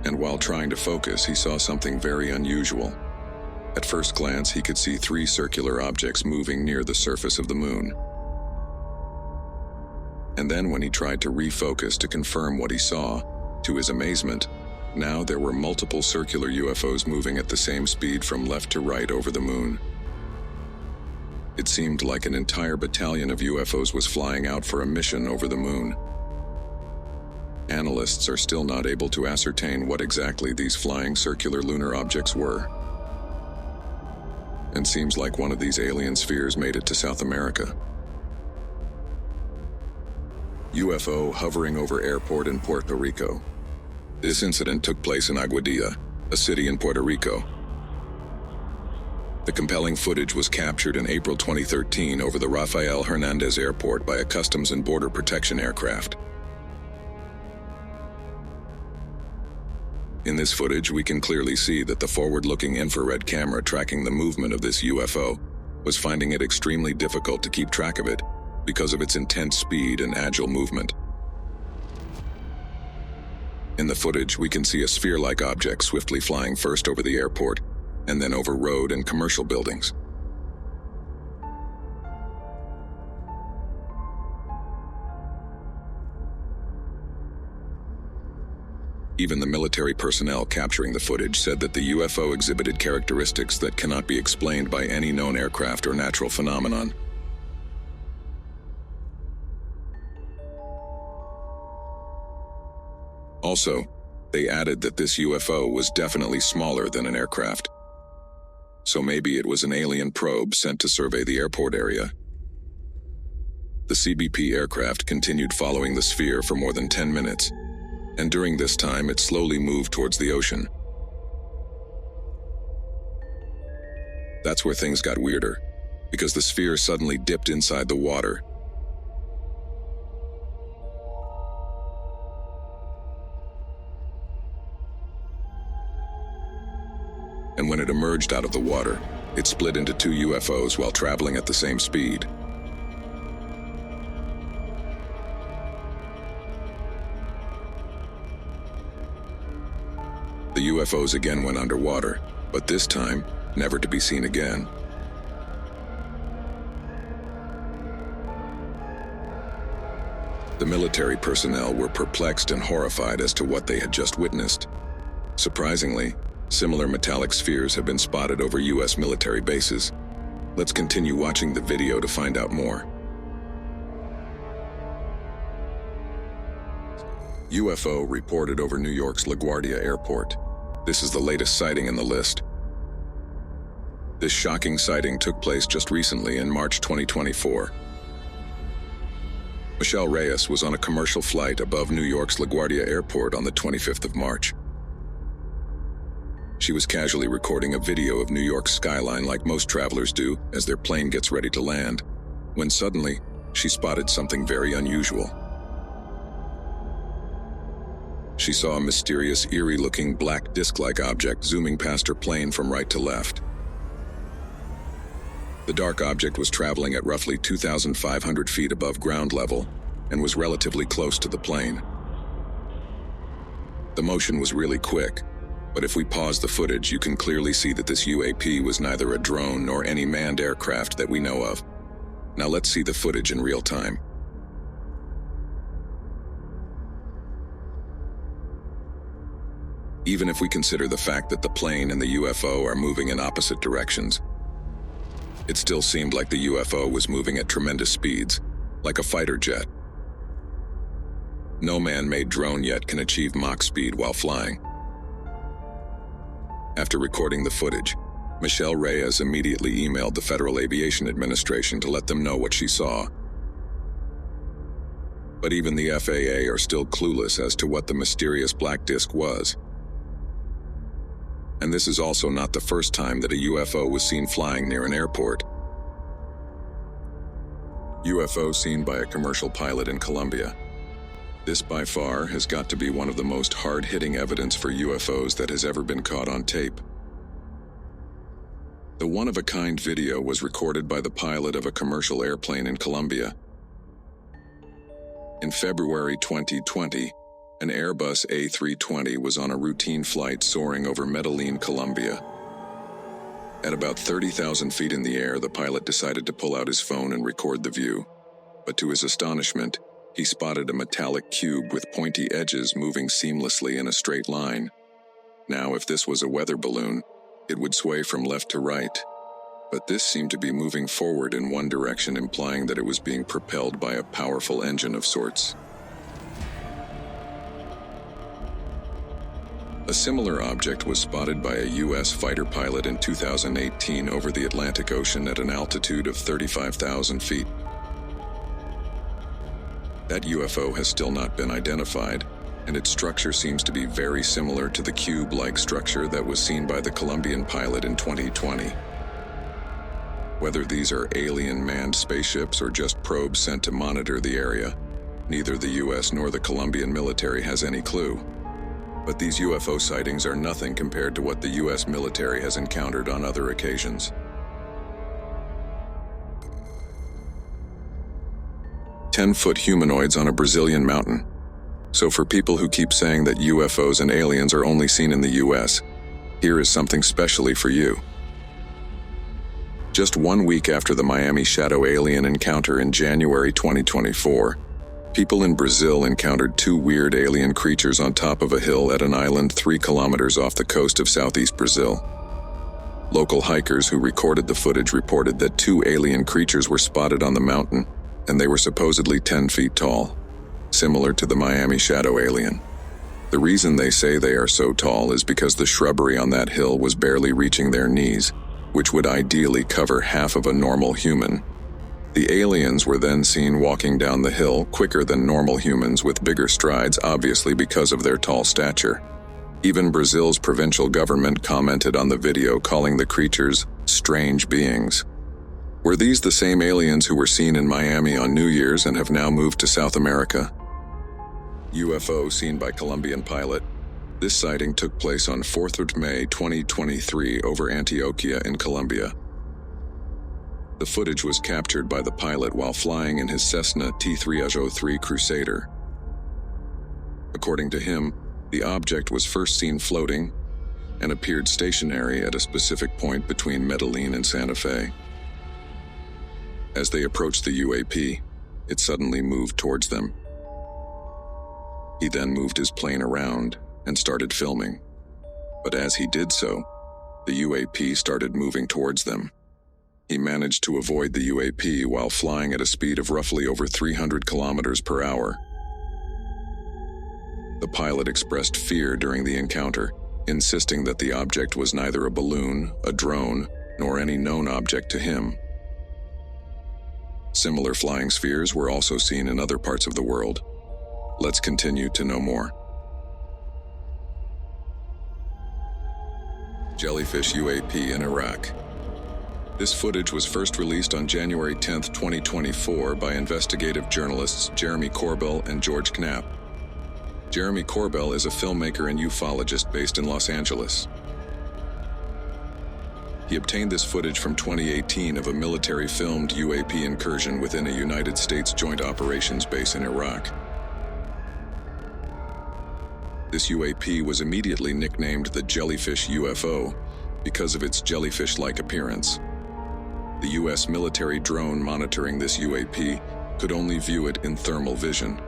And while trying to focus, he saw something very unusual. At first glance, he could see 3 circular objects moving near the surface of the moon. And then when he tried to refocus to confirm what he saw, to his amazement, now there were multiple circular UFOs moving at the same speed from left to right over the moon. It seemed like an entire battalion of UFOs was flying out for a mission over the moon. Analysts are still not able to ascertain what exactly these flying circular lunar objects were. And seems like one of these alien spheres made it to South America. UFO hovering over airport in Puerto Rico. This incident took place in LaGuardia, a city in Puerto Rico. The compelling footage was captured in April 2013 over the Rafael Hernandez Airport by a Customs and Border Protection aircraft. In this footage, we can clearly see that the forward-looking infrared camera tracking the movement of this UFO was finding it extremely difficult to keep track of it because of its intense speed and agile movement. In the footage, we can see a sphere-like object swiftly flying first over the airport and then over road and commercial buildings. Even the military personnel capturing the footage said that the UFO exhibited characteristics that cannot be explained by any known aircraft or natural phenomenon. Also, they added that this UFO was definitely smaller than an aircraft. So maybe it was an alien probe sent to survey the airport area. The CBP aircraft continued following the sphere for more than 10 minutes, and during this time it slowly moved towards the ocean. That's where things got weirder, because the sphere suddenly dipped inside the water. And when it emerged out of the water, it split into two UFOs while traveling at the same speed. The UFOs again went underwater, but this time, never to be seen again. The military personnel were perplexed and horrified as to what they had just witnessed. Surprisingly, similar metallic spheres have been spotted over U.S. military bases. Let's continue watching the video to find out more. UFO reported over New York's LaGuardia Airport. This is the latest sighting in the list. This shocking sighting took place just recently in March 2024. Michelle Reyes was on a commercial flight above New York's LaGuardia Airport on the 25th of March. She was casually recording a video of New York's skyline like most travelers do as their plane gets ready to land, when suddenly she spotted something very unusual. She saw a mysterious, eerie-looking black disc-like object zooming past her plane from right to left. The dark object was traveling at roughly 2,500 feet above ground level and was relatively close to the plane. The motion was really quick, but if we pause the footage, you can clearly see that this UAP was neither a drone nor any manned aircraft that we know of. Now let's see the footage in real time. Even if we consider the fact that the plane and the UFO are moving in opposite directions, it still seemed like the UFO was moving at tremendous speeds, like a fighter jet. No man-made drone yet can achieve Mach speed while flying. After recording the footage, Michelle Reyes immediately emailed the Federal Aviation Administration to let them know what she saw. But even the FAA are still clueless as to what the mysterious black disc was. And this is also not the first time that a UFO was seen flying near an airport. UFO seen by a commercial pilot in Colombia. This by far has got to be one of the most hard-hitting evidence for UFOs that has ever been caught on tape. The one-of-a-kind video was recorded by the pilot of a commercial airplane in Colombia. In February 2020, an Airbus A320 was on a routine flight soaring over Medellin, Colombia. At about 30,000 feet in the air, the pilot decided to pull out his phone and record the view. But to his astonishment, he spotted a metallic cube with pointy edges moving seamlessly in a straight line. Now, if this was a weather balloon, it would sway from left to right. But this seemed to be moving forward in one direction, implying that it was being propelled by a powerful engine of sorts. A similar object was spotted by a U.S. fighter pilot in 2018 over the Atlantic Ocean at an altitude of 35,000 feet. That UFO has still not been identified, and its structure seems to be very similar to the cube-like structure that was seen by the Colombian pilot in 2020. Whether these are alien manned spaceships or just probes sent to monitor the area, neither the U.S. nor the Colombian military has any clue. But these UFO sightings are nothing compared to what the U.S. military has encountered on other occasions. 10-foot humanoids on a Brazilian mountain. So for people who keep saying that UFOs and aliens are only seen in the U.S., here is something specially for you. Just 1 week after the Miami shadow alien encounter in January 2024, people in Brazil encountered two weird alien creatures on top of a hill at an island 3 kilometers off the coast of southeast Brazil. Local hikers who recorded the footage reported that 2 alien creatures were spotted on the mountain, and they were supposedly 10 feet tall, similar to the Miami shadow alien. The reason they say they are so tall is because the shrubbery on that hill was barely reaching their knees, which would ideally cover half of a normal human. The aliens were then seen walking down the hill quicker than normal humans with bigger strides, obviously because of their tall stature. Even Brazil's provincial government commented on the video, calling the creatures strange beings. Were these the same aliens who were seen in Miami on New Year's and have now moved to South America? UFO seen by Colombian pilot. This sighting took place on 4th of May 2023 over Antioquia in Colombia. The footage was captured by the pilot while flying in his Cessna T-303 Crusader. According to him, the object was first seen floating and appeared stationary at a specific point between Medellin and Santa Fe. As they approached the UAP, it suddenly moved towards them. He then moved his plane around and started filming. But as he did so, the UAP started moving towards them. He managed to avoid the UAP while flying at a speed of roughly over 300 kilometers per hour. The pilot expressed fear during the encounter, insisting that the object was neither a balloon, a drone, nor any known object to him. Similar flying spheres were also seen in other parts of the world. Let's continue to know more. Jellyfish UAP in Iraq. This footage was first released on January 10, 2024 by investigative journalists Jeremy Corbell and George Knapp. Jeremy Corbell is a filmmaker and ufologist based in Los Angeles. He obtained this footage from 2018 of a military-filmed UAP incursion within a United States Joint Operations base in Iraq. This UAP was immediately nicknamed the Jellyfish UFO because of its jellyfish-like appearance. The U.S. military drone monitoring this UAP could only view it in thermal vision.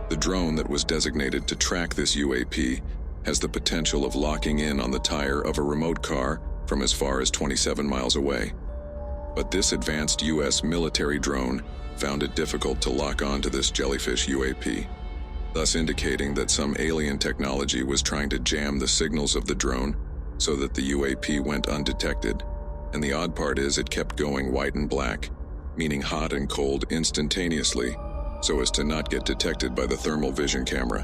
The drone that was designated to track this UAP has the potential of locking in on the tire of a remote car from as far as 27 miles away. But this advanced U.S. military drone found it difficult to lock onto this Jellyfish UAP, thus indicating that some alien technology was trying to jam the signals of the drone so that the UAP went undetected. And the odd part is it kept going white and black, meaning hot and cold instantaneously, so as to not get detected by the thermal vision camera,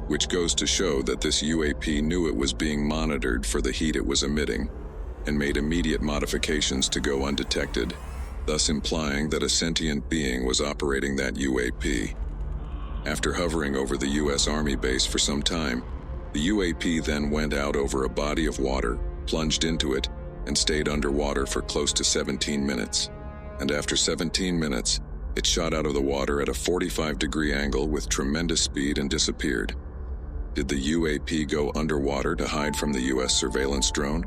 which goes to show that this UAP knew it was being monitored for the heat it was emitting and made immediate modifications to go undetected, thus implying that a sentient being was operating that UAP. After hovering over the U.S. Army base for some time, the UAP then went out over a body of water, plunged into it, and stayed underwater for close to 17 minutes. And after 17 minutes, it shot out of the water at a 45-degree angle with tremendous speed and disappeared. Did the UAP go underwater to hide from the U.S. surveillance drone?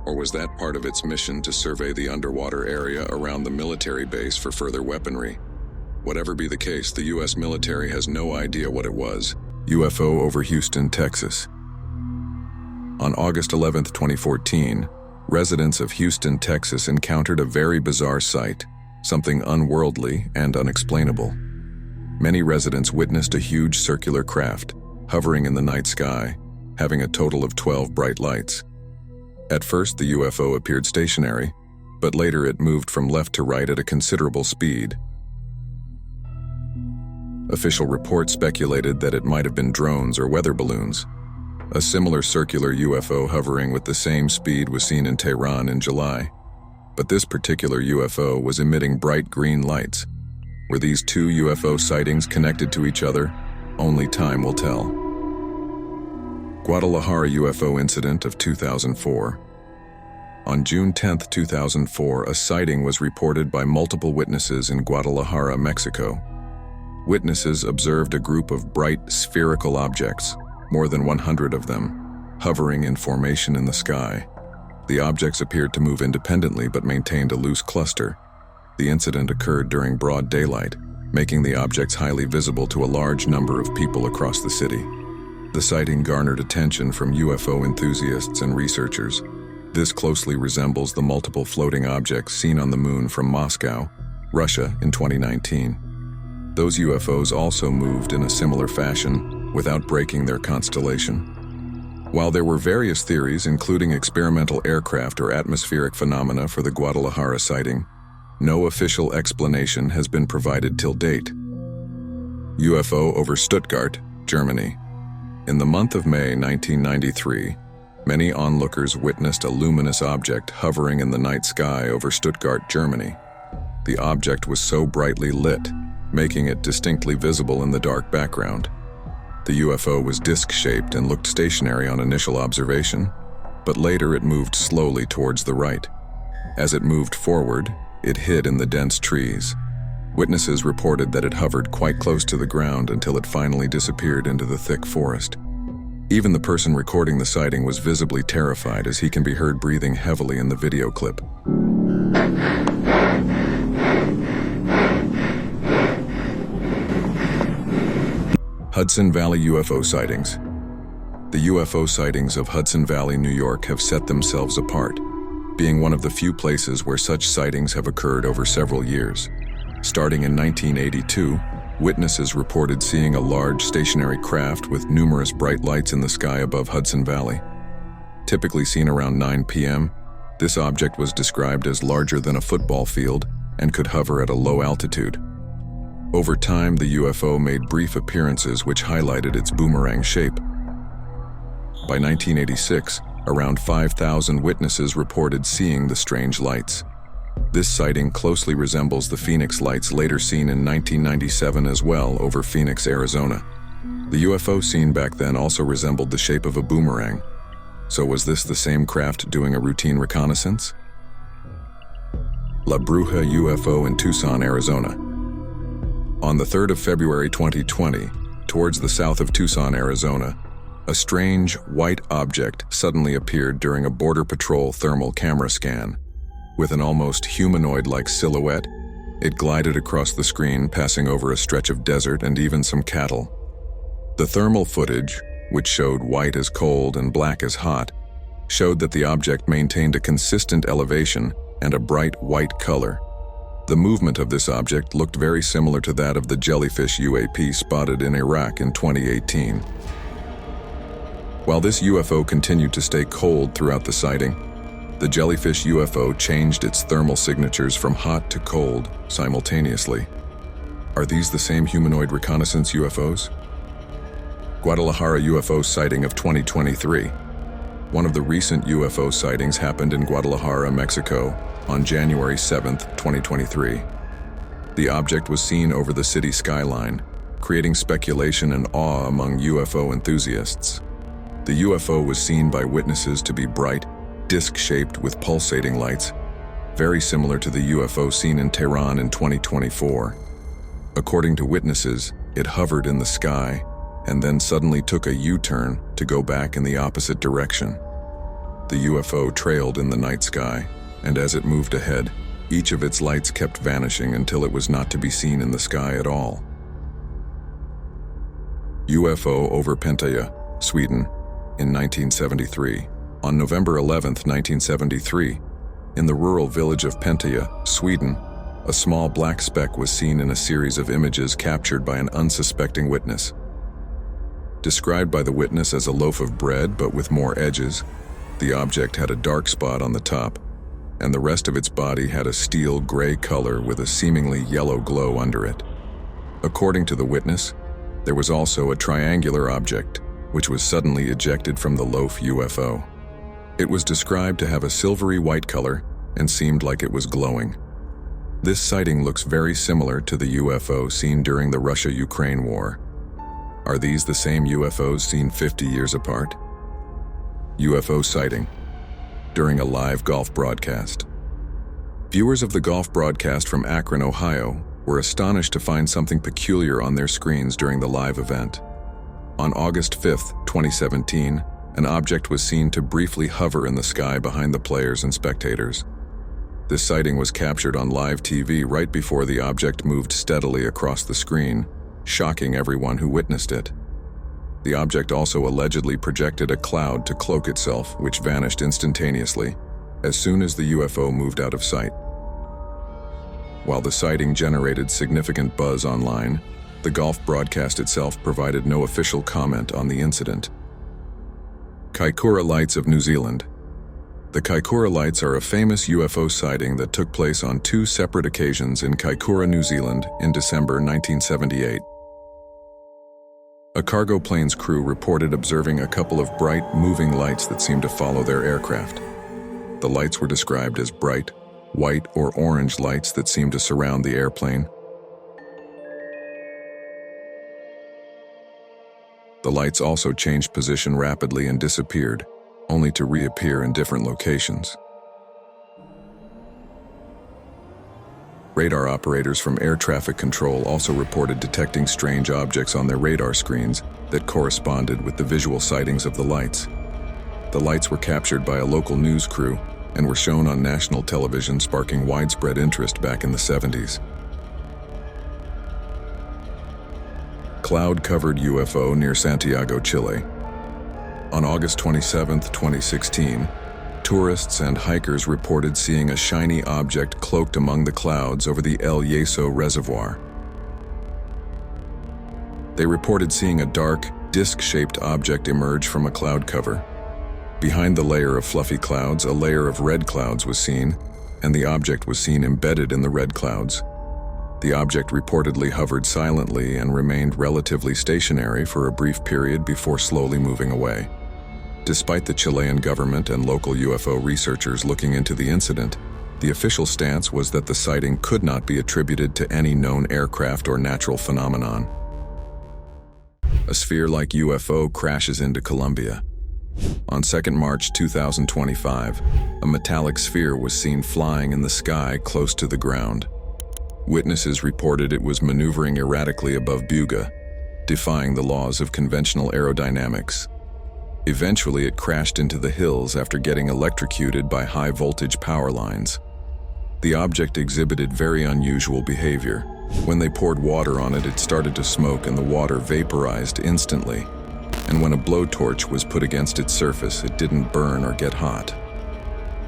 Or was that part of its mission to survey the underwater area around the military base for further weaponry? Whatever be the case, the U.S. military has no idea what it was. UFO over Houston, Texas. On August 11, 2014, residents of Houston, Texas encountered a very bizarre sight, something unworldly and unexplainable. Many residents witnessed a huge circular craft, hovering in the night sky, having a total of 12 bright lights. At first, the UFO appeared stationary, but later it moved from left to right at a considerable speed. Official reports speculated that it might have been drones or weather balloons. A similar circular UFO hovering with the same speed was seen in Tehran in July. But this particular UFO was emitting bright green lights. Were these two UFO sightings connected to each other? Only time will tell. Guadalajara UFO incident of 2004. On June 10, 2004, a sighting was reported by multiple witnesses in Guadalajara, Mexico. Witnesses observed a group of bright spherical objects, more than 100 of them, hovering in formation in the sky. The objects appeared to move independently but maintained a loose cluster. The incident occurred during broad daylight, making the objects highly visible to a large number of people across the city. The sighting garnered attention from UFO enthusiasts and researchers. This closely resembles the multiple floating objects seen on the moon from Moscow, Russia, in 2019. Those UFOs also moved in a similar fashion without breaking their constellation. While there were various theories, including experimental aircraft or atmospheric phenomena for the Guadalajara sighting, no official explanation has been provided till date. UFO over Stuttgart, Germany. In the month of May 1993, many onlookers witnessed a luminous object hovering in the night sky over Stuttgart, Germany. The object was so brightly lit, making it distinctly visible in the dark background. The UFO was disc-shaped and looked stationary on initial observation, but later it moved slowly towards the right. As it moved forward, it hid in the dense trees. Witnesses reported that it hovered quite close to the ground until it finally disappeared into the thick forest. Even the person recording the sighting was visibly terrified, as he can be heard breathing heavily in the video clip. Hudson Valley UFO Sightings. The UFO sightings of Hudson Valley, New York have set themselves apart, being one of the few places where such sightings have occurred over several years. Starting in 1982, witnesses reported seeing a large stationary craft with numerous bright lights in the sky above Hudson Valley. Typically seen around 9 p.m., this object was described as larger than a football field and could hover at a low altitude. Over time, the UFO made brief appearances which highlighted its boomerang shape. By 1986, around 5,000 witnesses reported seeing the strange lights. This sighting closely resembles the Phoenix lights later seen in 1997 as well over Phoenix, Arizona. The UFO seen back then also resembled the shape of a boomerang. So was this the same craft doing a routine reconnaissance? La Bruja UFO in Tucson, Arizona. On the 3rd of February 2020, towards the south of Tucson, Arizona, a strange white object suddenly appeared during a Border Patrol thermal camera scan. With an almost humanoid-like silhouette, it glided across the screen, passing over a stretch of desert and even some cattle. The thermal footage, which showed white as cold and black as hot, showed that the object maintained a consistent elevation and a bright white color. The movement of this object looked very similar to that of the Jellyfish UAP spotted in Iraq in 2018. While this UFO continued to stay cold throughout the sighting, the Jellyfish UFO changed its thermal signatures from hot to cold simultaneously. Are these the same humanoid reconnaissance UFOs? Guadalajara UFO sighting of 2023. One of the recent UFO sightings happened in Guadalajara, Mexico, on January 7, 2023. The object was seen over the city skyline, creating speculation and awe among UFO enthusiasts. The UFO was seen by witnesses to be bright, disc-shaped with pulsating lights, very similar to the UFO seen in Tehran in 2024. According to witnesses, it hovered in the sky and then suddenly took a U-turn to go back in the opposite direction. The UFO trailed in the night sky, and as it moved ahead, each of its lights kept vanishing until it was not to be seen in the sky at all. UFO over Palmdale, Sweden, in 1973. On November 11, 1973, in the rural village of Palmdale, Sweden, a small black speck was seen in a series of images captured by an unsuspecting witness. Described by the witness as a loaf of bread but with more edges, the object had a dark spot on the top, and the rest of its body had a steel gray color with a seemingly yellow glow under it. According to the witness, there was also a triangular object, which was suddenly ejected from the loaf UFO. It was described to have a silvery white color and seemed like it was glowing. This sighting looks very similar to the UFO seen during the Russia-Ukraine war. Are these the same UFOs seen 50 years apart? UFO sighting during a live golf broadcast. Viewers of the golf broadcast from Akron, Ohio, were astonished to find something peculiar on their screens during the live event. On August 5, 2017, an object was seen to briefly hover in the sky behind the players and spectators. This sighting was captured on live TV right before the object moved steadily across the screen, shocking everyone who witnessed it. The object also allegedly projected a cloud to cloak itself, which vanished instantaneously as soon as the UFO moved out of sight. While the sighting generated significant buzz online, the golf broadcast itself provided no official comment on the incident. Kaikoura Lights of New Zealand. The Kaikoura lights are a famous UFO sighting that took place on 2 separate occasions in Kaikoura, New Zealand in December 1978. A cargo plane's crew reported observing a couple of bright, moving lights that seemed to follow their aircraft. The lights were described as bright, white or orange lights that seemed to surround the airplane. The lights also changed position rapidly and disappeared, only to reappear in different locations. Radar operators from air traffic control also reported detecting strange objects on their radar screens that corresponded with the visual sightings of the lights. The lights were captured by a local news crew and were shown on national television, sparking widespread interest back in the 70s. Cloud-covered UFO near Santiago, Chile. On August 27, 2016, tourists and hikers reported seeing a shiny object cloaked among the clouds over the El Yeso Reservoir. They reported seeing a dark, disc-shaped object emerge from a cloud cover. Behind the layer of fluffy clouds, a layer of red clouds was seen, and the object was seen embedded in the red clouds. The object reportedly hovered silently and remained relatively stationary for a brief period before slowly moving away. Despite the Chilean government and local UFO researchers looking into the incident, the official stance was that the sighting could not be attributed to any known aircraft or natural phenomenon. A sphere-like UFO crashes into Colombia. On 2nd March 2025, a metallic sphere was seen flying in the sky close to the ground. Witnesses reported it was maneuvering erratically above Buga, defying the laws of conventional aerodynamics. Eventually, it crashed into the hills after getting electrocuted by high-voltage power lines. The object exhibited very unusual behavior. When they poured water on it, it started to smoke and the water vaporized instantly. And when a blowtorch was put against its surface, it didn't burn or get hot.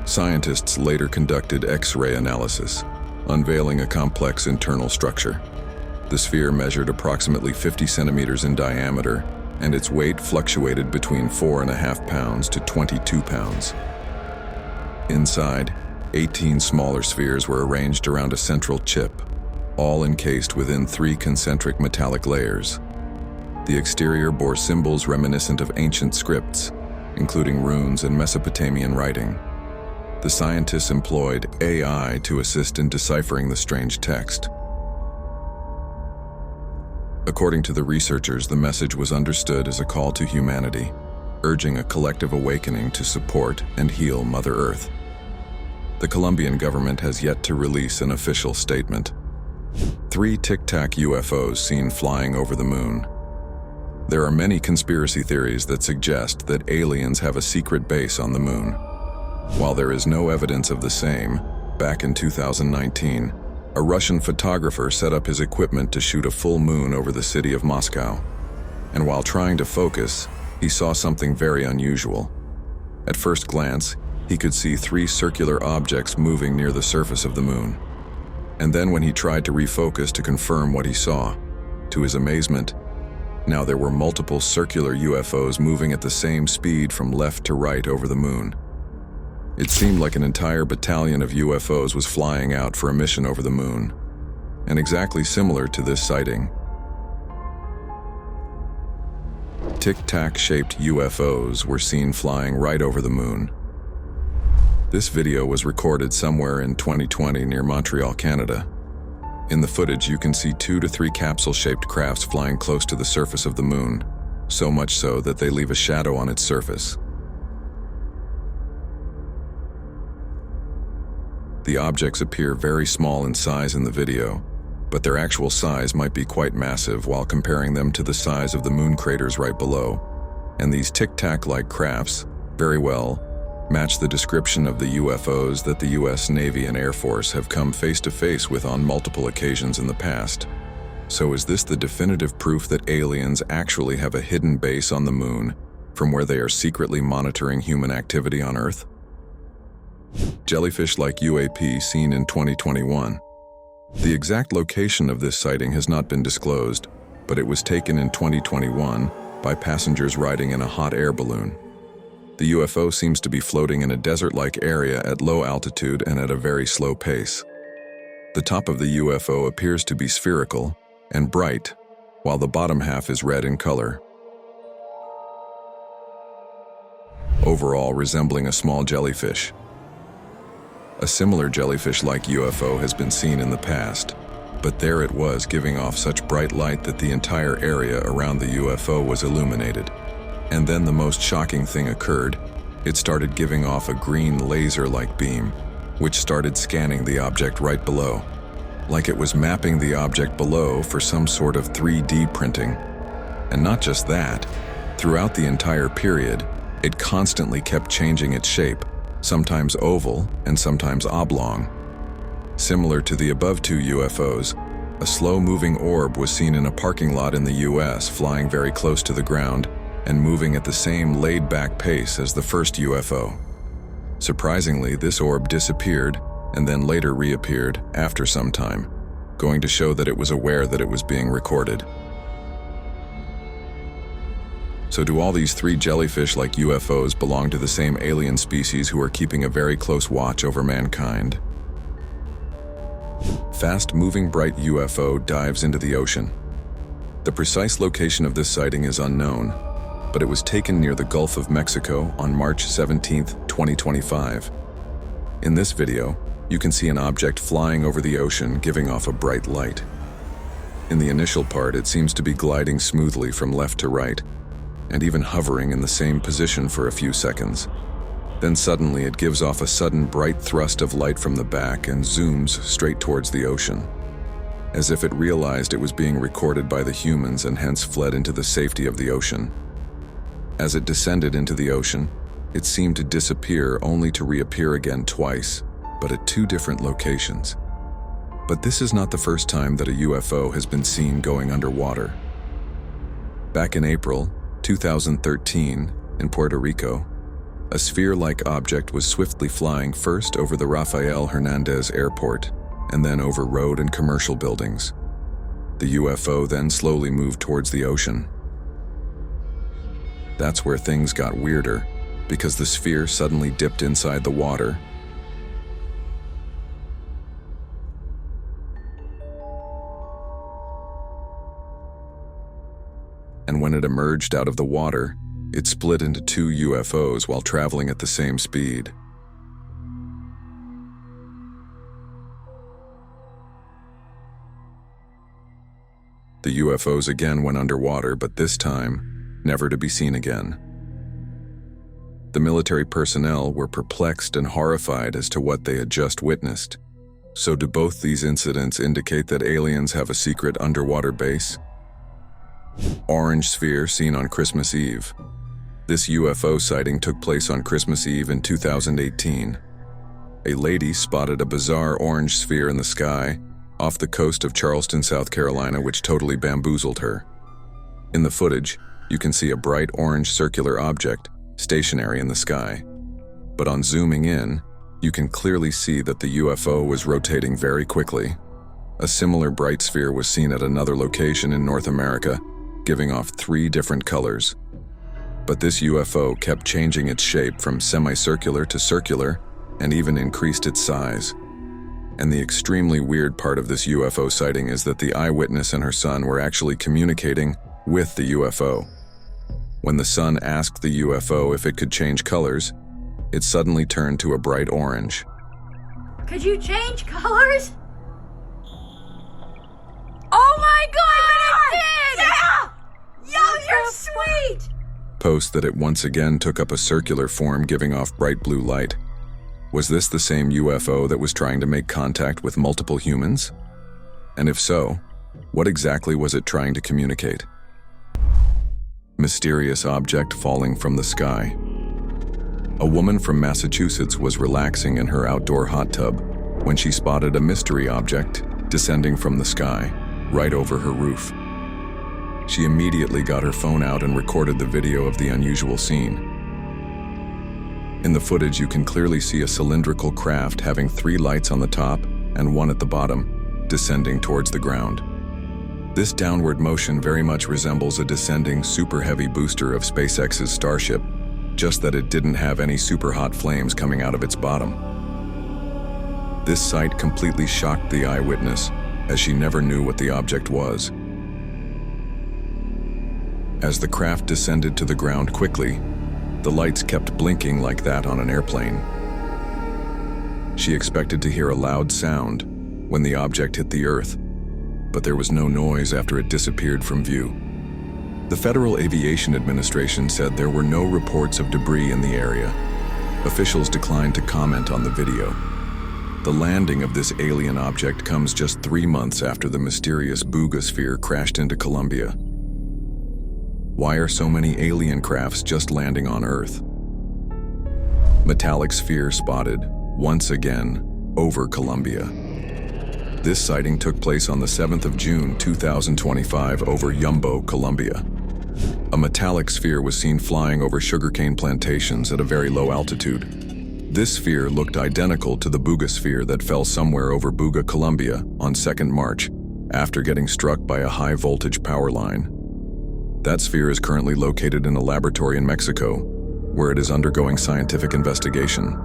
Scientists later conducted X-ray analysis, unveiling a complex internal structure. The sphere measured approximately 50 centimeters in diameter, and its weight fluctuated between 4.5 pounds to 22 pounds. Inside, 18 smaller spheres were arranged around a central chip, all encased within 3 concentric metallic layers. The exterior bore symbols reminiscent of ancient scripts, including runes and Mesopotamian writing. The scientists employed AI to assist in deciphering the strange text. According to the researchers, the message was understood as a call to humanity, urging a collective awakening to support and heal Mother Earth. The Colombian government has yet to release an official statement. 3 Tic Tac UFOs seen flying over the moon. There are many conspiracy theories that suggest that aliens have a secret base on the moon. While there is no evidence of the same, back in 2019, a Russian photographer set up his equipment to shoot a full moon over the city of Moscow. And while trying to focus, he saw something very unusual. At first glance, he could see 3 circular objects moving near the surface of the moon. And then when he tried to refocus to confirm what he saw, to his amazement, now there were multiple circular UFOs moving at the same speed from left to right over the moon. It seemed like an entire battalion of UFOs was flying out for a mission over the moon, and exactly similar to this sighting. Tic Tac-shaped UFOs were seen flying right over the moon. This video was recorded somewhere in 2020 near Montreal, Canada. In the footage, you can see 2 to 3 capsule-shaped crafts flying close to the surface of the moon, so much so that they leave a shadow on its surface. The objects appear very small in size in the video, but their actual size might be quite massive while comparing them to the size of the moon craters right below. And these tic-tac-like crafts, very well, match the description of the UFOs that the US Navy and Air Force have come face-to-face with on multiple occasions in the past. So is this the definitive proof that aliens actually have a hidden base on the moon, from where they are secretly monitoring human activity on Earth? Jellyfish UAP seen in 2021. The exact location of this sighting has not been disclosed, but it was taken in 2021 by passengers riding in a hot air balloon. The UFO seems to be floating in a desert-like area at low altitude and at a very slow pace. The top of the UFO appears to be spherical and bright, while the bottom half is red in color, overall resembling a small jellyfish. A similar jellyfish-like UFO has been seen in the past, but there it was giving off such bright light that the entire area around the UFO was illuminated. And then the most shocking thing occurred. It started giving off a green laser-like beam, which started scanning the object right below, like it was mapping the object below for some sort of 3D printing. And not just that, throughout the entire period, it constantly kept changing its shape, sometimes oval and sometimes oblong. Similar to the above two UFOs, a slow-moving orb was seen in a parking lot in the US, flying very close to the ground and moving at the same laid-back pace as the first UFO. Surprisingly, this orb disappeared and then later reappeared after some time, going to show that it was aware that it was being recorded. So do all these three jellyfish-like UFOs belong to the same alien species who are keeping a very close watch over mankind? Fast-moving bright UFO dives into the ocean. The precise location of this sighting is unknown, but it was taken near the Gulf of Mexico on March 17, 2025. In this video, you can see an object flying over the ocean giving off a bright light. In the initial part, it seems to be gliding smoothly from left to right, and even hovering in the same position for a few seconds. Then suddenly it gives off a sudden bright thrust of light from the back and zooms straight towards the ocean, as if it realized it was being recorded by the humans and hence fled into the safety of the ocean. As it descended into the ocean, it seemed to disappear only to reappear again twice, but at two different locations. But this is not the first time that a UFO has been seen going underwater. Back in April 2013, in Puerto Rico, a sphere-like object was swiftly flying first over the Rafael Hernandez Airport and then over road and commercial buildings. The UFO then slowly moved towards the ocean. That's where things got weirder, because the sphere suddenly dipped inside the water. And when it emerged out of the water, it split into two UFOs while traveling at the same speed. The UFOs again went underwater, but this time, never to be seen again. The military personnel were perplexed and horrified as to what they had just witnessed. So do both these incidents indicate that aliens have a secret underwater base? Orange sphere seen on Christmas Eve. This UFO sighting took place on Christmas Eve in 2018. A lady spotted a bizarre orange sphere in the sky off the coast of Charleston, South Carolina, which totally bamboozled her. In the footage, you can see a bright orange circular object stationary in the sky. But on zooming in, you can clearly see that the UFO was rotating very quickly. A similar bright sphere was seen at another location in North America, giving off 3 different colors. But this UFO kept changing its shape from semicircular to circular and even increased its size. And the extremely weird part of this UFO sighting is that the eyewitness and her son were actually communicating with the UFO. When the son asked the UFO if it could change colors, it suddenly turned to a bright orange. Could you change colors? Oh my God! It did! Yeah! Yo, you're sweet! Post that it once again took up a circular form giving off bright blue light. Was this the same UFO that was trying to make contact with multiple humans? And if so, what exactly was it trying to communicate? Mysterious object falling from the sky. A woman from Massachusetts was relaxing in her outdoor hot tub when she spotted a mystery object descending from the sky, right over her roof. She immediately got her phone out and recorded the video of the unusual scene. In the footage, you can clearly see a cylindrical craft having 3 lights on the top and 1 at the bottom, descending towards the ground. This downward motion very much resembles a descending super heavy booster of SpaceX's Starship, just that it didn't have any super hot flames coming out of its bottom. This sight completely shocked the eyewitness, as she never knew what the object was. As the craft descended to the ground quickly, the lights kept blinking like that on an airplane. She expected to hear a loud sound when the object hit the earth, but there was no noise after it disappeared from view. The Federal Aviation Administration said there were no reports of debris in the area. Officials declined to comment on the video. The landing of this alien object comes just 3 months after the mysterious Booga sphere crashed into Colombia. Why are so many alien crafts just landing on Earth? Metallic sphere spotted, once again, over Colombia. This sighting took place on the 7th of June 2025 over Yumbo, Colombia. A metallic sphere was seen flying over sugarcane plantations at a very low altitude. This sphere looked identical to the Booga sphere that fell somewhere over Booga, Colombia on 2nd March after getting struck by a high-voltage power line. That sphere is currently located in a laboratory in Mexico, where it is undergoing scientific investigation.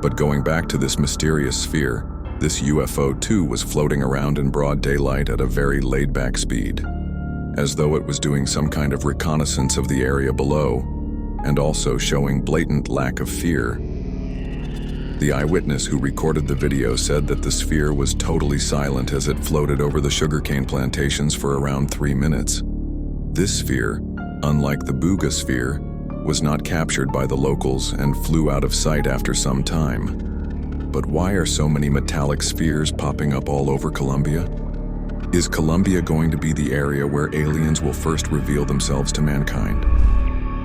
But going back to this mysterious sphere, this UFO too was floating around in broad daylight at a very laid-back speed, as though it was doing some kind of reconnaissance of the area below, and also showing blatant lack of fear. The eyewitness who recorded the video said that the sphere was totally silent as it floated over the sugarcane plantations for around 3 minutes. This sphere, unlike the Booga sphere, was not captured by the locals and flew out of sight after some time. But why are so many metallic spheres popping up all over Colombia? Is Colombia going to be the area where aliens will first reveal themselves to mankind?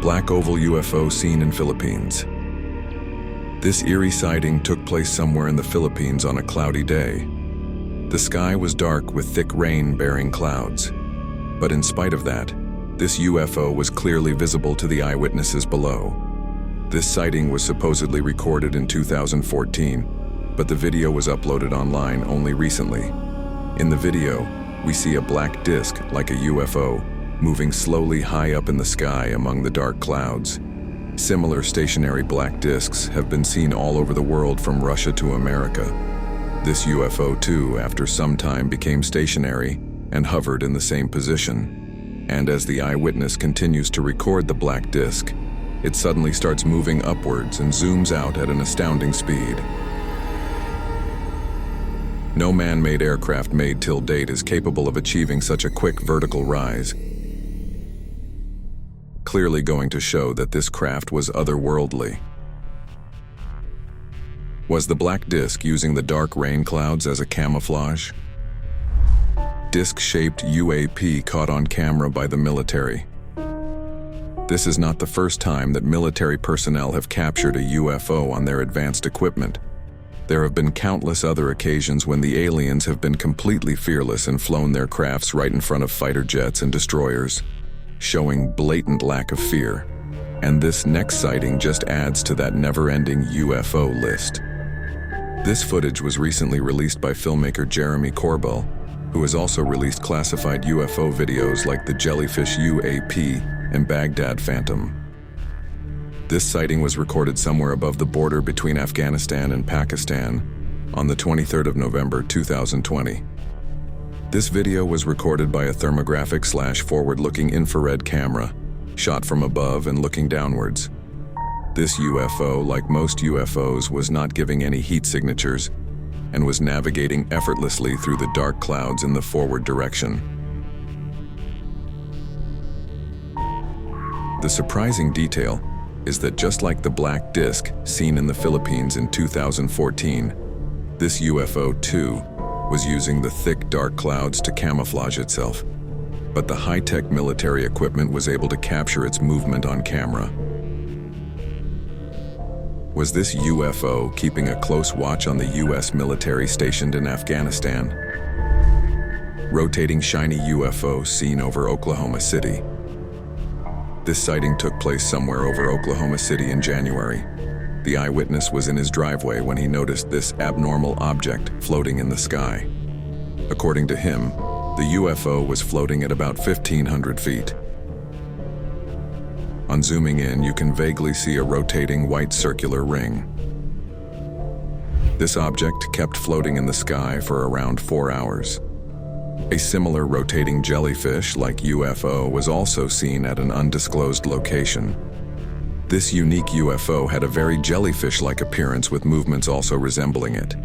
Black oval UFO seen in Philippines. This eerie sighting took place somewhere in the Philippines on a cloudy day. The sky was dark with thick rain-bearing clouds. But in spite of that, this UFO was clearly visible to the eyewitnesses below. This sighting was supposedly recorded in 2014, but the video was uploaded online only recently. In the video, we see a black disc, like a UFO, moving slowly high up in the sky among the dark clouds. Similar stationary black discs have been seen all over the world from Russia to America. This UFO too, after some time, became stationary and hovered in the same position. And as the eyewitness continues to record the black disc, it suddenly starts moving upwards and zooms out at an astounding speed. No man-made aircraft made till date is capable of achieving such a quick vertical rise, clearly going to show that this craft was otherworldly. Was the black disc using the dark rain clouds as a camouflage? Disc-shaped UAP caught on camera by the military. This is not the first time that military personnel have captured a UFO on their advanced equipment. There have been countless other occasions when the aliens have been completely fearless and flown their crafts right in front of fighter jets and destroyers, showing blatant lack of fear. And this next sighting just adds to that never-ending UFO list. This footage was recently released by filmmaker Jeremy Corbell, who has also released classified UFO videos like the Jellyfish UAP and Baghdad Phantom. This sighting was recorded somewhere above the border between Afghanistan and Pakistan on the 23rd of November 2020. This video was recorded by a thermographic/forward-looking infrared camera, shot from above and looking downwards. This UFO, like most UFOs, was not giving any heat signatures and was navigating effortlessly through the dark clouds in the forward direction. The surprising detail is that just like the black disc seen in the Philippines in 2014, this UFO too was using the thick dark clouds to camouflage itself. But the high-tech military equipment was able to capture its movement on camera. Was this UFO keeping a close watch on the US military stationed in Afghanistan? Rotating shiny UFO seen over Oklahoma City. This sighting took place somewhere over Oklahoma City in January. The eyewitness was in his driveway when he noticed this abnormal object floating in the sky. According to him, the UFO was floating at about 1,500 feet. On zooming in, you can vaguely see a rotating white circular ring. This object kept floating in the sky for around 4 hours. A similar rotating jellyfish-like UFO was also seen at an undisclosed location. This unique UFO had a very jellyfish-like appearance with movements also resembling it.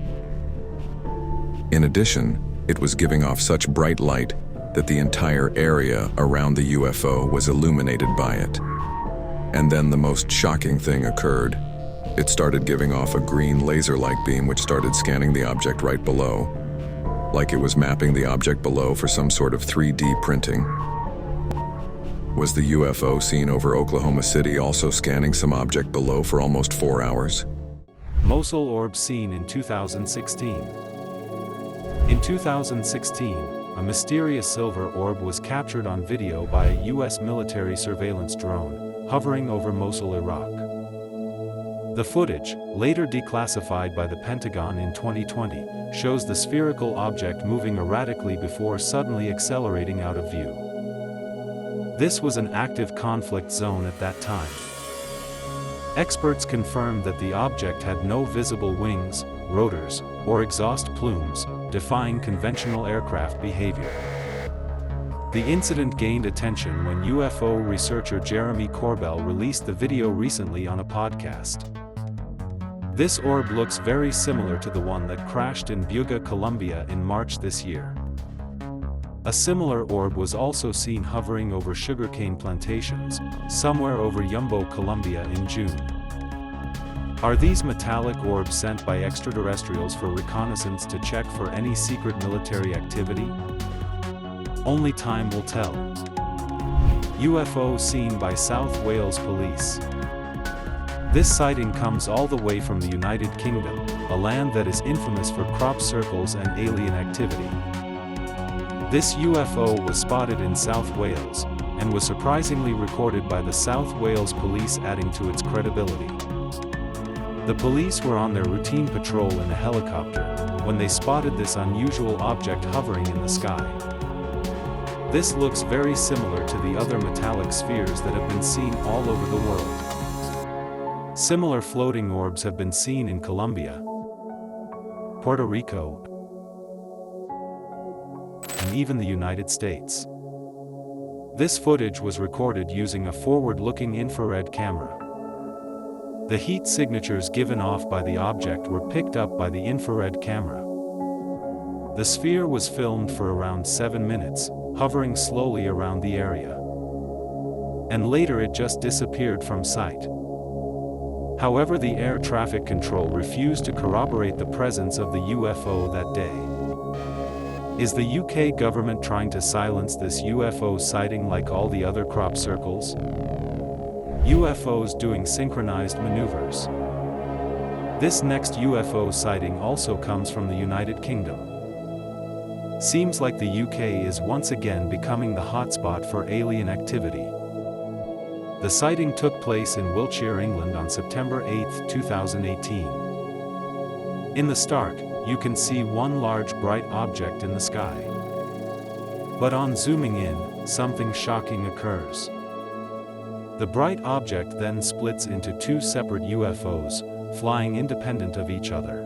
In addition, it was giving off such bright light that the entire area around the UFO was illuminated by it. And then the most shocking thing occurred. It started giving off a green laser-like beam which started scanning the object right below, like it was mapping the object below for some sort of 3D printing. Was the UFO seen over Oklahoma City also scanning some object below for almost 4 hours? Mosul orb seen in 2016. In 2016, a mysterious silver orb was captured on video by a U.S. military surveillance drone, hovering over Mosul, Iraq. The footage, later declassified by the Pentagon in 2020, shows the spherical object moving erratically before suddenly accelerating out of view. This was an active conflict zone at that time. Experts confirmed that the object had no visible wings, rotors, or exhaust plumes, defying conventional aircraft behavior. The incident gained attention when UFO researcher Jeremy Corbell released the video recently on a podcast. This orb looks very similar to the one that crashed in Baghdad, Colombia in March this year. A similar orb was also seen hovering over sugarcane plantations, somewhere over Yumbo, Colombia in June. Are these metallic orbs sent by extraterrestrials for reconnaissance to check for any secret military activity? Only time will tell. UFO seen by South Wales Police. This sighting comes all the way from the United Kingdom, a land that is infamous for crop circles and alien activity. This UFO was spotted in South Wales, and was surprisingly recorded by the South Wales Police, adding to its credibility. The police were on their routine patrol in a helicopter when they spotted this unusual object hovering in the sky. This looks very similar to the other metallic spheres that have been seen all over the world. Similar floating orbs have been seen in Colombia, Puerto Rico, and even the United States. This footage was recorded using a forward-looking infrared camera. The heat signatures given off by the object were picked up by the infrared camera. The sphere was filmed for around 7 minutes, hovering slowly around the area. And later it just disappeared from sight. However, the air traffic control refused to corroborate the presence of the UFO that day. Is the UK government trying to silence this UFO sighting like all the other crop circles? UFOs doing synchronized maneuvers. This next UFO sighting also comes from the United Kingdom. Seems like the UK is once again becoming the hotspot for alien activity. The sighting took place in Wiltshire, England on September 8, 2018. In the start, you can see one large bright object in the sky. But on zooming in, something shocking occurs. The bright object then splits into 2 separate UFOs, flying independent of each other.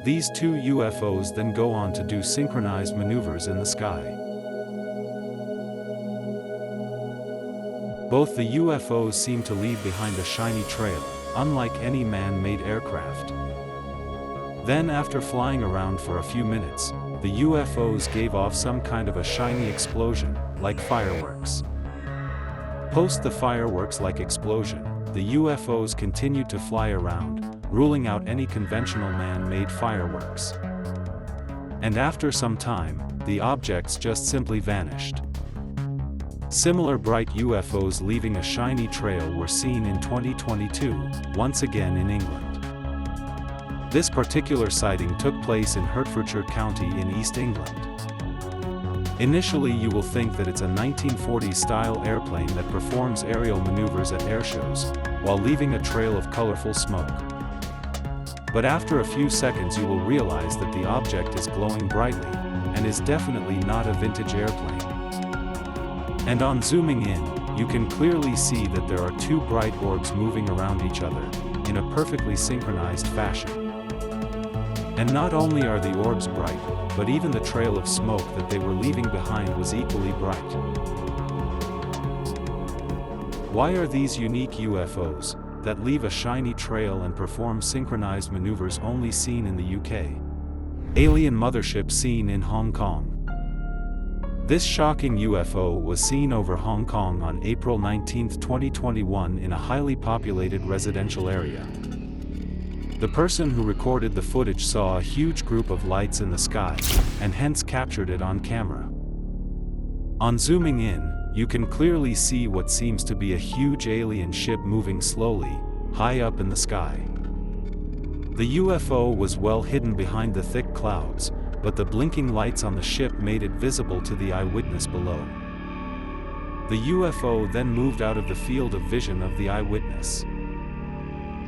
These 2 UFOs then go on to do synchronized maneuvers in the sky. Both the UFOs seem to leave behind a shiny trail, unlike any man-made aircraft. Then, after flying around for a few minutes, the UFOs gave off some kind of a shiny explosion, like fireworks. Post the fireworks-like explosion, the UFOs continued to fly around, ruling out any conventional man-made fireworks. And after some time, the objects just simply vanished. Similar bright UFOs leaving a shiny trail were seen in 2022, once again in England. This particular sighting took place in Hertfordshire County in East England. Initially you will think that it's a 1940s-style airplane that performs aerial maneuvers at airshows, while leaving a trail of colorful smoke. But after a few seconds you will realize that the object is glowing brightly, and is definitely not a vintage airplane. And on zooming in, you can clearly see that there are two bright orbs moving around each other, in a perfectly synchronized fashion. And not only are the orbs bright, but even the trail of smoke that they were leaving behind was equally bright. Why are these unique UFOs, that leave a shiny trail and perform synchronized maneuvers, only seen in the UK? Alien mothership seen in Hong Kong. This shocking UFO was seen over Hong Kong on April 19, 2021 in a highly populated residential area. The person who recorded the footage saw a huge group of lights in the sky, and hence captured it on camera. On zooming in, you can clearly see what seems to be a huge alien ship moving slowly, high up in the sky. The UFO was well hidden behind the thick clouds, but the blinking lights on the ship made it visible to the eyewitness below. The UFO then moved out of the field of vision of the eyewitness.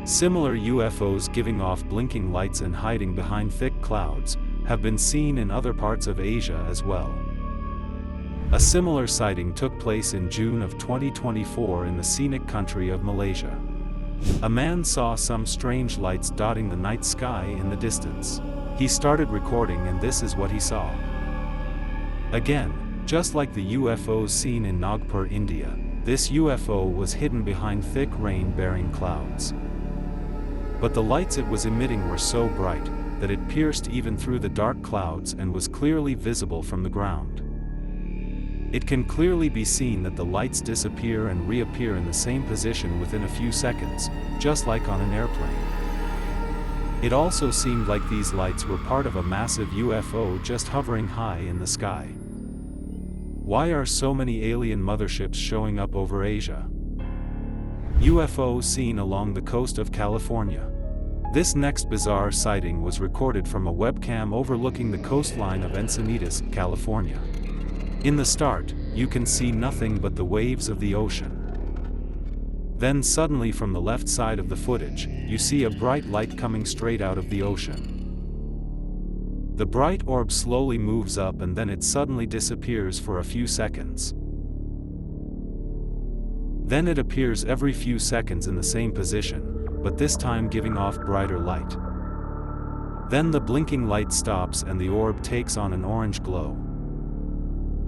Similar UFOs giving off blinking lights and hiding behind thick clouds have been seen in other parts of Asia as well. A similar sighting took place in June of 2024 in the scenic country of Malaysia. A man saw some strange lights dotting the night sky in the distance. He started recording, and this is what he saw. Again, just like the UFOs seen in Nagpur, India, this UFO was hidden behind thick rain-bearing clouds. But the lights it was emitting were so bright that it pierced even through the dark clouds and was clearly visible from the ground. It can clearly be seen that the lights disappear and reappear in the same position within a few seconds, just like on an airplane. It also seemed like these lights were part of a massive UFO just hovering high in the sky. Why are so many alien motherships showing up over Asia? UFO seen along the coast of California. This next bizarre sighting was recorded from a webcam overlooking the coastline of Encinitas, California. In the start, you can see nothing but the waves of the ocean. Then suddenly from the left side of the footage, you see a bright light coming straight out of the ocean. The bright orb slowly moves up and then it suddenly disappears for a few seconds. Then it appears every few seconds in the same position, but this time giving off brighter light. Then the blinking light stops and the orb takes on an orange glow.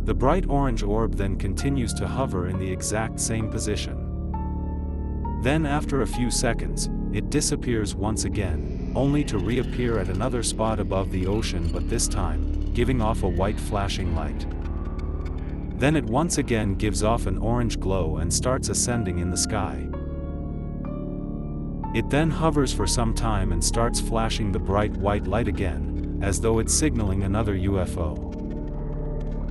The bright orange orb then continues to hover in the exact same position. Then after a few seconds, it disappears once again, only to reappear at another spot above the ocean, but this time, giving off a white flashing light. Then it once again gives off an orange glow and starts ascending in the sky. It then hovers for some time and starts flashing the bright white light again, as though it's signaling another UFO.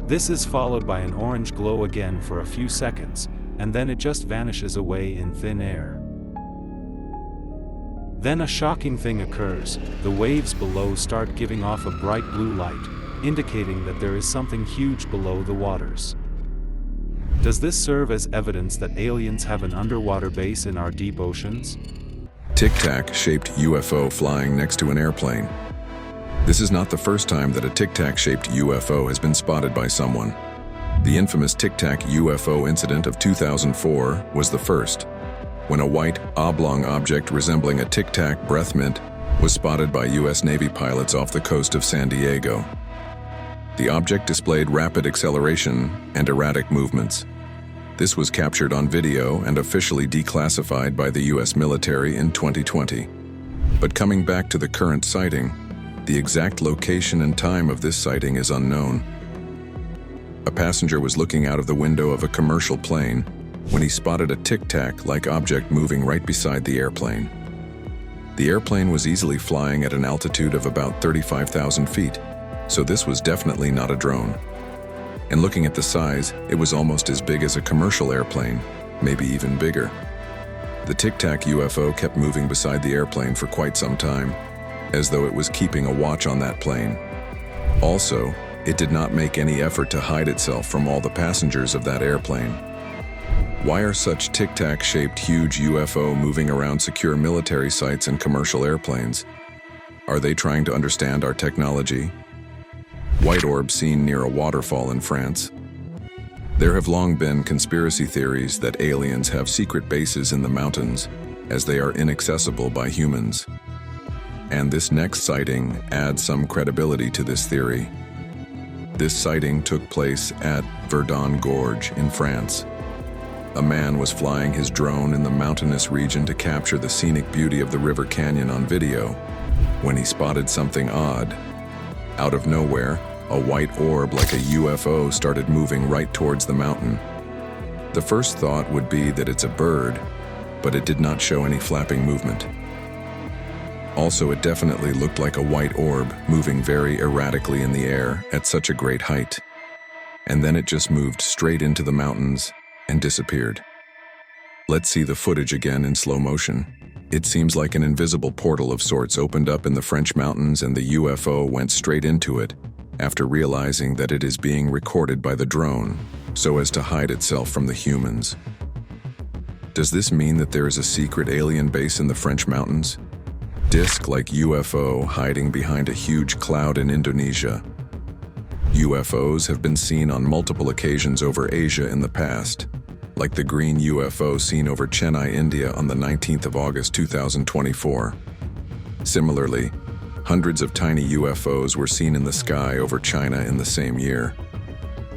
This is followed by an orange glow again for a few seconds, and then it just vanishes away in thin air. Then a shocking thing occurs, the waves below start giving off a bright blue light, indicating that there is something huge below the waters. Does this serve as evidence that aliens have an underwater base in our deep oceans? Tic Tac shaped UFO flying next to an airplane. This is not the first time that a Tic Tac shaped UFO has been spotted by someone. The infamous Tic Tac UFO incident of 2004 was the first, when a white, oblong object resembling a Tic Tac breath mint was spotted by U.S. Navy pilots off the coast of San Diego. The object displayed rapid acceleration and erratic movements. This was captured on video and officially declassified by the U.S. military in 2020. But coming back to the current sighting, the exact location and time of this sighting is unknown. A passenger was looking out of the window of a commercial plane when he spotted a Tic Tac-like object moving right beside the airplane. The airplane was easily flying at an altitude of about 35,000 feet, so this was definitely not a drone. And looking at the size, it was almost as big as a commercial airplane, maybe even bigger. The Tic Tac UFO kept moving beside the airplane for quite some time, as though it was keeping a watch on that plane. Also, it did not make any effort to hide itself from all the passengers of that airplane. Why are such Tic Tac-shaped huge UFO moving around secure military sites and commercial airplanes? Are they trying to understand our technology? White orb seen near a waterfall in France. There have long been conspiracy theories that aliens have secret bases in the mountains, as they are inaccessible by humans. And this next sighting adds some credibility to this theory. This sighting took place at Verdun Gorge in France. A man was flying his drone in the mountainous region to capture the scenic beauty of the river canyon on video when he spotted something odd. Out of nowhere, a white orb like a UFO started moving right towards the mountain. The first thought would be that it's a bird, but it did not show any flapping movement. Also, it definitely looked like a white orb moving very erratically in the air at such a great height. And then it just moved straight into the mountains and disappeared. Let's see the footage again in slow motion. It seems like an invisible portal of sorts opened up in the French mountains and the UFO went straight into it after realizing that it is being recorded by the drone so as to hide itself from the humans. Does this mean that there is a secret alien base in the French mountains? Disc-like UFO hiding behind a huge cloud in Indonesia. UFOs have been seen on multiple occasions over Asia in the past, like the green UFO seen over Chennai, India on the 19th of August 2024. Similarly, hundreds of tiny UFOs were seen in the sky over China in the same year.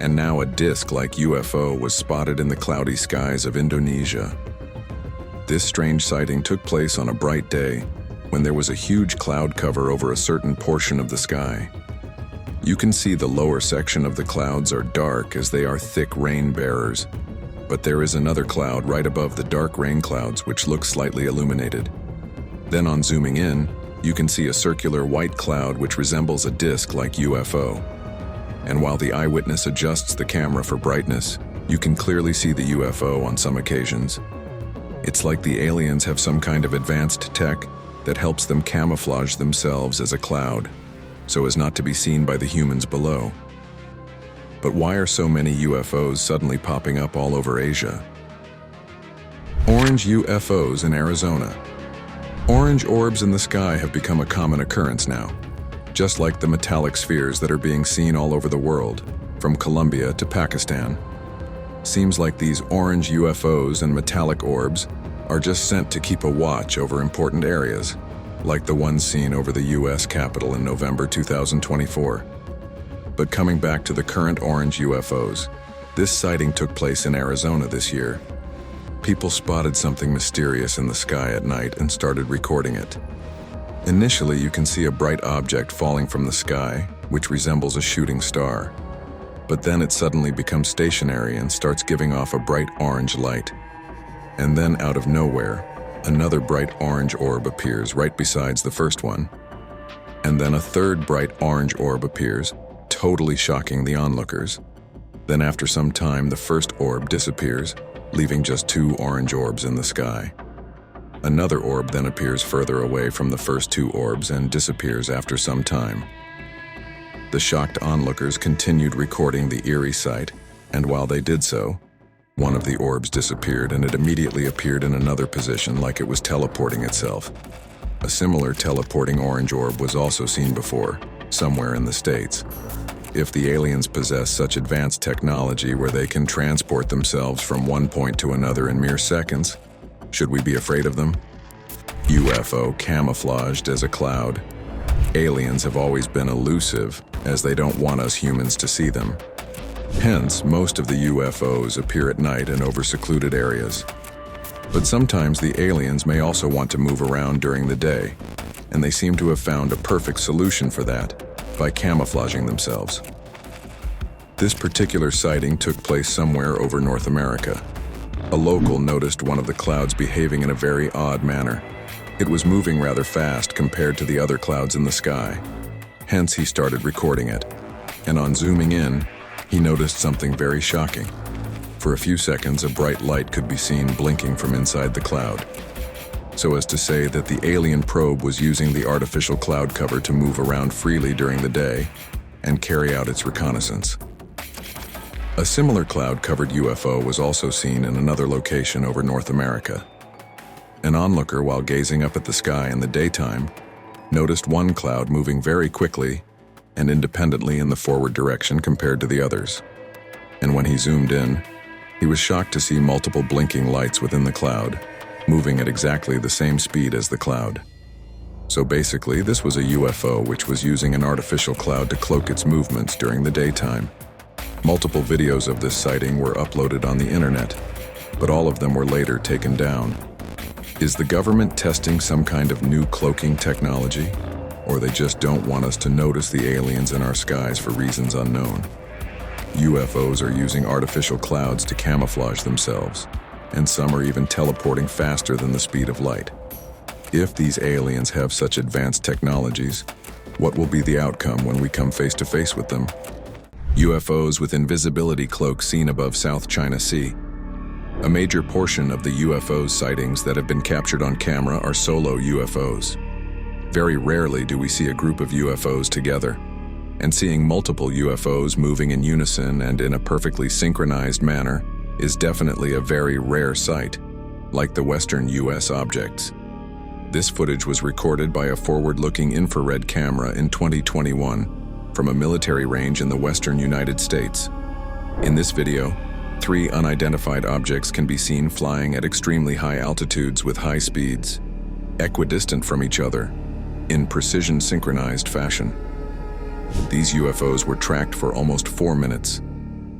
And now a disc-like UFO was spotted in the cloudy skies of Indonesia. This strange sighting took place on a bright day, when there was a huge cloud cover over a certain portion of the sky. You can see the lower section of the clouds are dark as they are thick rain bearers, but there is another cloud right above the dark rain clouds which looks slightly illuminated. Then on zooming in, you can see a circular white cloud which resembles a disc-like UFO. And while the eyewitness adjusts the camera for brightness, you can clearly see the UFO on some occasions. It's like the aliens have some kind of advanced tech that helps them camouflage themselves as a cloud, so as not to be seen by the humans below. But why are so many UFOs suddenly popping up all over Asia? Orange UFOs in Arizona. Orange orbs in the sky have become a common occurrence now, just like the metallic spheres that are being seen all over the world, from Colombia to Pakistan. Seems like these orange UFOs and metallic orbs are just sent to keep a watch over important areas, like the ones seen over the US Capitol in November 2024. But coming back to the current orange UFOs, this sighting took place in Arizona this year. People spotted something mysterious in the sky at night and started recording it. Initially, you can see a bright object falling from the sky, which resembles a shooting star. But then it suddenly becomes stationary and starts giving off a bright orange light. And then out of nowhere, another bright orange orb appears right besides the first one. And then a third bright orange orb appears, totally shocking the onlookers. Then after some time, the first orb disappears, leaving just two orange orbs in the sky. Another orb then appears further away from the first two orbs and disappears after some time. The shocked onlookers continued recording the eerie sight, and while they did so, one of the orbs disappeared and it immediately appeared in another position like it was teleporting itself. A similar teleporting orange orb was also seen before, somewhere in the States. If the aliens possess such advanced technology where they can transport themselves from one point to another in mere seconds, should we be afraid of them? UFO camouflaged as a cloud. Aliens have always been elusive, as they don't want us humans to see them. Hence, most of the UFOs appear at night and over secluded areas. But sometimes the aliens may also want to move around during the day, and they seem to have found a perfect solution for that by camouflaging themselves. This particular sighting took place somewhere over North America. A local noticed one of the clouds behaving in a very odd manner. It was moving rather fast compared to the other clouds in the sky. Hence, he started recording it. And on zooming in, he noticed something very shocking. For a few seconds, a bright light could be seen blinking from inside the cloud, so as to say that the alien probe was using the artificial cloud cover to move around freely during the day and carry out its reconnaissance. A similar cloud-covered UFO was also seen in another location over North America. An onlooker, while gazing up at the sky in the daytime, noticed one cloud moving very quickly and independently in the forward direction compared to the others. and when he zoomed in, he was shocked to see multiple blinking lights within the cloud, moving at exactly the same speed as the cloud. So basically, this was a UFO which was using an artificial cloud to cloak its movements during the daytime. Multiple videos of this sighting were uploaded on the internet, but all of them were later taken down. Is the government testing some kind of new cloaking technology? Or they just don't want us to notice the aliens in our skies for reasons unknown? UFOs are using artificial clouds to camouflage themselves, and some are even teleporting faster than the speed of light. If these aliens have such advanced technologies, what will be the outcome when we come face to face with them? UFOs with invisibility cloaks seen above South China Sea. A major portion of the UFO sightings that have been captured on camera are solo UFOs. Very rarely do we see a group of UFOs together, and seeing multiple UFOs moving in unison and in a perfectly synchronized manner is definitely a very rare sight, like the Western US Objects. This footage was recorded by a forward-looking infrared camera in 2021 from a military range in the western United States. In this video, 3 unidentified objects can be seen flying at extremely high altitudes with high speeds, equidistant from each other, in precision synchronized fashion. These UFOs were tracked for almost 4 minutes,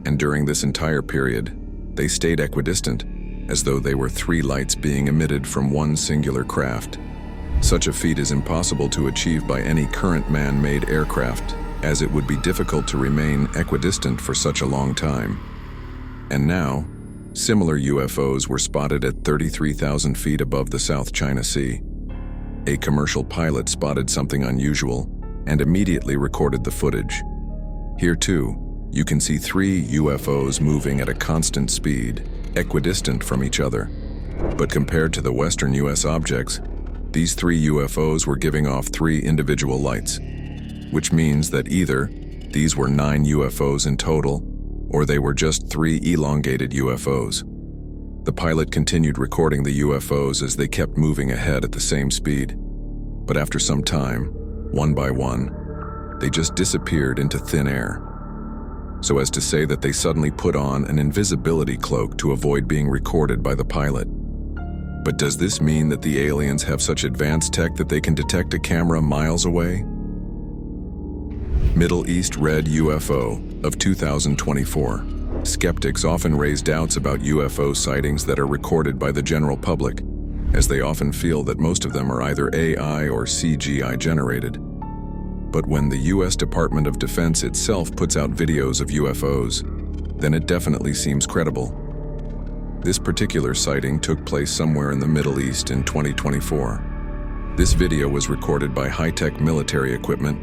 and during this entire period, they stayed equidistant, as though they were 3 lights being emitted from one singular craft. Such a feat is impossible to achieve by any current man-made aircraft, as it would be difficult to remain equidistant for such a long time. And now, similar UFOs were spotted at 33,000 feet above the South China Sea. A commercial pilot spotted something unusual and immediately recorded the footage. Here too, you can see 3 UFOs moving at a constant speed, equidistant from each other. But compared to the Western US objects, these 3 UFOs were giving off 3 individual lights, which means that either these were 9 UFOs in total, or they were just 3 elongated UFOs. The pilot continued recording the UFOs as they kept moving ahead at the same speed. But after some time, one by one, they just disappeared into thin air. So as to say that they suddenly put on an invisibility cloak to avoid being recorded by the pilot. But does this mean that the aliens have such advanced tech that they can detect a camera miles away? Middle East Red UFO of 2024. Skeptics often raise doubts about UFO sightings that are recorded by the general public, as they often feel that most of them are either AI or CGI generated. But when the US Department of Defense itself puts out videos of UFOs, then it definitely seems credible. This particular sighting took place somewhere in the Middle East in 2024. This video was recorded by high-tech military equipment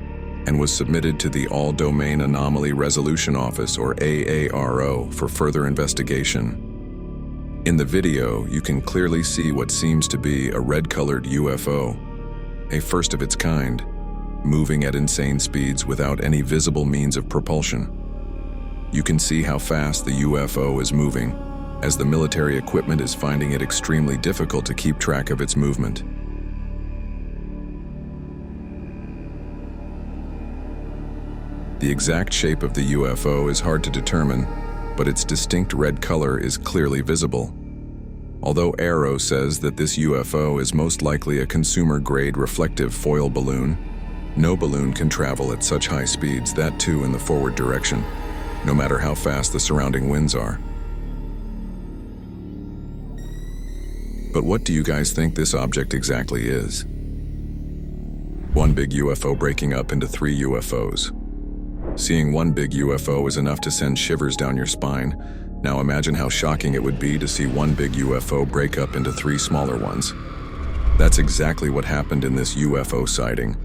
and was submitted to the All-Domain Anomaly Resolution Office, or AARO, for further investigation. In the video, you can clearly see what seems to be a red-colored UFO, a first of its kind, moving at insane speeds without any visible means of propulsion. You can see how fast the UFO is moving, as the military equipment is finding it extremely difficult to keep track of its movement. The exact shape of the UFO is hard to determine, but its distinct red color is clearly visible. Although AARO says that this UFO is most likely a consumer-grade reflective foil balloon, no balloon can travel at such high speeds, that too in the forward direction, no matter how fast the surrounding winds are. But what do you guys think this object exactly is? One big UFO breaking up into 3 UFOs. Seeing one big UFO is enough to send shivers down your spine. Now imagine how shocking it would be to see one big UFO break up into 3 smaller ones. That's exactly what happened in this UFO sighting.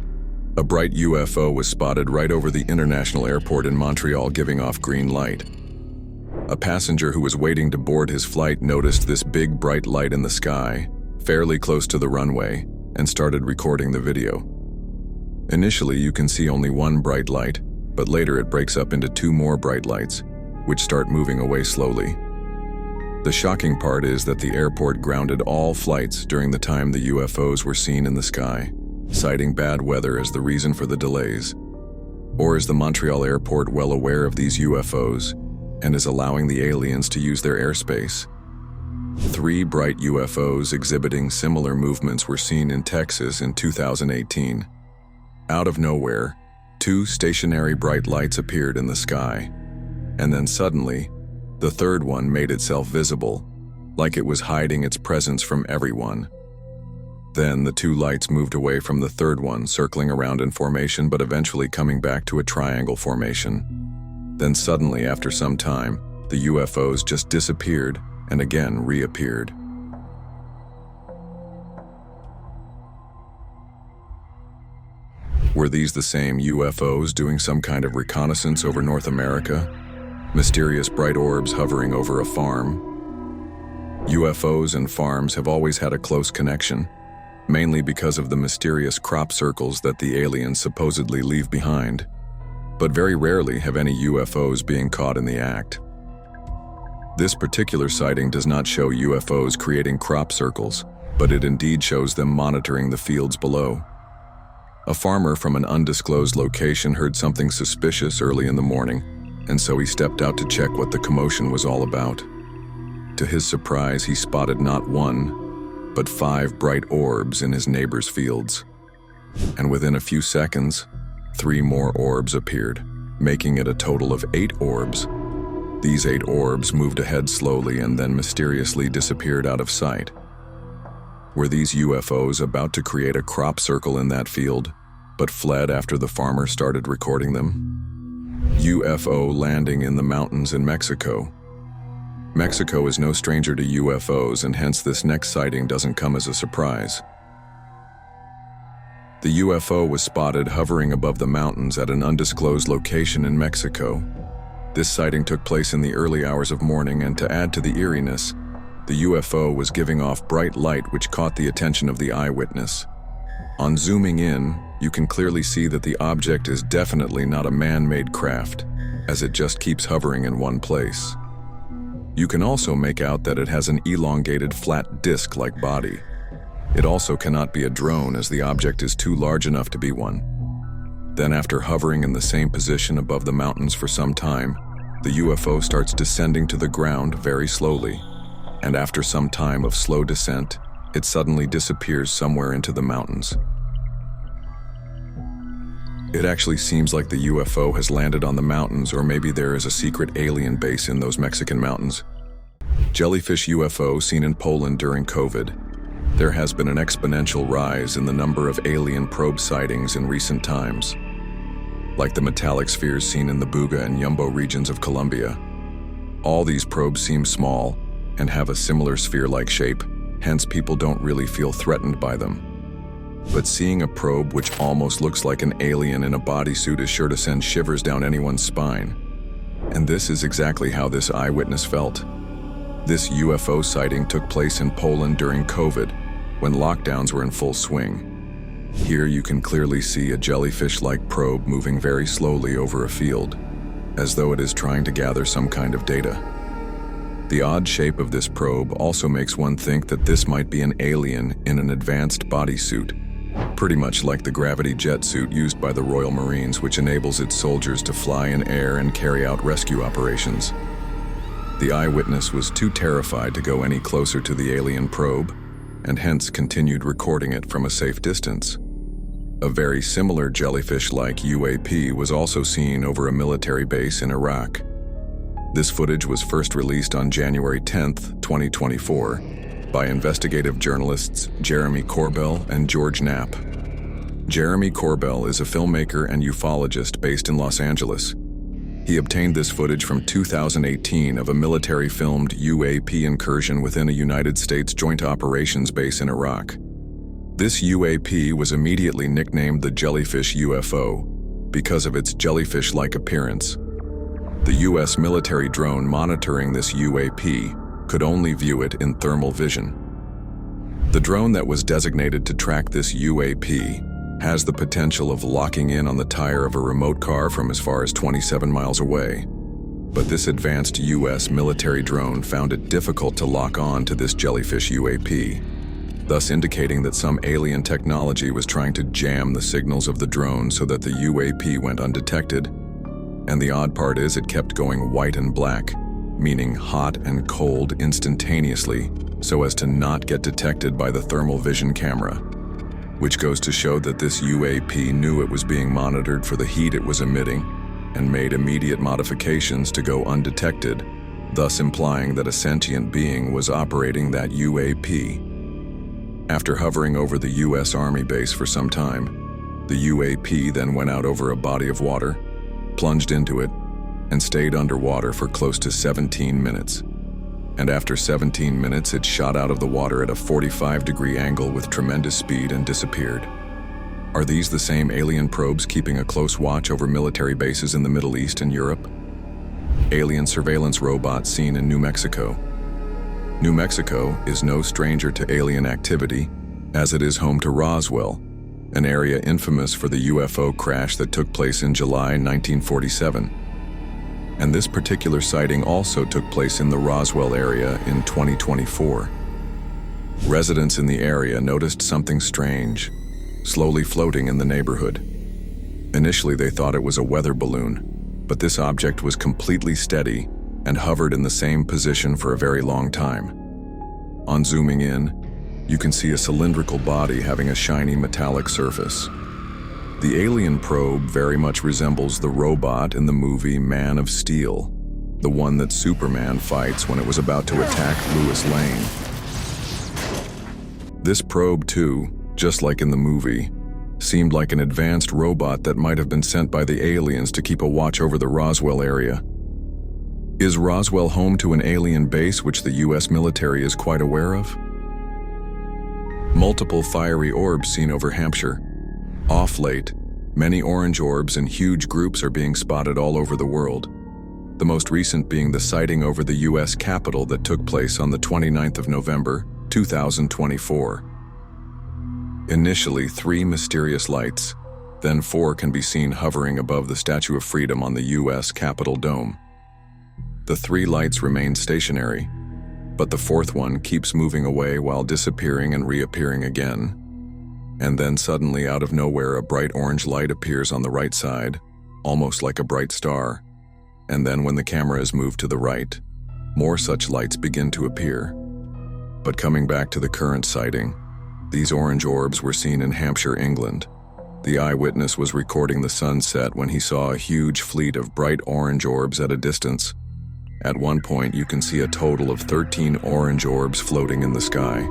A bright UFO was spotted right over the international airport in Montreal, giving off green light. A passenger who was waiting to board his flight noticed this big bright light in the sky, fairly close to the runway, and started recording the video. Initially, you can see only one bright light, but later it breaks up into 2 more bright lights, which start moving away slowly. The shocking part is that the airport grounded all flights during the time the UFOs were seen in the sky, citing bad weather as the reason for the delays. Or is the Montreal airport well aware of these UFOs and is allowing the aliens to use their airspace. 3 bright UFOs exhibiting similar movements were seen in Texas in 2018. Out of nowhere, 2 stationary bright lights appeared in the sky, and then suddenly, the third one made itself visible, like it was hiding its presence from everyone. Then the 2 lights moved away from the third one, circling around in formation but eventually coming back to a triangle formation. Then suddenly, after some time, the UFOs just disappeared and again reappeared. Were these the same UFOs doing some kind of reconnaissance over North America? Mysterious bright orbs hovering over a farm? UFOs and farms have always had a close connection, mainly because of the mysterious crop circles that the aliens supposedly leave behind. But very rarely have any UFOs being caught in the act. This particular sighting does not show UFOs creating crop circles, but it indeed shows them monitoring the fields below. A farmer from an undisclosed location heard something suspicious early in the morning, and so he stepped out to check what the commotion was all about. To his surprise, he spotted not 1, but 5 bright orbs in his neighbor's fields. And within a few seconds, 3 more orbs appeared, making it a total of 8 orbs. These 8 orbs moved ahead slowly and then mysteriously disappeared out of sight. Were these UFOs about to create a crop circle in that field, but fled after the farmer started recording them? UFO landing in the mountains in Mexico. Mexico is no stranger to UFOs, and hence this next sighting doesn't come as a surprise. The UFO was spotted hovering above the mountains at an undisclosed location in Mexico. This sighting took place in the early hours of morning, and to add to the eeriness, the UFO was giving off bright light which caught the attention of the eyewitness. On zooming in, you can clearly see that the object is definitely not a man-made craft, as it just keeps hovering in one place. You can also make out that it has an elongated flat disc-like body. It also cannot be a drone, as the object is too large enough to be one. Then, after hovering in the same position above the mountains for some time, the UFO starts descending to the ground very slowly, and after some time of slow descent, it suddenly disappears somewhere into the mountains. It actually seems like the UFO has landed on the mountains, or maybe there is a secret alien base in those Mexican mountains. Jellyfish UFO seen in Poland during COVID. There has been an exponential rise in the number of alien probe sightings in recent times, like the metallic spheres seen in the Buga and Yumbo regions of Colombia. All these probes seem small and have a similar sphere-like shape, hence people don't really feel threatened by them. But seeing a probe which almost looks like an alien in a bodysuit is sure to send shivers down anyone's spine. And this is exactly how this eyewitness felt. This UFO sighting took place in Poland during COVID, when lockdowns were in full swing. Here you can clearly see a jellyfish-like probe moving very slowly over a field, as though it is trying to gather some kind of data. The odd shape of this probe also makes one think that this might be an alien in an advanced bodysuit, pretty much like the gravity jet suit used by the Royal Marines, which enables its soldiers to fly in air and carry out rescue operations. The eyewitness was too terrified to go any closer to the alien probe, and hence continued recording it from a safe distance. A very similar jellyfish-like UAP was also seen over a military base in Iraq. This footage was first released on January 10, 2024, by investigative journalists Jeremy Corbell and George Knapp. Jeremy Corbell is a filmmaker and ufologist based in Los Angeles. He obtained this footage from 2018 of a military-filmed UAP incursion within a United States Joint Operations base in Iraq. This UAP was immediately nicknamed the Jellyfish UFO because of its jellyfish-like appearance. The U.S. military drone monitoring this UAP could only view it in thermal vision. The drone that was designated to track this UAP has the potential of locking in on the tire of a remote car from as far as 27 miles away. But this advanced U.S. military drone found it difficult to lock on to this jellyfish UAP, thus indicating that some alien technology was trying to jam the signals of the drone so that the UAP went undetected. And the odd part is it kept going white and black, meaning hot and cold instantaneously, so as to not get detected by the thermal vision camera, which goes to show that this UAP knew it was being monitored for the heat it was emitting and made immediate modifications to go undetected, thus implying that a sentient being was operating that UAP. After hovering over the U.S. Army base for some time, the UAP then went out over a body of water, plunged into it, and stayed underwater for close to 17 minutes. And after 17 minutes, it shot out of the water at a 45-degree angle with tremendous speed and disappeared. Are these the same alien probes keeping a close watch over military bases in the Middle East and Europe? Alien surveillance robots seen in New Mexico. New Mexico is no stranger to alien activity, as it is home to Roswell, an area infamous for the UFO crash that took place in July 1947. And this particular sighting also took place in the Roswell area in 2024. Residents in the area noticed something strange, slowly floating in the neighborhood. Initially, they thought it was a weather balloon, but this object was completely steady and hovered in the same position for a very long time. On zooming in, you can see a cylindrical body having a shiny metallic surface. The alien probe very much resembles the robot in the movie Man of Steel, the one that Superman fights when it was about to attack Lois Lane. This probe, too, just like in the movie, seemed like an advanced robot that might have been sent by the aliens to keep a watch over the Roswell area. Is Roswell home to an alien base which the U.S. military is quite aware of? Multiple fiery orbs seen over Hampshire. Off late, many orange orbs in huge groups are being spotted all over the world, the most recent being the sighting over the U.S. Capitol that took place on the 29th of November, 2024. Initially 3 mysterious lights, then 4 can be seen hovering above the Statue of Freedom on the U.S. Capitol dome. The 3 lights remain stationary, but the 4th one keeps moving away while disappearing and reappearing again. And then suddenly out of nowhere a bright orange light appears on the right side, almost like a bright star. And then when the camera is moved to the right, more such lights begin to appear. But coming back to the current sighting, these orange orbs were seen in Hampshire, England. The eyewitness was recording the sunset when he saw a huge fleet of bright orange orbs at a distance. At one point you can see a total of 13 orange orbs floating in the sky.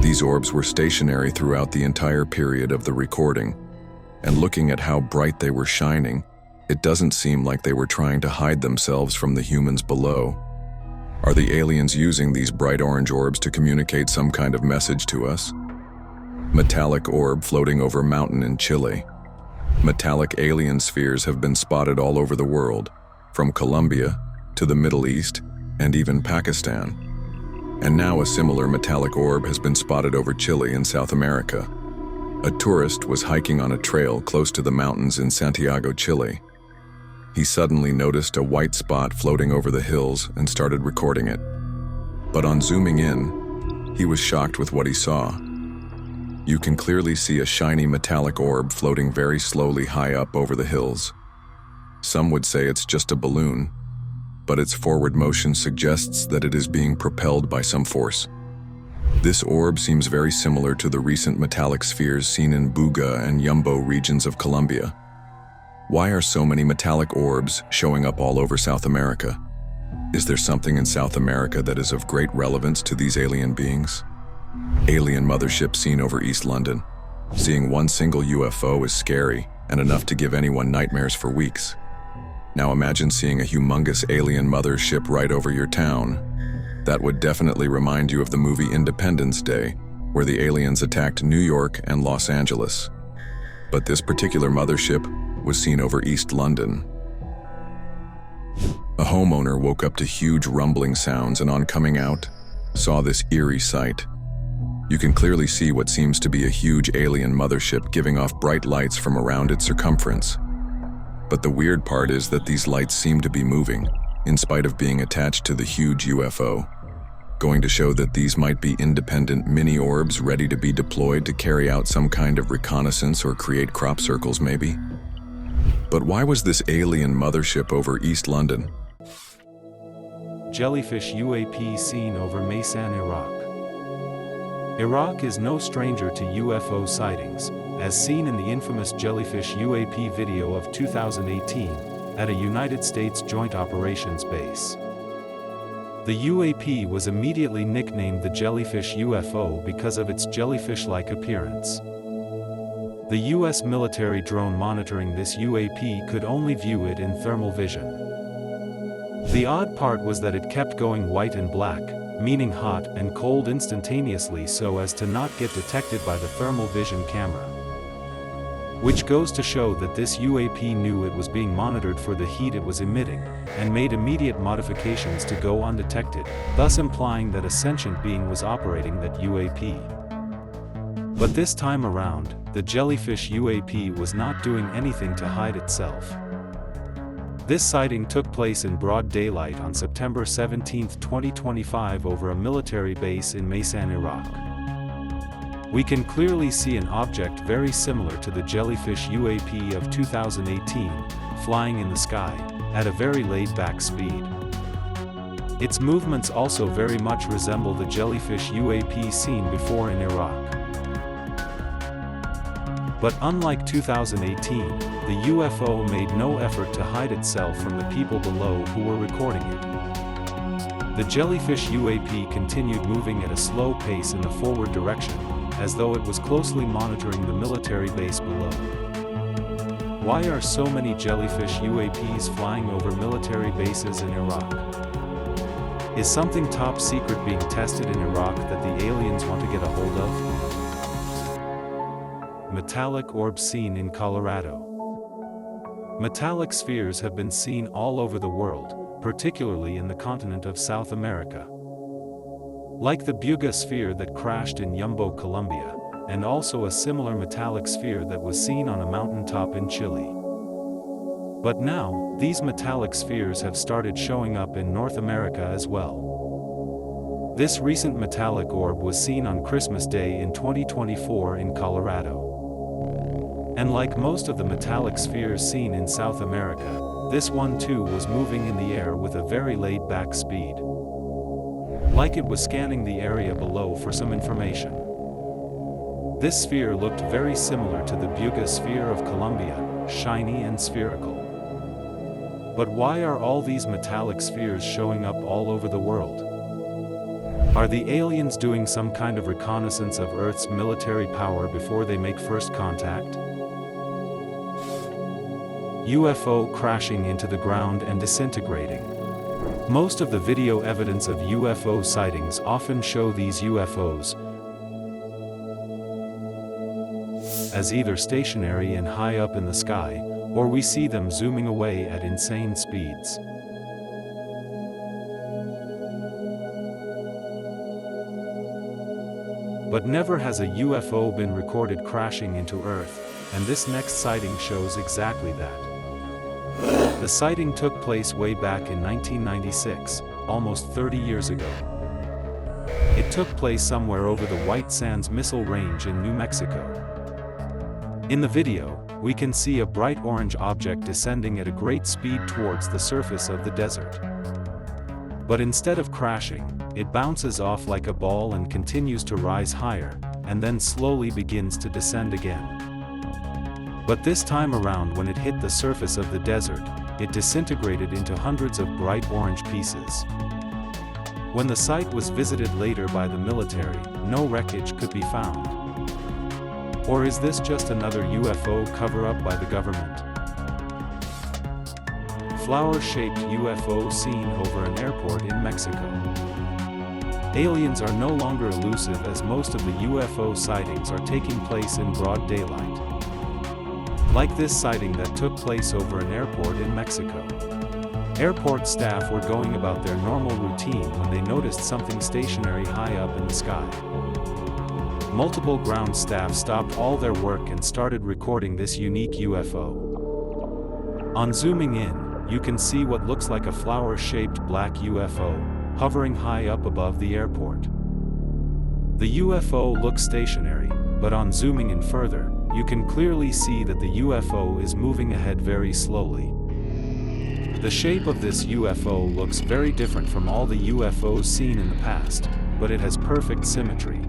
These orbs were stationary throughout the entire period of the recording, and looking at how bright they were shining, it doesn't seem like they were trying to hide themselves from the humans below. Are the aliens using these bright orange orbs to communicate some kind of message to us? Metallic orb floating over mountain in Chile. Metallic alien spheres have been spotted all over the world, from Colombia to the Middle East and even Pakistan. And now a similar metallic orb has been spotted over Chile in South America. A tourist was hiking on a trail close to the mountains in Santiago, Chile. He suddenly noticed a white spot floating over the hills and started recording it. But on zooming in, he was shocked with what he saw. You can clearly see a shiny metallic orb floating very slowly high up over the hills. Some would say it's just a balloon, but its forward motion suggests that it is being propelled by some force. This orb seems very similar to the recent metallic spheres seen in Buga and Yumbo regions of Colombia. Why are so many metallic orbs showing up all over South America? Is there something in South America that is of great relevance to these alien beings? Alien mothership seen over East London. Seeing one single UFO is scary and enough to give anyone nightmares for weeks. Now imagine seeing a humongous alien mothership right over your town. That would definitely remind you of the movie Independence Day, where the aliens attacked New York and Los Angeles. But this particular mothership was seen over East London. A homeowner woke up to huge rumbling sounds and on coming out, saw this eerie sight. You can clearly see what seems to be a huge alien mothership giving off bright lights from around its circumference. But the weird part is that these lights seem to be moving, in spite of being attached to the huge UFO, going to show that these might be independent mini-orbs ready to be deployed to carry out some kind of reconnaissance or create crop circles maybe. But why was this alien mothership over East London? Jellyfish UAP seen over Maysan, Iraq. Iraq is no stranger to UFO sightings, as seen in the infamous Jellyfish UAP video of 2018, at a United States Joint Operations Base. The UAP was immediately nicknamed the Jellyfish UFO because of its jellyfish-like appearance. The US military drone monitoring this UAP could only view it in thermal vision. The odd part was that it kept going white and black, meaning hot and cold instantaneously so as to not get detected by the thermal vision camera. Which goes to show that this UAP knew it was being monitored for the heat it was emitting, and made immediate modifications to go undetected, thus implying that a sentient being was operating that UAP. But this time around, the Jellyfish UAP was not doing anything to hide itself. This sighting took place in broad daylight on September 17, 2025 over a military base in Maysan, Iraq. We can clearly see an object very similar to the Jellyfish UAP of 2018, flying in the sky, at a very laid-back speed. Its movements also very much resemble the Jellyfish UAP seen before in Iraq. But unlike 2018, the UFO made no effort to hide itself from the people below who were recording it. The Jellyfish UAP continued moving at a slow pace in the forward direction, as though it was closely monitoring the military base below. Why are so many Jellyfish UAPs flying over military bases in Iraq? Is something top secret being tested in Iraq that the aliens want to get a hold of? Metallic orbs seen in Colorado. Metallic spheres have been seen all over the world, particularly in the continent of South America. Like the Buga sphere that crashed in UFO Colombia, and also a similar metallic sphere that was seen on a mountaintop in Chile. But now, these metallic spheres have started showing up in North America as well. This recent metallic orb was seen on Christmas Day in 2024 in Colorado. And like most of the metallic spheres seen in South America, this one too was moving in the air with a very laid-back speed. Like it was scanning the area below for some information. This sphere looked very similar to the Buga sphere of Colombia, shiny and spherical. But why are all these metallic spheres showing up all over the world? Are the aliens doing some kind of reconnaissance of Earth's military power before they make first contact? UFO crashing into the ground and disintegrating. Most of the video evidence of UFO sightings often show these UFOs as either stationary and high up in the sky, or we see them zooming away at insane speeds. But never has a UFO been recorded crashing into Earth, and this next sighting shows exactly that. The sighting took place way back in 1996, almost 30 years ago. It took place somewhere over the White Sands Missile Range in New Mexico. In the video, we can see a bright orange object descending at a great speed towards the surface of the desert. But instead of crashing, it bounces off like a ball and continues to rise higher, and then slowly begins to descend again. But this time around, when it hit the surface of the desert, it disintegrated into hundreds of bright orange pieces. When the site was visited later by the military, no wreckage could be found. Or is this just another UFO cover-up by the government? Flower-shaped UFO seen over an airport in Mexico. Aliens are no longer elusive, as most of the UFO sightings are taking place in broad daylight. Like this sighting that took place over an airport in Mexico. Airport staff were going about their normal routine when they noticed something stationary high up in the sky. Multiple ground staff stopped all their work and started recording this unique UFO. On zooming in, you can see what looks like a flower-shaped black UFO, hovering high up above the airport. The UFO looks stationary, but on zooming in further, you can clearly see that the UFO is moving ahead very slowly. The shape of this UFO looks very different from all the UFOs seen in the past, but it has perfect symmetry.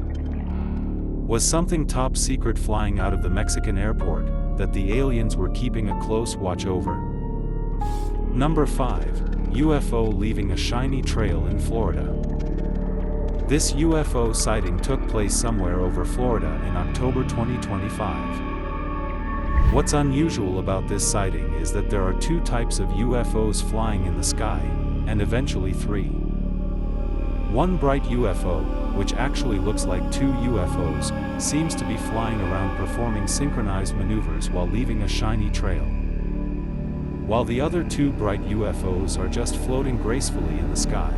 Was something top secret flying out of the Mexican airport that the aliens were keeping a close watch over? Number 5. UFO leaving a shiny trail in Florida. This UFO sighting took place somewhere over Florida in October 2025. What's unusual about this sighting is that there are 2 types of UFOs flying in the sky, and eventually 3. One bright UFO, which actually looks like 2 UFOs, seems to be flying around performing synchronized maneuvers while leaving a shiny trail. While the other 2 bright UFOs are just floating gracefully in the sky.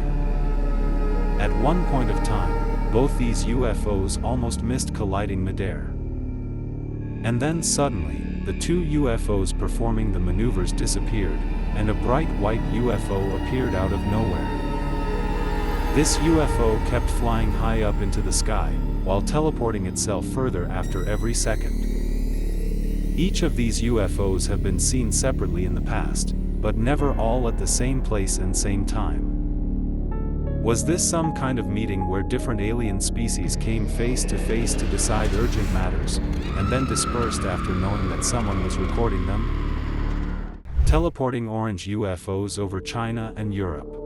At one point of time, both these UFOs almost missed colliding midair. And then suddenly, the 2 UFOs performing the maneuvers disappeared, and a bright white UFO appeared out of nowhere. This UFO kept flying high up into the sky, while teleporting itself further after every second. Each of these UFOs have been seen separately in the past, but never all at the same place and same time. Was this some kind of meeting where different alien species came face to face to decide urgent matters, and then dispersed after knowing that someone was recording them? Teleporting orange UFOs over China and Europe.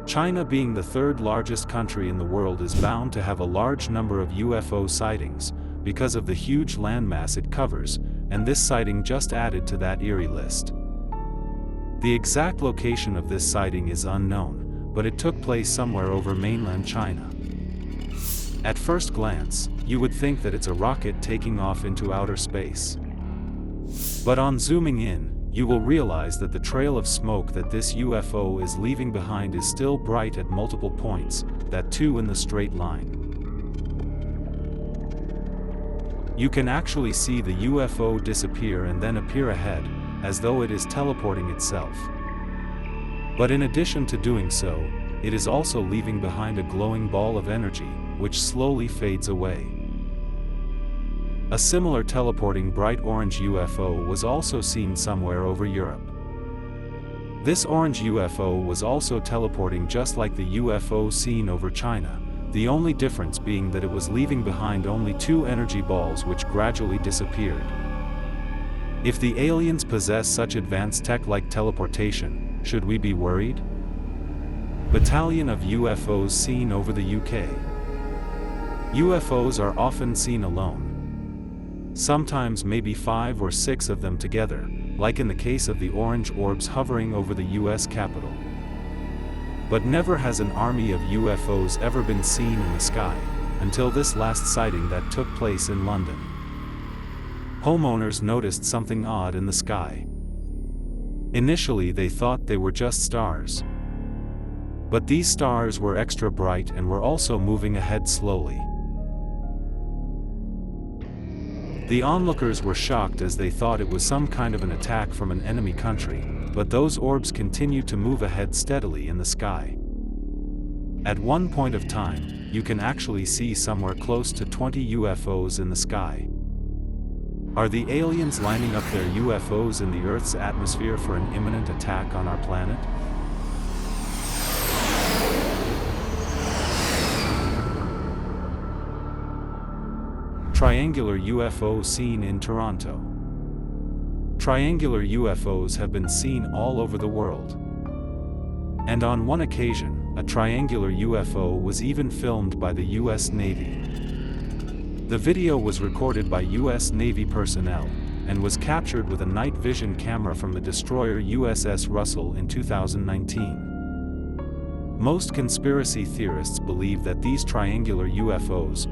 China, being the 3rd largest country in the world, is bound to have a large number of UFO sightings, because of the huge landmass it covers, and this sighting just added to that eerie list. The exact location of this sighting is unknown, but it took place somewhere over mainland China. At first glance, you would think that it's a rocket taking off into outer space. But on zooming in, you will realize that the trail of smoke that this UFO is leaving behind is still bright at multiple points, that too in the straight line. You can actually see the UFO disappear and then appear ahead, as though it is teleporting itself. But in addition to doing so, it is also leaving behind a glowing ball of energy, which slowly fades away. A similar teleporting bright orange UFO was also seen somewhere over Europe. This orange UFO was also teleporting just like the UFO seen over China, the only difference being that it was leaving behind only 2 energy balls which gradually disappeared. If the aliens possess such advanced tech like teleportation, should we be worried? Battalion of UFOs seen over the UK. UFOs are often seen alone. Sometimes maybe 5 or 6 of them together, like in the case of the orange orbs hovering over the US Capitol. But never has an army of UFOs ever been seen in the sky, until this last sighting that took place in London. Homeowners noticed something odd in the sky. Initially they thought they were just stars. But these stars were extra bright and were also moving ahead slowly. The onlookers were shocked as they thought it was some kind of an attack from an enemy country, but those orbs continued to move ahead steadily in the sky. At one point of time, you can actually see somewhere close to 20 UFOs in the sky. Are the aliens lining up their UFOs in the Earth's atmosphere for an imminent attack on our planet? Triangular UFO seen in Toronto. Triangular UFOs have been seen all over the world. And on one occasion, a triangular UFO was even filmed by the US Navy. The video was recorded by US Navy personnel, and was captured with a night vision camera from the destroyer USS Russell in 2019. Most conspiracy theorists believe that these triangular UFOs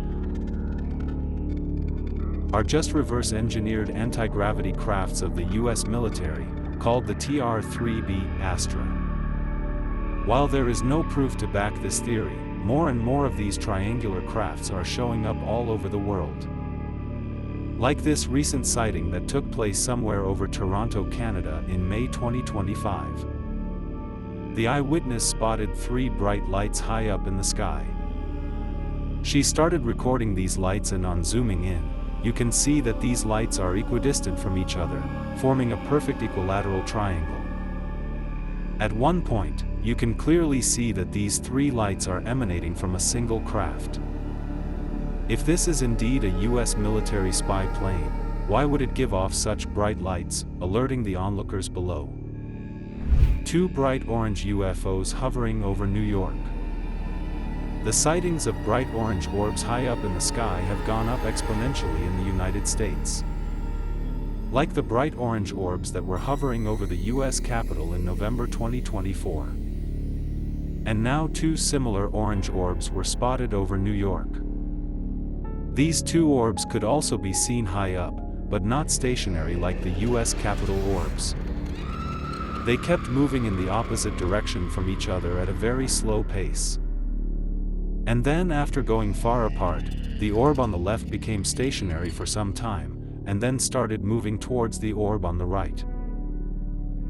are just reverse-engineered anti-gravity crafts of the US military, called the TR-3B Astra. While there is no proof to back this theory, more and more of these triangular crafts are showing up all over the world. Like this recent sighting that took place somewhere over Toronto, Canada in May 2025. The eyewitness spotted 3 bright lights high up in the sky. She started recording these lights, and on zooming in, you can see that these lights are equidistant from each other, forming a perfect equilateral triangle. At one point, you can clearly see that these three lights are emanating from a single craft. If this is indeed a US military spy plane, why would it give off such bright lights, alerting the onlookers below? Two bright orange UFOs hovering over New York. The sightings of bright orange orbs high up in the sky have gone up exponentially in the United States. Like the bright orange orbs that were hovering over the US Capitol in November 2024. And now two similar orange orbs were spotted over New York. These two orbs could also be seen high up, but not stationary like the US Capitol orbs. They kept moving in the opposite direction from each other at a very slow pace. And then after going far apart, the orb on the left became stationary for some time, and then started moving towards the orb on the right.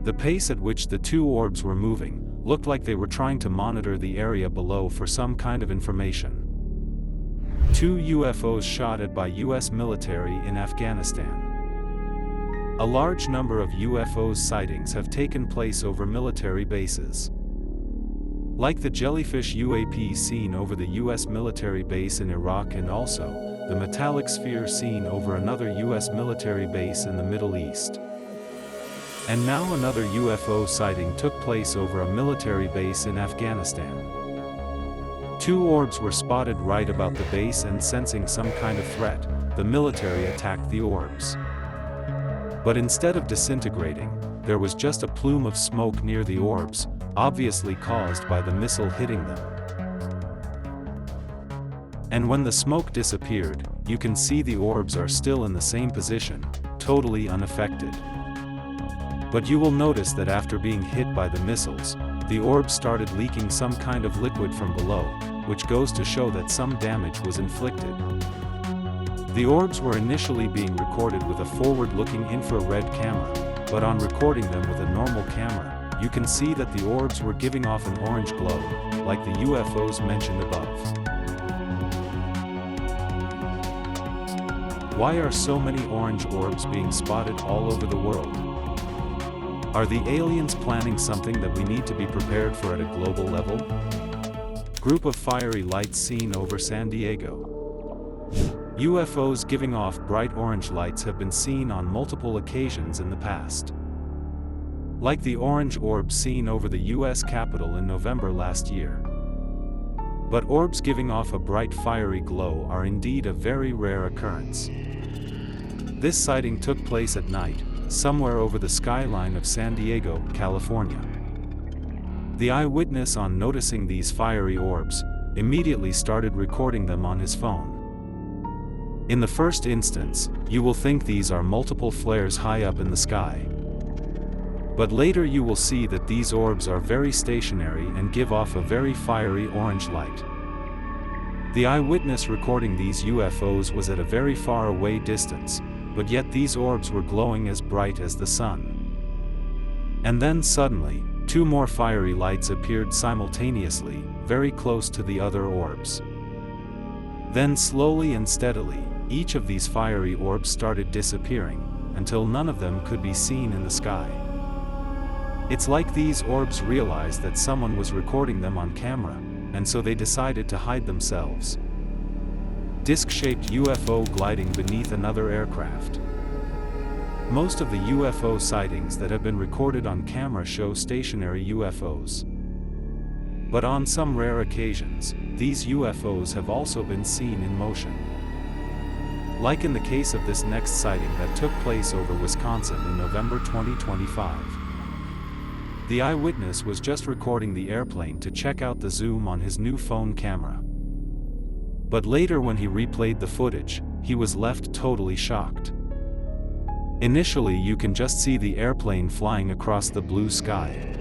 The pace at which the two orbs were moving looked like they were trying to monitor the area below for some kind of information. Two UFOs shot at by US military in Afghanistan. A large number of UFO sightings have taken place over military bases. Like the Jellyfish UAP seen over the US military base in Iraq, and also the metallic sphere seen over another US military base in the Middle East. And now another UFO sighting took place over a military base in Afghanistan. Two orbs were spotted right about the base, and sensing some kind of threat, the military attacked the orbs. But instead of disintegrating, there was just a plume of smoke near the orbs, obviously caused by the missile hitting them. And when the smoke disappeared, you can see the orbs are still in the same position, totally unaffected. But you will notice that after being hit by the missiles, the orbs started leaking some kind of liquid from below, which goes to show that some damage was inflicted. The orbs were initially being recorded with a forward-looking infrared camera, but on recording them with a normal camera, you can see that the orbs were giving off an orange glow, like the UFOs mentioned above. Why are so many orange orbs being spotted all over the world? Are the aliens planning something that we need to be prepared for at a global level? Group of fiery lights seen over San Diego. UFOs giving off bright orange lights have been seen on multiple occasions in the past. Like the orange orbs seen over the US Capitol in November last year. But orbs giving off a bright fiery glow are indeed a very rare occurrence. This sighting took place at night, somewhere over the skyline of San Diego, California. The eyewitness, on noticing these fiery orbs, immediately started recording them on his phone. In the first instance, you will think these are multiple flares high up in the sky. But later you will see that these orbs are very stationary and give off a very fiery orange light. The eyewitness recording these UFOs was at a very far away distance, but yet these orbs were glowing as bright as the sun. And then suddenly, two more fiery lights appeared simultaneously, very close to the other orbs. Then slowly and steadily, each of these fiery orbs started disappearing, until none of them could be seen in the sky. It's like these orbs realized that someone was recording them on camera, and so they decided to hide themselves. Disc-shaped UFO gliding beneath another aircraft. Most of the UFO sightings that have been recorded on camera show stationary UFOs. But on some rare occasions, these UFOs have also been seen in motion. Like in the case of this next sighting that took place over Wisconsin in November 2025. The eyewitness was just recording the airplane to check out the zoom on his new phone camera. But later, when he replayed the footage, he was left totally shocked. Initially, you can just see the airplane flying across the blue sky.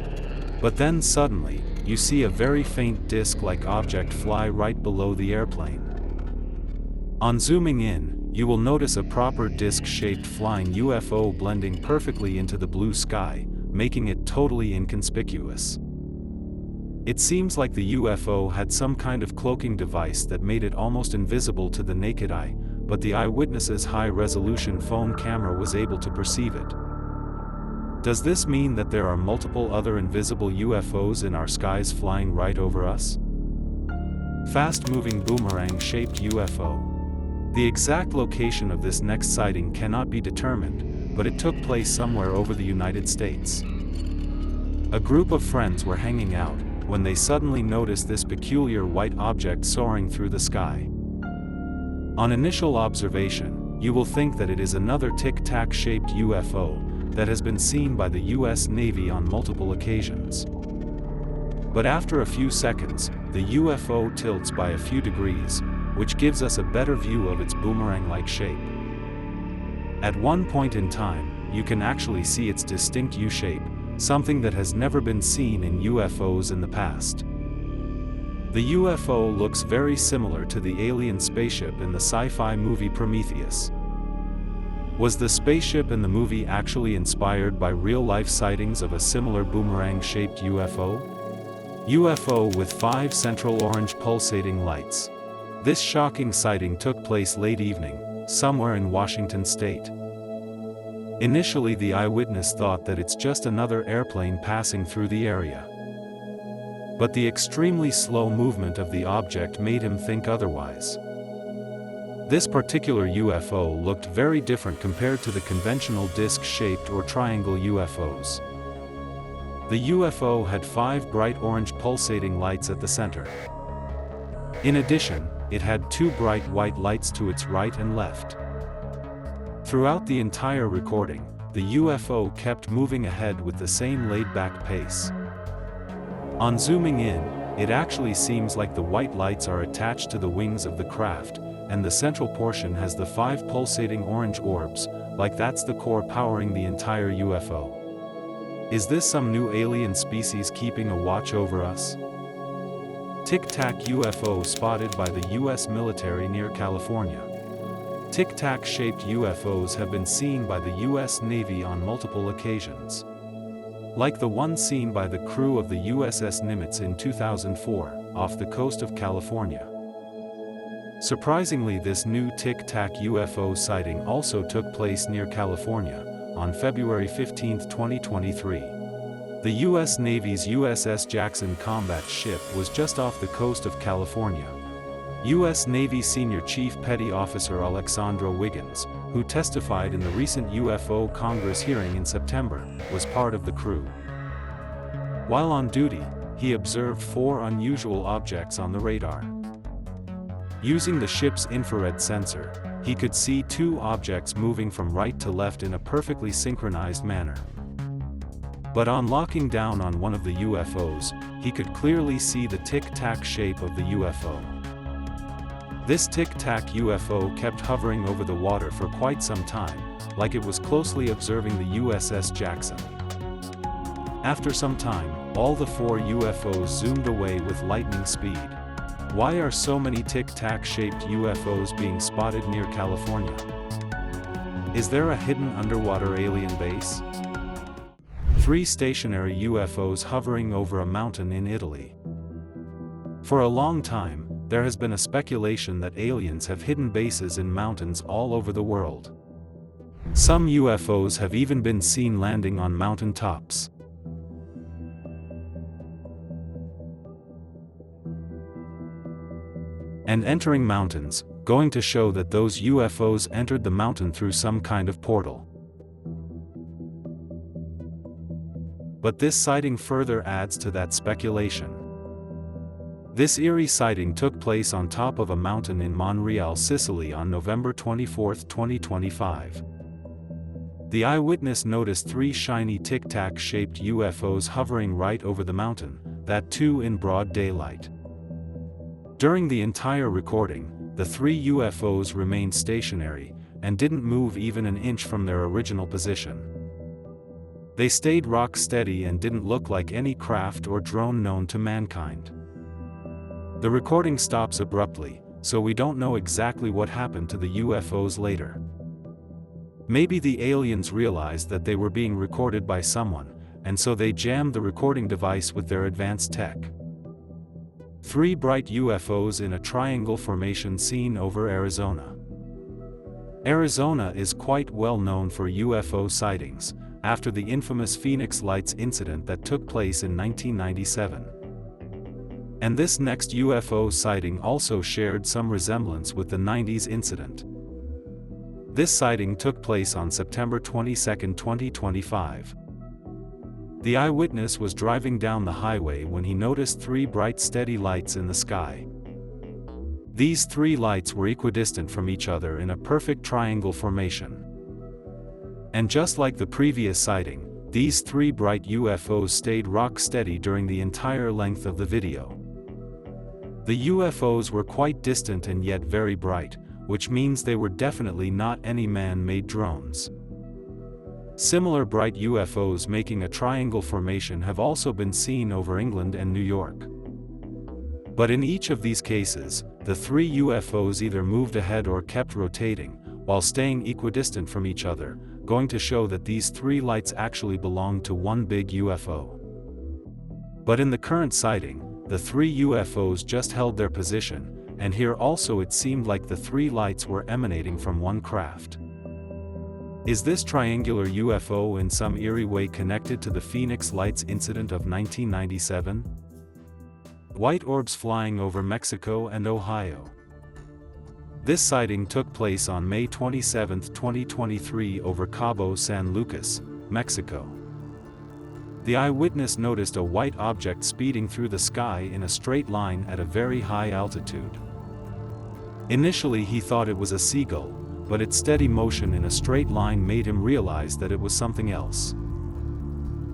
But then suddenly, you see a very faint disc-like object fly right below the airplane. On zooming in, you will notice a proper disc-shaped flying UFO blending perfectly into the blue sky, making it totally inconspicuous. It seems like the UFO had some kind of cloaking device that made it almost invisible to the naked eye, but the eyewitness's high-resolution phone camera was able to perceive it. Does this mean that there are multiple other invisible UFOs in our skies flying right over us? Fast-moving boomerang-shaped UFO. The exact location of this next sighting cannot be determined, but it took place somewhere over the United States. A group of friends were hanging out when they suddenly noticed this peculiar white object soaring through the sky. On initial observation, you will think that it is another Tic Tac shaped UFO that has been seen by the US Navy on multiple occasions. But after a few seconds, the UFO tilts by a few degrees, which gives us a better view of its boomerang-like shape. At one point in time, you can actually see its distinct U-shape, something that has never been seen in UFOs in the past. The UFO looks very similar to the alien spaceship in the sci-fi movie Prometheus. Was the spaceship in the movie actually inspired by real-life sightings of a similar boomerang-shaped UFO? UFO with 5 central orange pulsating lights. This shocking sighting took place late evening, somewhere in Washington state. Initially, the eyewitness thought that it's just another airplane passing through the area. But the extremely slow movement of the object made him think otherwise. This particular UFO looked very different compared to the conventional disc-shaped or triangle UFOs. The UFO had 5 bright orange pulsating lights at the center. In addition, it had 2 bright white lights to its right and left. Throughout the entire recording, the UFO kept moving ahead with the same laid-back pace. On zooming in, it actually seems like the white lights are attached to the wings of the craft, and the central portion has the 5 pulsating orange orbs, like that's the core powering the entire UFO. Is this some new alien species keeping a watch over us? Tic Tac UFO spotted by the US military near California. Tic Tac-shaped UFOs have been seen by the US Navy on multiple occasions. Like the one seen by the crew of the USS Nimitz in 2004, off the coast of California. Surprisingly, this new Tic Tac UFO sighting also took place near California, on February 15, 2023. The U.S. Navy's USS Jackson combat ship was just off the coast of California. U.S. Navy Senior Chief Petty Officer Alexandra Wiggins, who testified in the recent UFO Congress hearing in September, was part of the crew. While on duty, he observed 4 unusual objects on the radar. Using the ship's infrared sensor, he could see 2 objects moving from right to left in a perfectly synchronized manner. But on locking down on one of the UFOs, he could clearly see the Tic Tac shape of the UFO. This Tic Tac UFO kept hovering over the water for quite some time, like it was closely observing the USS Jackson. After some time, all the 4 UFOs zoomed away with lightning speed. Why are so many Tic Tac shaped UFOs being spotted near California? Is there a hidden underwater alien base? 3 stationary UFOs hovering over a mountain in Italy. For a long time, there has been a speculation that aliens have hidden bases in mountains all over the world. Some UFOs have even been seen landing on mountain tops. And entering mountains, going to show that those UFOs entered the mountain through some kind of portal. But this sighting further adds to that speculation. This eerie sighting took place on top of a mountain in Monreale, Sicily on November 24, 2025. The eyewitness noticed 3 shiny Tic Tac shaped UFOs hovering right over the mountain, that too in broad daylight. During the entire recording, the 3 UFOs remained stationary, and didn't move even an inch from their original position. They stayed rock steady and didn't look like any craft or drone known to mankind. The recording stops abruptly, so we don't know exactly what happened to the UFOs later. Maybe the aliens realized that they were being recorded by someone, and so they jammed the recording device with their advanced tech. 3 bright UFOs in a triangle formation seen over Arizona. Arizona is quite well known for UFO sightings, after the infamous Phoenix Lights incident that took place in 1997. And this next UFO sighting also shared some resemblance with the 90s incident. This sighting took place on September 22, 2025. The eyewitness was driving down the highway when he noticed 3 bright steady lights in the sky. These 3 lights were equidistant from each other in a perfect triangle formation. And just like the previous sighting, these 3 bright UFOs stayed rock steady during the entire length of the video. The UFOs were quite distant and yet very bright, which means they were definitely not any man-made drones. Similar bright UFOs making a triangle formation have also been seen over England and New York. But in each of these cases, the 3 UFOs either moved ahead or kept rotating, while staying equidistant from each other, going to show that these 3 lights actually belong to one big UFO. But in the current sighting, the 3 UFOs just held their position, and here also it seemed like the 3 lights were emanating from one craft. Is this triangular UFO in some eerie way connected to the Phoenix Lights incident of 1997? White orbs flying over Mexico and Ohio. This sighting took place on May 27, 2023 over Cabo San Lucas, Mexico. The eyewitness noticed a white object speeding through the sky in a straight line at a very high altitude. Initially he thought it was a seagull, but its steady motion in a straight line made him realize that it was something else.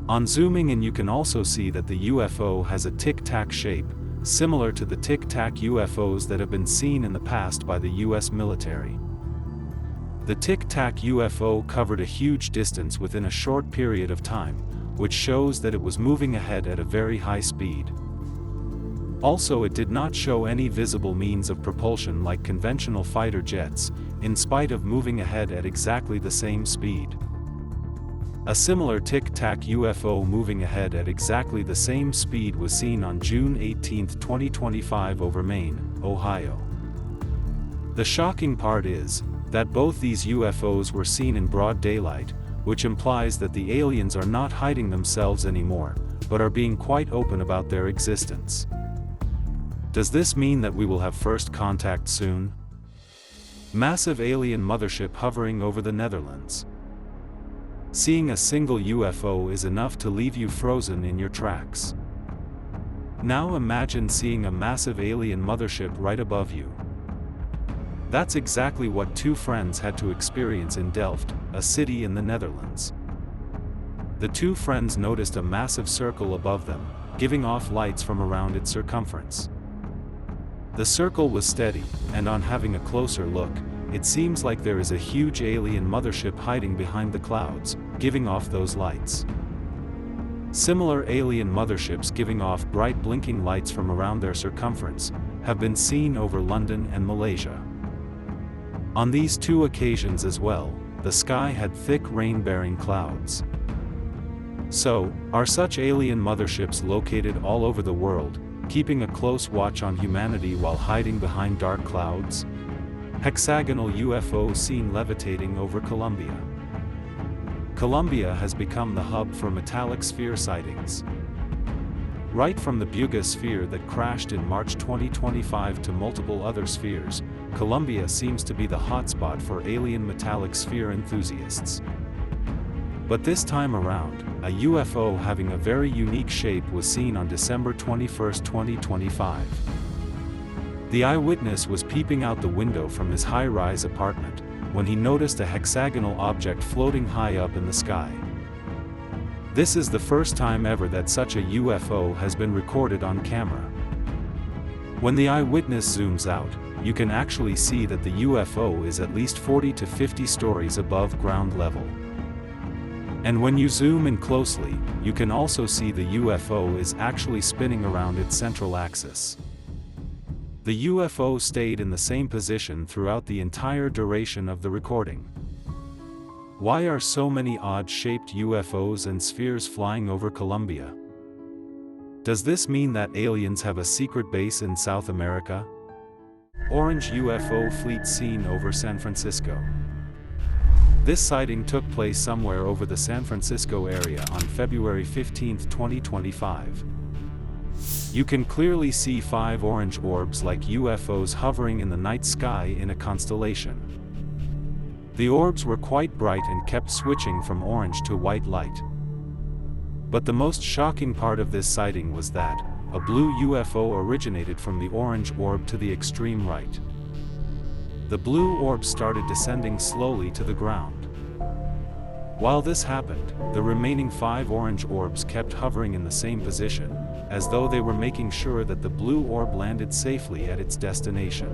On zooming in you can also see that the UFO has a Tic Tac shape, similar to the Tic Tac UFOs that have been seen in the past by the US military. The Tic Tac UFO covered a huge distance within a short period of time, which shows that it was moving ahead at a very high speed. Also, it did not show any visible means of propulsion like conventional fighter jets, in spite of moving ahead at exactly the same speed. A similar Tic Tac UFO moving ahead at exactly the same speed was seen on June 18, 2025 over Maine, Ohio. The shocking part is that both these UFOs were seen in broad daylight, which implies that the aliens are not hiding themselves anymore, but are being quite open about their existence. Does this mean that we will have first contact soon? Massive alien mothership hovering over the Netherlands. Seeing a single UFO is enough to leave you frozen in your tracks. Now imagine seeing a massive alien mothership right above you. That's exactly what 2 friends had to experience in Delft, a city in the Netherlands. The 2 friends noticed a massive circle above them, giving off lights from around its circumference. The circle was steady, and on having a closer look, it seems like there is a huge alien mothership hiding behind the clouds, giving off those lights. Similar alien motherships giving off bright blinking lights from around their circumference have been seen over London and Malaysia. On these 2 occasions as well, the sky had thick rain-bearing clouds. So, are such alien motherships located all over the world, keeping a close watch on humanity while hiding behind dark clouds? Hexagonal UFO seen levitating over Colombia. Colombia has become the hub for metallic sphere sightings. Right from the Buga sphere that crashed in March 2025 to multiple other spheres, Colombia seems to be the hotspot for alien metallic sphere enthusiasts. But this time around, a UFO having a very unique shape was seen on December 21, 2025. The eyewitness was peeping out the window from his high-rise apartment, when he noticed a hexagonal object floating high up in the sky. This is the first time ever that such a UFO has been recorded on camera. When the eyewitness zooms out, you can actually see that the UFO is at least 40 to 50 stories above ground level. And when you zoom in closely, you can also see the UFO is actually spinning around its central axis. The UFO stayed in the same position throughout the entire duration of the recording. Why are so many odd-shaped UFOs and spheres flying over Colombia? Does this mean that aliens have a secret base in South America? Orange UFO fleet seen over San Francisco. This sighting took place somewhere over the San Francisco area on February 15, 2025. You can clearly see 5 orange orbs like UFOs hovering in the night sky in a constellation. The orbs were quite bright and kept switching from orange to white light. But the most shocking part of this sighting was that a blue UFO originated from the orange orb to the extreme right. The blue orb started descending slowly to the ground. While this happened, the remaining 5 orange orbs kept hovering in the same position, as though they were making sure that the blue orb landed safely at its destination.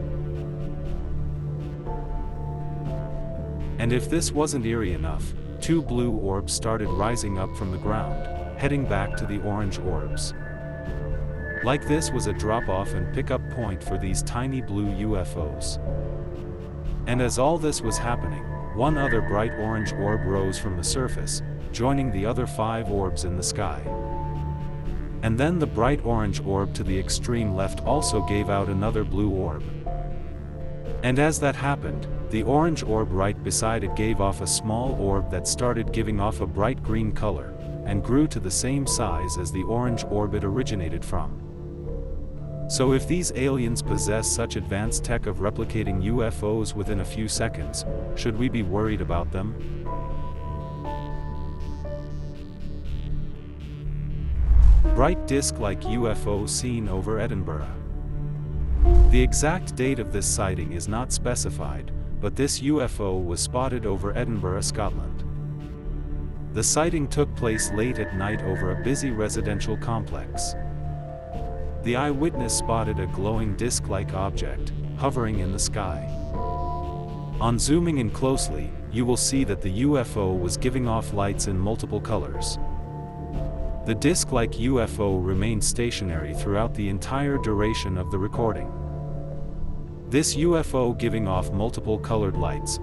And if this wasn't eerie enough, 2 blue orbs started rising up from the ground, heading back to the orange orbs. Like this was a drop-off and pick-up point for these tiny blue UFOs. And as all this was happening, one other bright orange orb rose from the surface, joining the other 5 orbs in the sky. And then the bright orange orb to the extreme left also gave out another blue orb. And as that happened, the orange orb right beside it gave off a small orb that started giving off a bright green color, and grew to the same size as the orange orb it originated from. So if these aliens possess such advanced tech of replicating UFOs within a few seconds, should we be worried about them? Bright disc-like UFO seen over Edinburgh. The exact date of this sighting is not specified, but this UFO was spotted over Edinburgh, Scotland. The sighting took place late at night over a busy residential complex. The eyewitness spotted a glowing disc-like object, hovering in the sky. On zooming in closely, you will see that the UFO was giving off lights in multiple colors. The disc-like UFO remained stationary throughout the entire duration of the recording. This UFO giving off multiple colored lights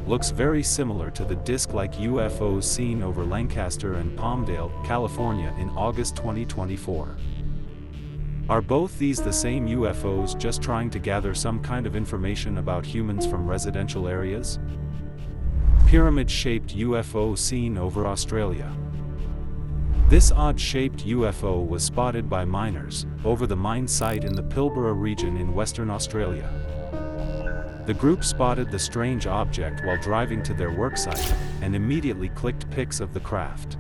looks very similar to the disc-like UFOs seen over Lancaster and Palmdale, California in August 2024. Are both these the same UFOs just trying to gather some kind of information about humans from residential areas? Pyramid-shaped UFO seen over Australia. This odd-shaped UFO was spotted by miners over the mine site in the Pilbara region in Western Australia. The group spotted the strange object while driving to their worksite and immediately clicked pics of the craft.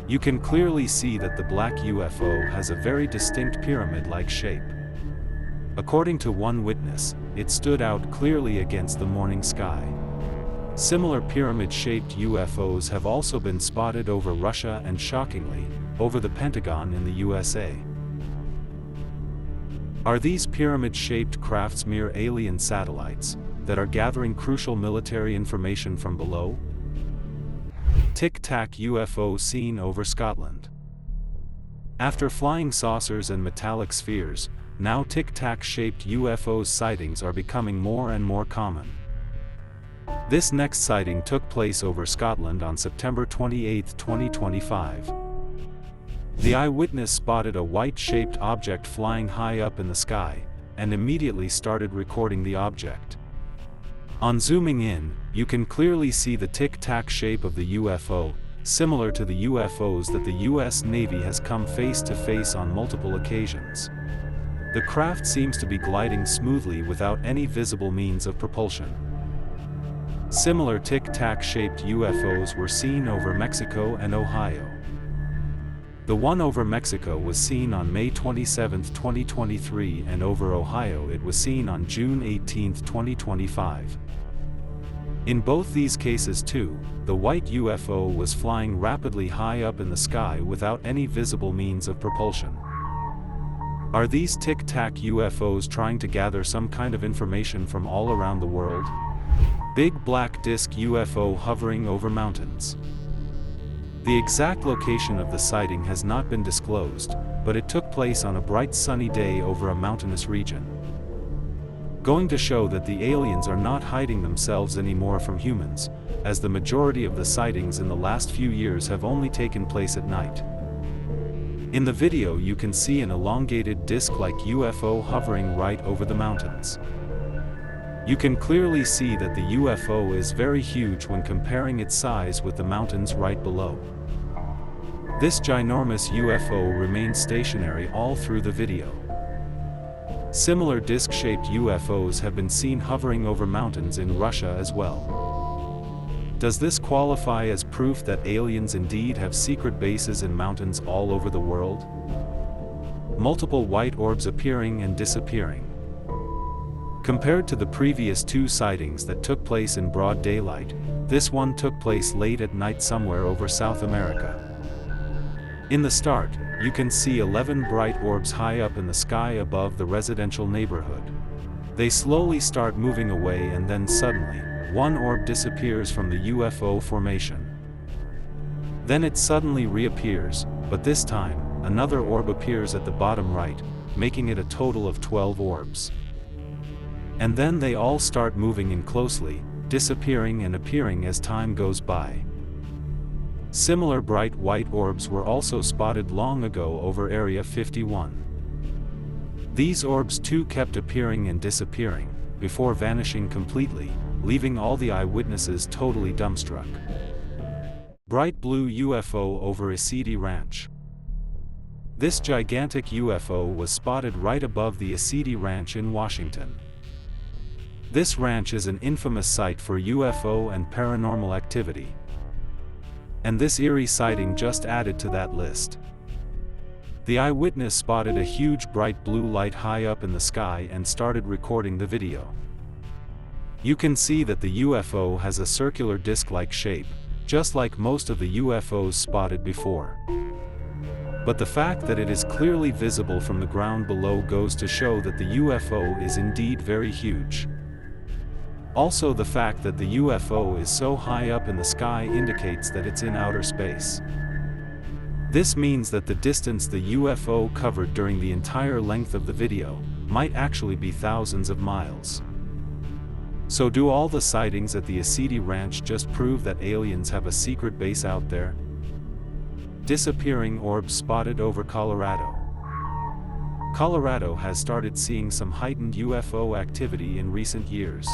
You can clearly see that the black UFO has a very distinct pyramid-like shape. According to one witness, it stood out clearly against the morning sky. Similar pyramid-shaped UFOs have also been spotted over Russia and, shockingly, over the Pentagon in the USA. Are these pyramid-shaped crafts mere alien satellites that are gathering crucial military information from below? Tic Tac UFO seen over Scotland. After flying saucers and metallic spheres, now Tic Tac-shaped UFO sightings are becoming more and more common. This next sighting took place over Scotland on September 28, 2025. The eyewitness spotted a white-shaped object flying high up in the sky, and immediately started recording the object. On zooming in, you can clearly see the tic-tac shape of the UFO, similar to the UFOs that the US Navy has come face to face on multiple occasions. The craft seems to be gliding smoothly without any visible means of propulsion. Similar tic-tac shaped UFOs were seen over Mexico and Ohio. The one over Mexico was seen on May 27, 2023, and over Ohio it was seen on June 18, 2025. In both these cases too, the white UFO was flying rapidly high up in the sky without any visible means of propulsion. Are these tic-tac UFOs trying to gather some kind of information from all around the world? Big black disc UFO hovering over mountains. The exact location of the sighting has not been disclosed, but it took place on a bright sunny day over a mountainous region. Going to show that the aliens are not hiding themselves anymore from humans, as the majority of the sightings in the last few years have only taken place at night. In the video you can see an elongated disc-like UFO hovering right over the mountains. You can clearly see that the UFO is very huge when comparing its size with the mountains right below. This ginormous UFO remains stationary all through the video. Similar disc-shaped UFOs have been seen hovering over mountains in Russia as well. Does this qualify as proof that aliens indeed have secret bases in mountains all over the world? Multiple white orbs appearing and disappearing. Compared to the previous two sightings that took place in broad daylight, this one took place late at night somewhere over South America. In the start, you can see 11 bright orbs high up in the sky above the residential neighborhood. They slowly start moving away and then suddenly, one orb disappears from the UFO formation. Then it suddenly reappears, but this time, another orb appears at the bottom right, making it a total of 12 orbs. And then they all start moving in closely, disappearing and appearing as time goes by. Similar bright white orbs were also spotted long ago over Area 51. These orbs too kept appearing and disappearing, before vanishing completely, leaving all the eyewitnesses totally dumbstruck. Bright blue UFO over Esidi Ranch. This gigantic UFO was spotted right above the Esidi Ranch in Washington. This ranch is an infamous site for UFO and paranormal activity. And this eerie sighting just added to that list. The eyewitness spotted a huge bright blue light high up in the sky and started recording the video. You can see that the UFO has a circular disc-like shape, just like most of the UFOs spotted before. But the fact that it is clearly visible from the ground below goes to show that the UFO is indeed very huge. Also, the fact that the UFO is so high up in the sky indicates that it's in outer space. This means that the distance the UFO covered during the entire length of the video might actually be thousands of miles. So do all the sightings at the Esidi Ranch just prove that aliens have a secret base out there? Disappearing orbs spotted over Colorado. Colorado has started seeing some heightened UFO activity in recent years.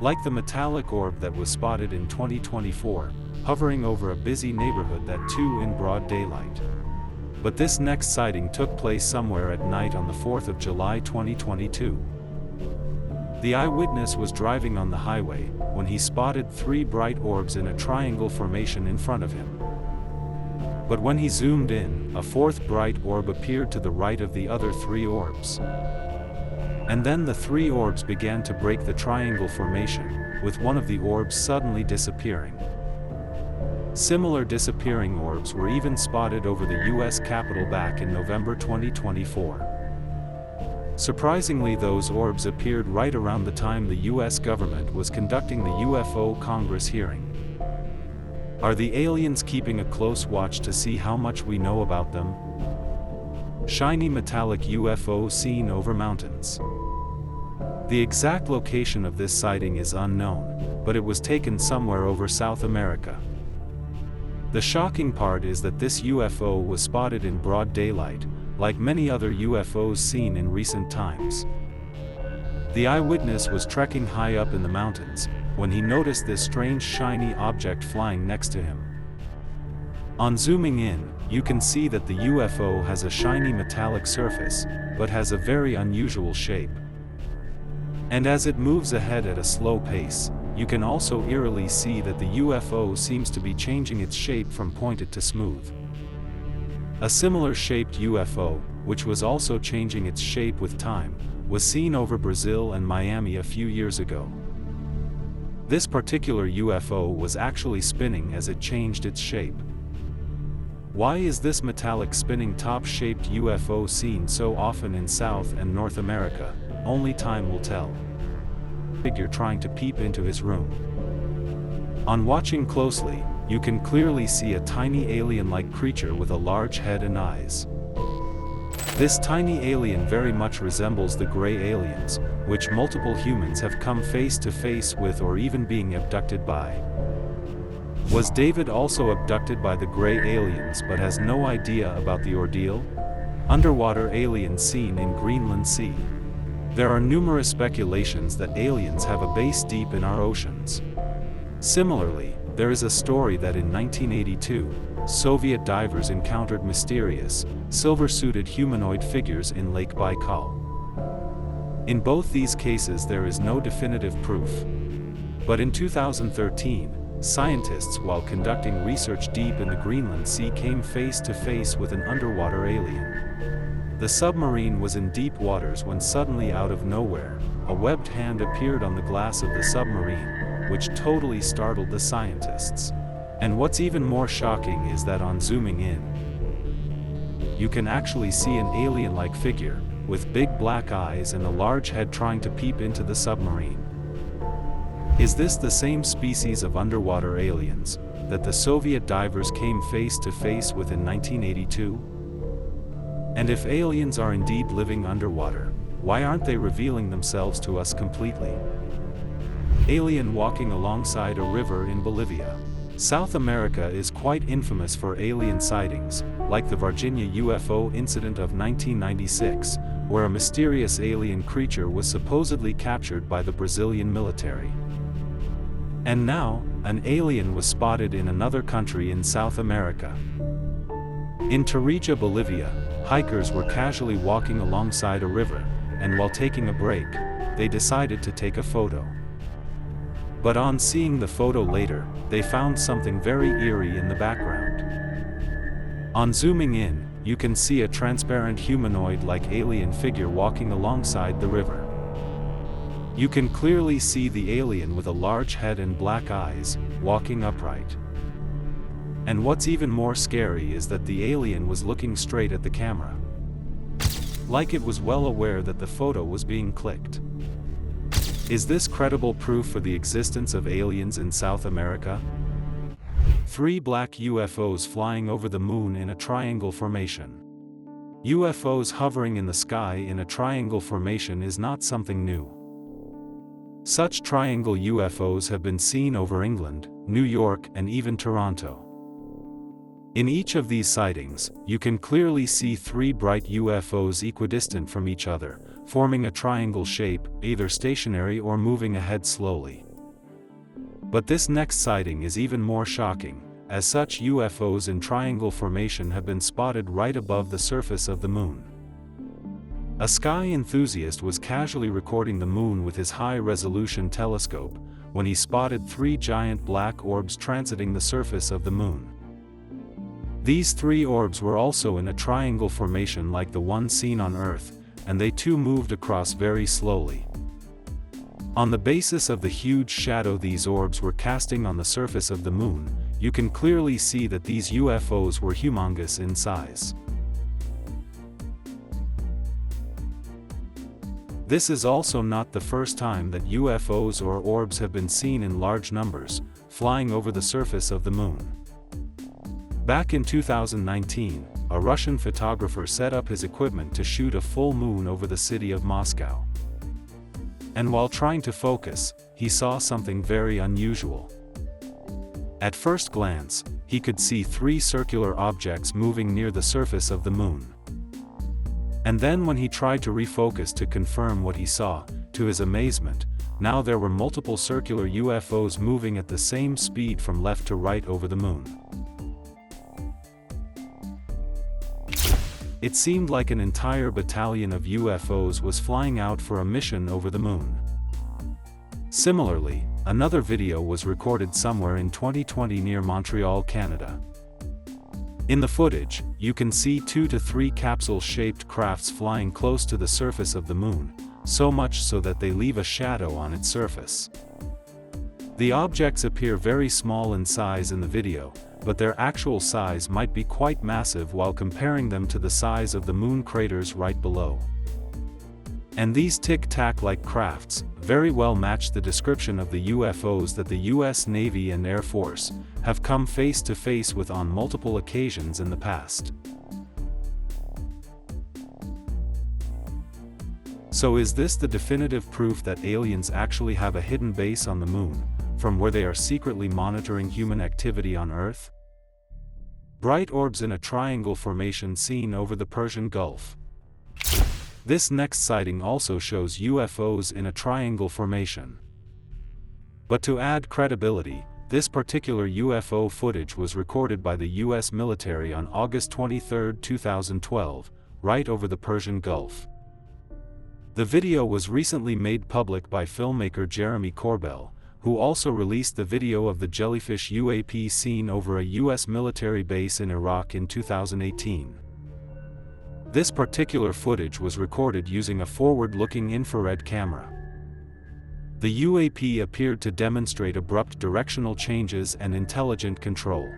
Like the metallic orb that was spotted in 2024, hovering over a busy neighborhood, that too in broad daylight. But this next sighting took place somewhere at night on the 4th of July 2022. The eyewitness was driving on the highway when he spotted 3 bright orbs in a triangle formation in front of him. But when he zoomed in, a 4th bright orb appeared to the right of the other 3 orbs. And then the 3 orbs began to break the triangle formation, with one of the orbs suddenly disappearing. Similar disappearing orbs were even spotted over the US Capitol back in November 2024. Surprisingly, those orbs appeared right around the time the US government was conducting the UFO Congress hearing. Are the aliens keeping a close watch to see how much we know about them? Shiny metallic UFO seen over mountains. The exact location of this sighting is unknown, but it was taken somewhere over South America. The shocking part is that this UFO was spotted in broad daylight, like many other UFOs seen in recent times. The eyewitness was trekking high up in the mountains when he noticed this strange shiny object flying next to him. On zooming in, you can see that the UFO has a shiny metallic surface, but has a very unusual shape. And as it moves ahead at a slow pace, you can also eerily see that the UFO seems to be changing its shape from pointed to smooth. A similar shaped UFO, which was also changing its shape with time, was seen over Brazil and Miami a few years ago. This particular UFO was actually spinning as it changed its shape. Why is this metallic spinning top-shaped UFO seen so often in South and North America? Only time will tell. Figure trying to peep into his room. On watching closely, you can clearly see a tiny alien-like creature with a large head and eyes. This tiny alien very much resembles the gray aliens, which multiple humans have come face to face with or even being abducted by. Was David also abducted by the gray aliens but has no idea about the ordeal? Underwater alien seen in Greenland Sea. There are numerous speculations that aliens have a base deep in our oceans. Similarly, there is a story that in 1982, Soviet divers encountered mysterious, silver-suited humanoid figures in Lake Baikal. In both these cases there is no definitive proof. But in 2013, scientists, while conducting research deep in the Greenland Sea, came face to face with an underwater alien. The submarine was in deep waters when suddenly out of nowhere, a webbed hand appeared on the glass of the submarine, which totally startled the scientists. And what's even more shocking is that on zooming in, you can actually see an alien-like figure, with big black eyes and a large head trying to peep into the submarine. Is this the same species of underwater aliens that the Soviet divers came face to face with in 1982? And if aliens are indeed living underwater, why aren't they revealing themselves to us completely? Alien walking alongside a river in Bolivia. South America is quite infamous for alien sightings, like the Virginia UFO incident of 1996, where a mysterious alien creature was supposedly captured by the Brazilian military. And now, an alien was spotted in another country in South America. In Tarija, Bolivia, hikers were casually walking alongside a river, and while taking a break, they decided to take a photo. But on seeing the photo later, they found something very eerie in the background. On zooming in, you can see a transparent humanoid-like alien figure walking alongside the river. You can clearly see the alien with a large head and black eyes, walking upright. And what's even more scary is that the alien was looking straight at the camera. Like it was well aware that the photo was being clicked. Is this credible proof for the existence of aliens in South America? 3 black UFOs flying over the moon in a triangle formation. UFOs hovering in the sky in a triangle formation is not something new. Such triangle UFOs have been seen over England, New York, and even Toronto. In each of these sightings, you can clearly see 3 bright UFOs equidistant from each other, forming a triangle shape, either stationary or moving ahead slowly. But this next sighting is even more shocking, as such UFOs in triangle formation have been spotted right above the surface of the moon. A sky enthusiast was casually recording the moon with his high-resolution telescope, when he spotted 3 giant black orbs transiting the surface of the moon. These 3 orbs were also in a triangle formation like the one seen on Earth, and they too moved across very slowly. On the basis of the huge shadow these orbs were casting on the surface of the moon, you can clearly see that these UFOs were humongous in size. This is also not the first time that UFOs or orbs have been seen in large numbers, flying over the surface of the moon. Back in 2019, a Russian photographer set up his equipment to shoot a full moon over the city of Moscow. And while trying to focus, he saw something very unusual. At first glance, he could see 3 circular objects moving near the surface of the moon. And then when he tried to refocus to confirm what he saw, to his amazement, now there were multiple circular UFOs moving at the same speed from left to right over the moon. It seemed like an entire battalion of UFOs was flying out for a mission over the moon. Similarly, another video was recorded somewhere in 2020 near Montreal, Canada. In the footage, you can see 2 to 3 capsule-shaped crafts flying close to the surface of the moon, so much so that they leave a shadow on its surface. The objects appear very small in size in the video, but their actual size might be quite massive while comparing them to the size of the moon craters right below. And these Tic Tac-like crafts very well match the description of the UFOs that the US Navy and Air Force have come face to face with on multiple occasions in the past. So is this the definitive proof that aliens actually have a hidden base on the moon, from where they are secretly monitoring human activity on Earth? Bright orbs in a triangle formation seen over the Persian Gulf. This next sighting also shows UFOs in a triangle formation. But to add credibility, this particular UFO footage was recorded by the US military on August 23, 2012, right over the Persian Gulf. The video was recently made public by filmmaker Jeremy Corbell, who also released the video of the Jellyfish UAP seen over a US military base in Iraq in 2018. This particular footage was recorded using a forward-looking infrared camera. The UAP appeared to demonstrate abrupt directional changes and intelligent control.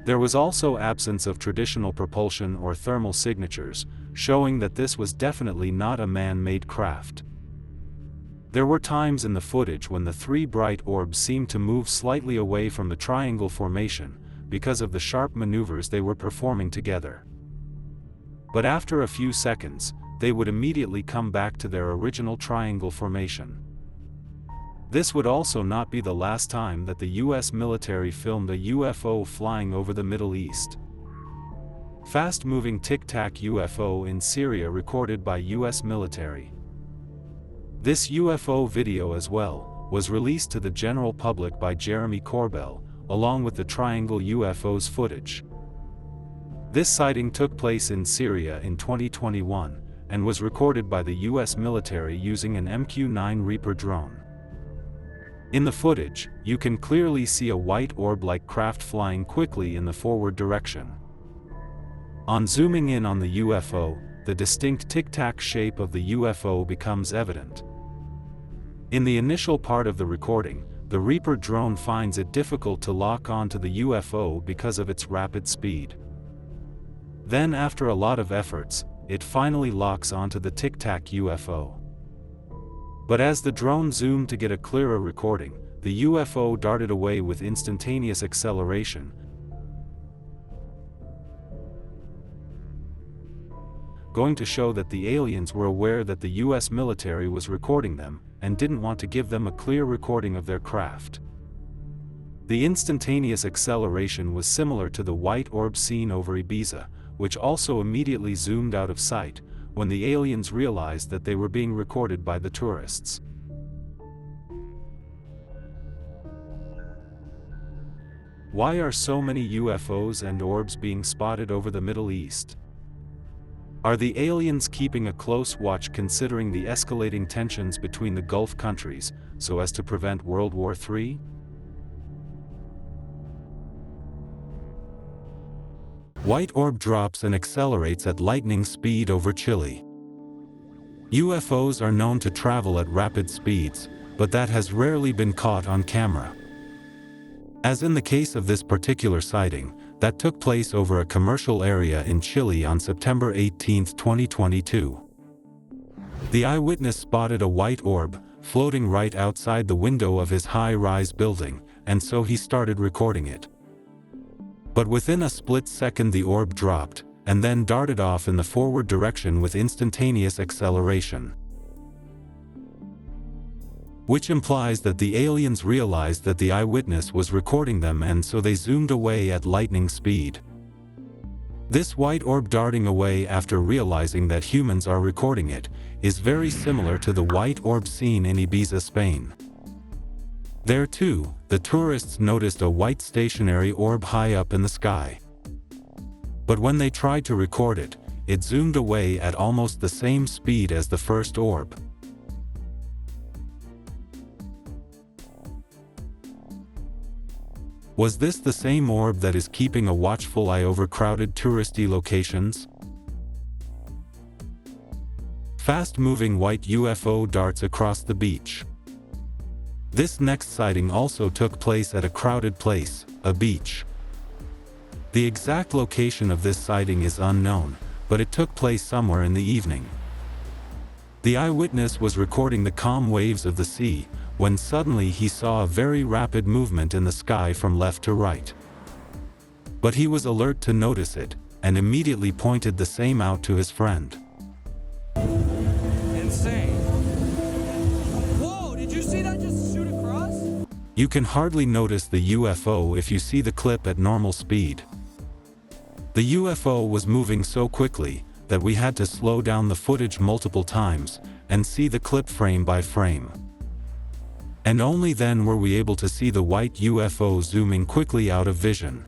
There was also absence of traditional propulsion or thermal signatures, showing that this was definitely not a man-made craft. There were times in the footage when the three bright orbs seemed to move slightly away from the triangle formation, because of the sharp maneuvers they were performing together. But after a few seconds, they would immediately come back to their original triangle formation. This would also not be the last time that the US military filmed a UFO flying over the Middle East. Fast-moving Tic Tac UFO in Syria recorded by US military. This UFO video as well, was released to the general public by Jeremy Corbell, along with the Triangle UFOs footage. This sighting took place in Syria in 2021, and was recorded by the US military using an MQ-9 Reaper drone. In the footage, you can clearly see a white orb-like craft flying quickly in the forward direction. On zooming in on the UFO, the distinct tic-tac shape of the UFO becomes evident. In the initial part of the recording, the Reaper drone finds it difficult to lock onto the UFO because of its rapid speed. Then after a lot of efforts, it finally locks onto the Tic Tac UFO. But as the drone zoomed to get a clearer recording, the UFO darted away with instantaneous acceleration, going to show that the aliens were aware that the US military was recording them, and didn't want to give them a clear recording of their craft. The instantaneous acceleration was similar to the white orb seen over Ibiza, which also immediately zoomed out of sight, when the aliens realized that they were being recorded by the tourists. Why are so many UFOs and orbs being spotted over the Middle East? Are the aliens keeping a close watch considering the escalating tensions between the Gulf countries, so as to prevent World War III? White orb drops and accelerates at lightning speed over Chile. UFOs are known to travel at rapid speeds, but that has rarely been caught on camera. As in the case of this particular sighting, that took place over a commercial area in Chile on September 18, 2022. The eyewitness spotted a white orb, floating right outside the window of his high-rise building, and so he started recording it. But within a split second the orb dropped, and then darted off in the forward direction with instantaneous acceleration. Which implies that the aliens realized that the eyewitness was recording them, and so they zoomed away at lightning speed. This white orb darting away after realizing that humans are recording it, is very similar to the white orb seen in Ibiza, Spain. There too, the tourists noticed a white stationary orb high up in the sky. But when they tried to record it, it zoomed away at almost the same speed as the first orb. Was this the same orb that is keeping a watchful eye over crowded touristy locations? Fast-moving white UFO darts across the beach. This next sighting also took place at a crowded place, a beach. The exact location of this sighting is unknown, but it took place somewhere in the evening. The eyewitness was recording the calm waves of the sea, when suddenly he saw a very rapid movement in the sky from left to right. But he was alert to notice it, and immediately pointed the same out to his friend. Insane. Whoa, did you see that just shoot across? You can hardly notice the UFO if you see the clip at normal speed. The UFO was moving so quickly that we had to slow down the footage multiple times and see the clip frame by frame. And only then were we able to see the white UFO zooming quickly out of vision.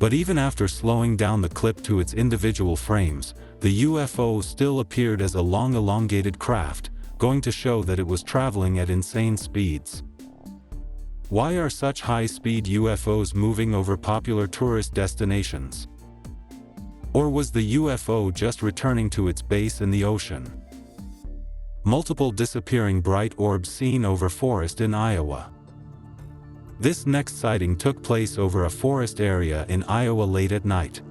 But even after slowing down the clip to its individual frames, the UFO still appeared as a long elongated craft, going to show that it was traveling at insane speeds. Why are such high-speed UFOs moving over popular tourist destinations? Or was the UFO just returning to its base in the ocean? Multiple disappearing bright orbs seen over forest in Iowa. This next sighting took place over a forest area in Iowa late at night.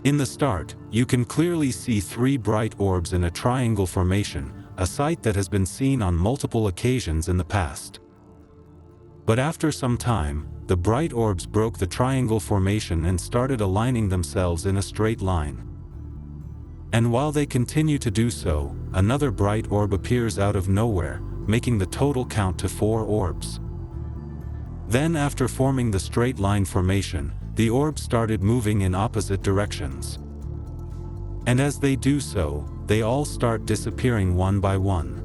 In the start, you can clearly see 3 bright orbs in a triangle formation, a sight that has been seen on multiple occasions in the past. But after some time, the bright orbs broke the triangle formation and started aligning themselves in a straight line. And while they continue to do so, another bright orb appears out of nowhere, making the total count to 4 orbs. Then, after forming the straight line formation, the orbs started moving in opposite directions. And as they do so, they all start disappearing one by one.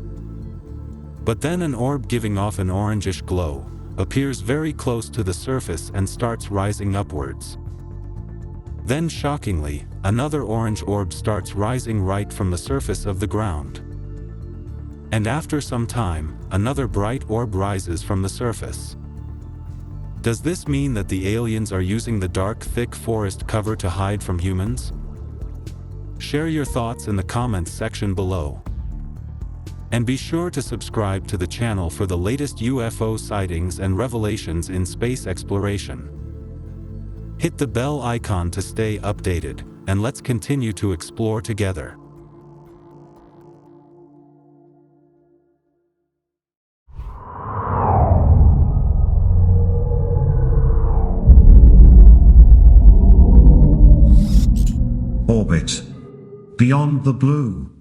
But then an orb giving off an orangish glow appears very close to the surface and starts rising upwards. Then shockingly, another orange orb starts rising right from the surface of the ground. And after some time, another bright orb rises from the surface. Does this mean that the aliens are using the dark, thick forest cover to hide from humans? Share your thoughts in the comments section below. And be sure to subscribe to the channel for the latest UFO sightings and revelations in space exploration. Hit the bell icon to stay updated, and let's continue to explore together. Orbit. Beyond the blue.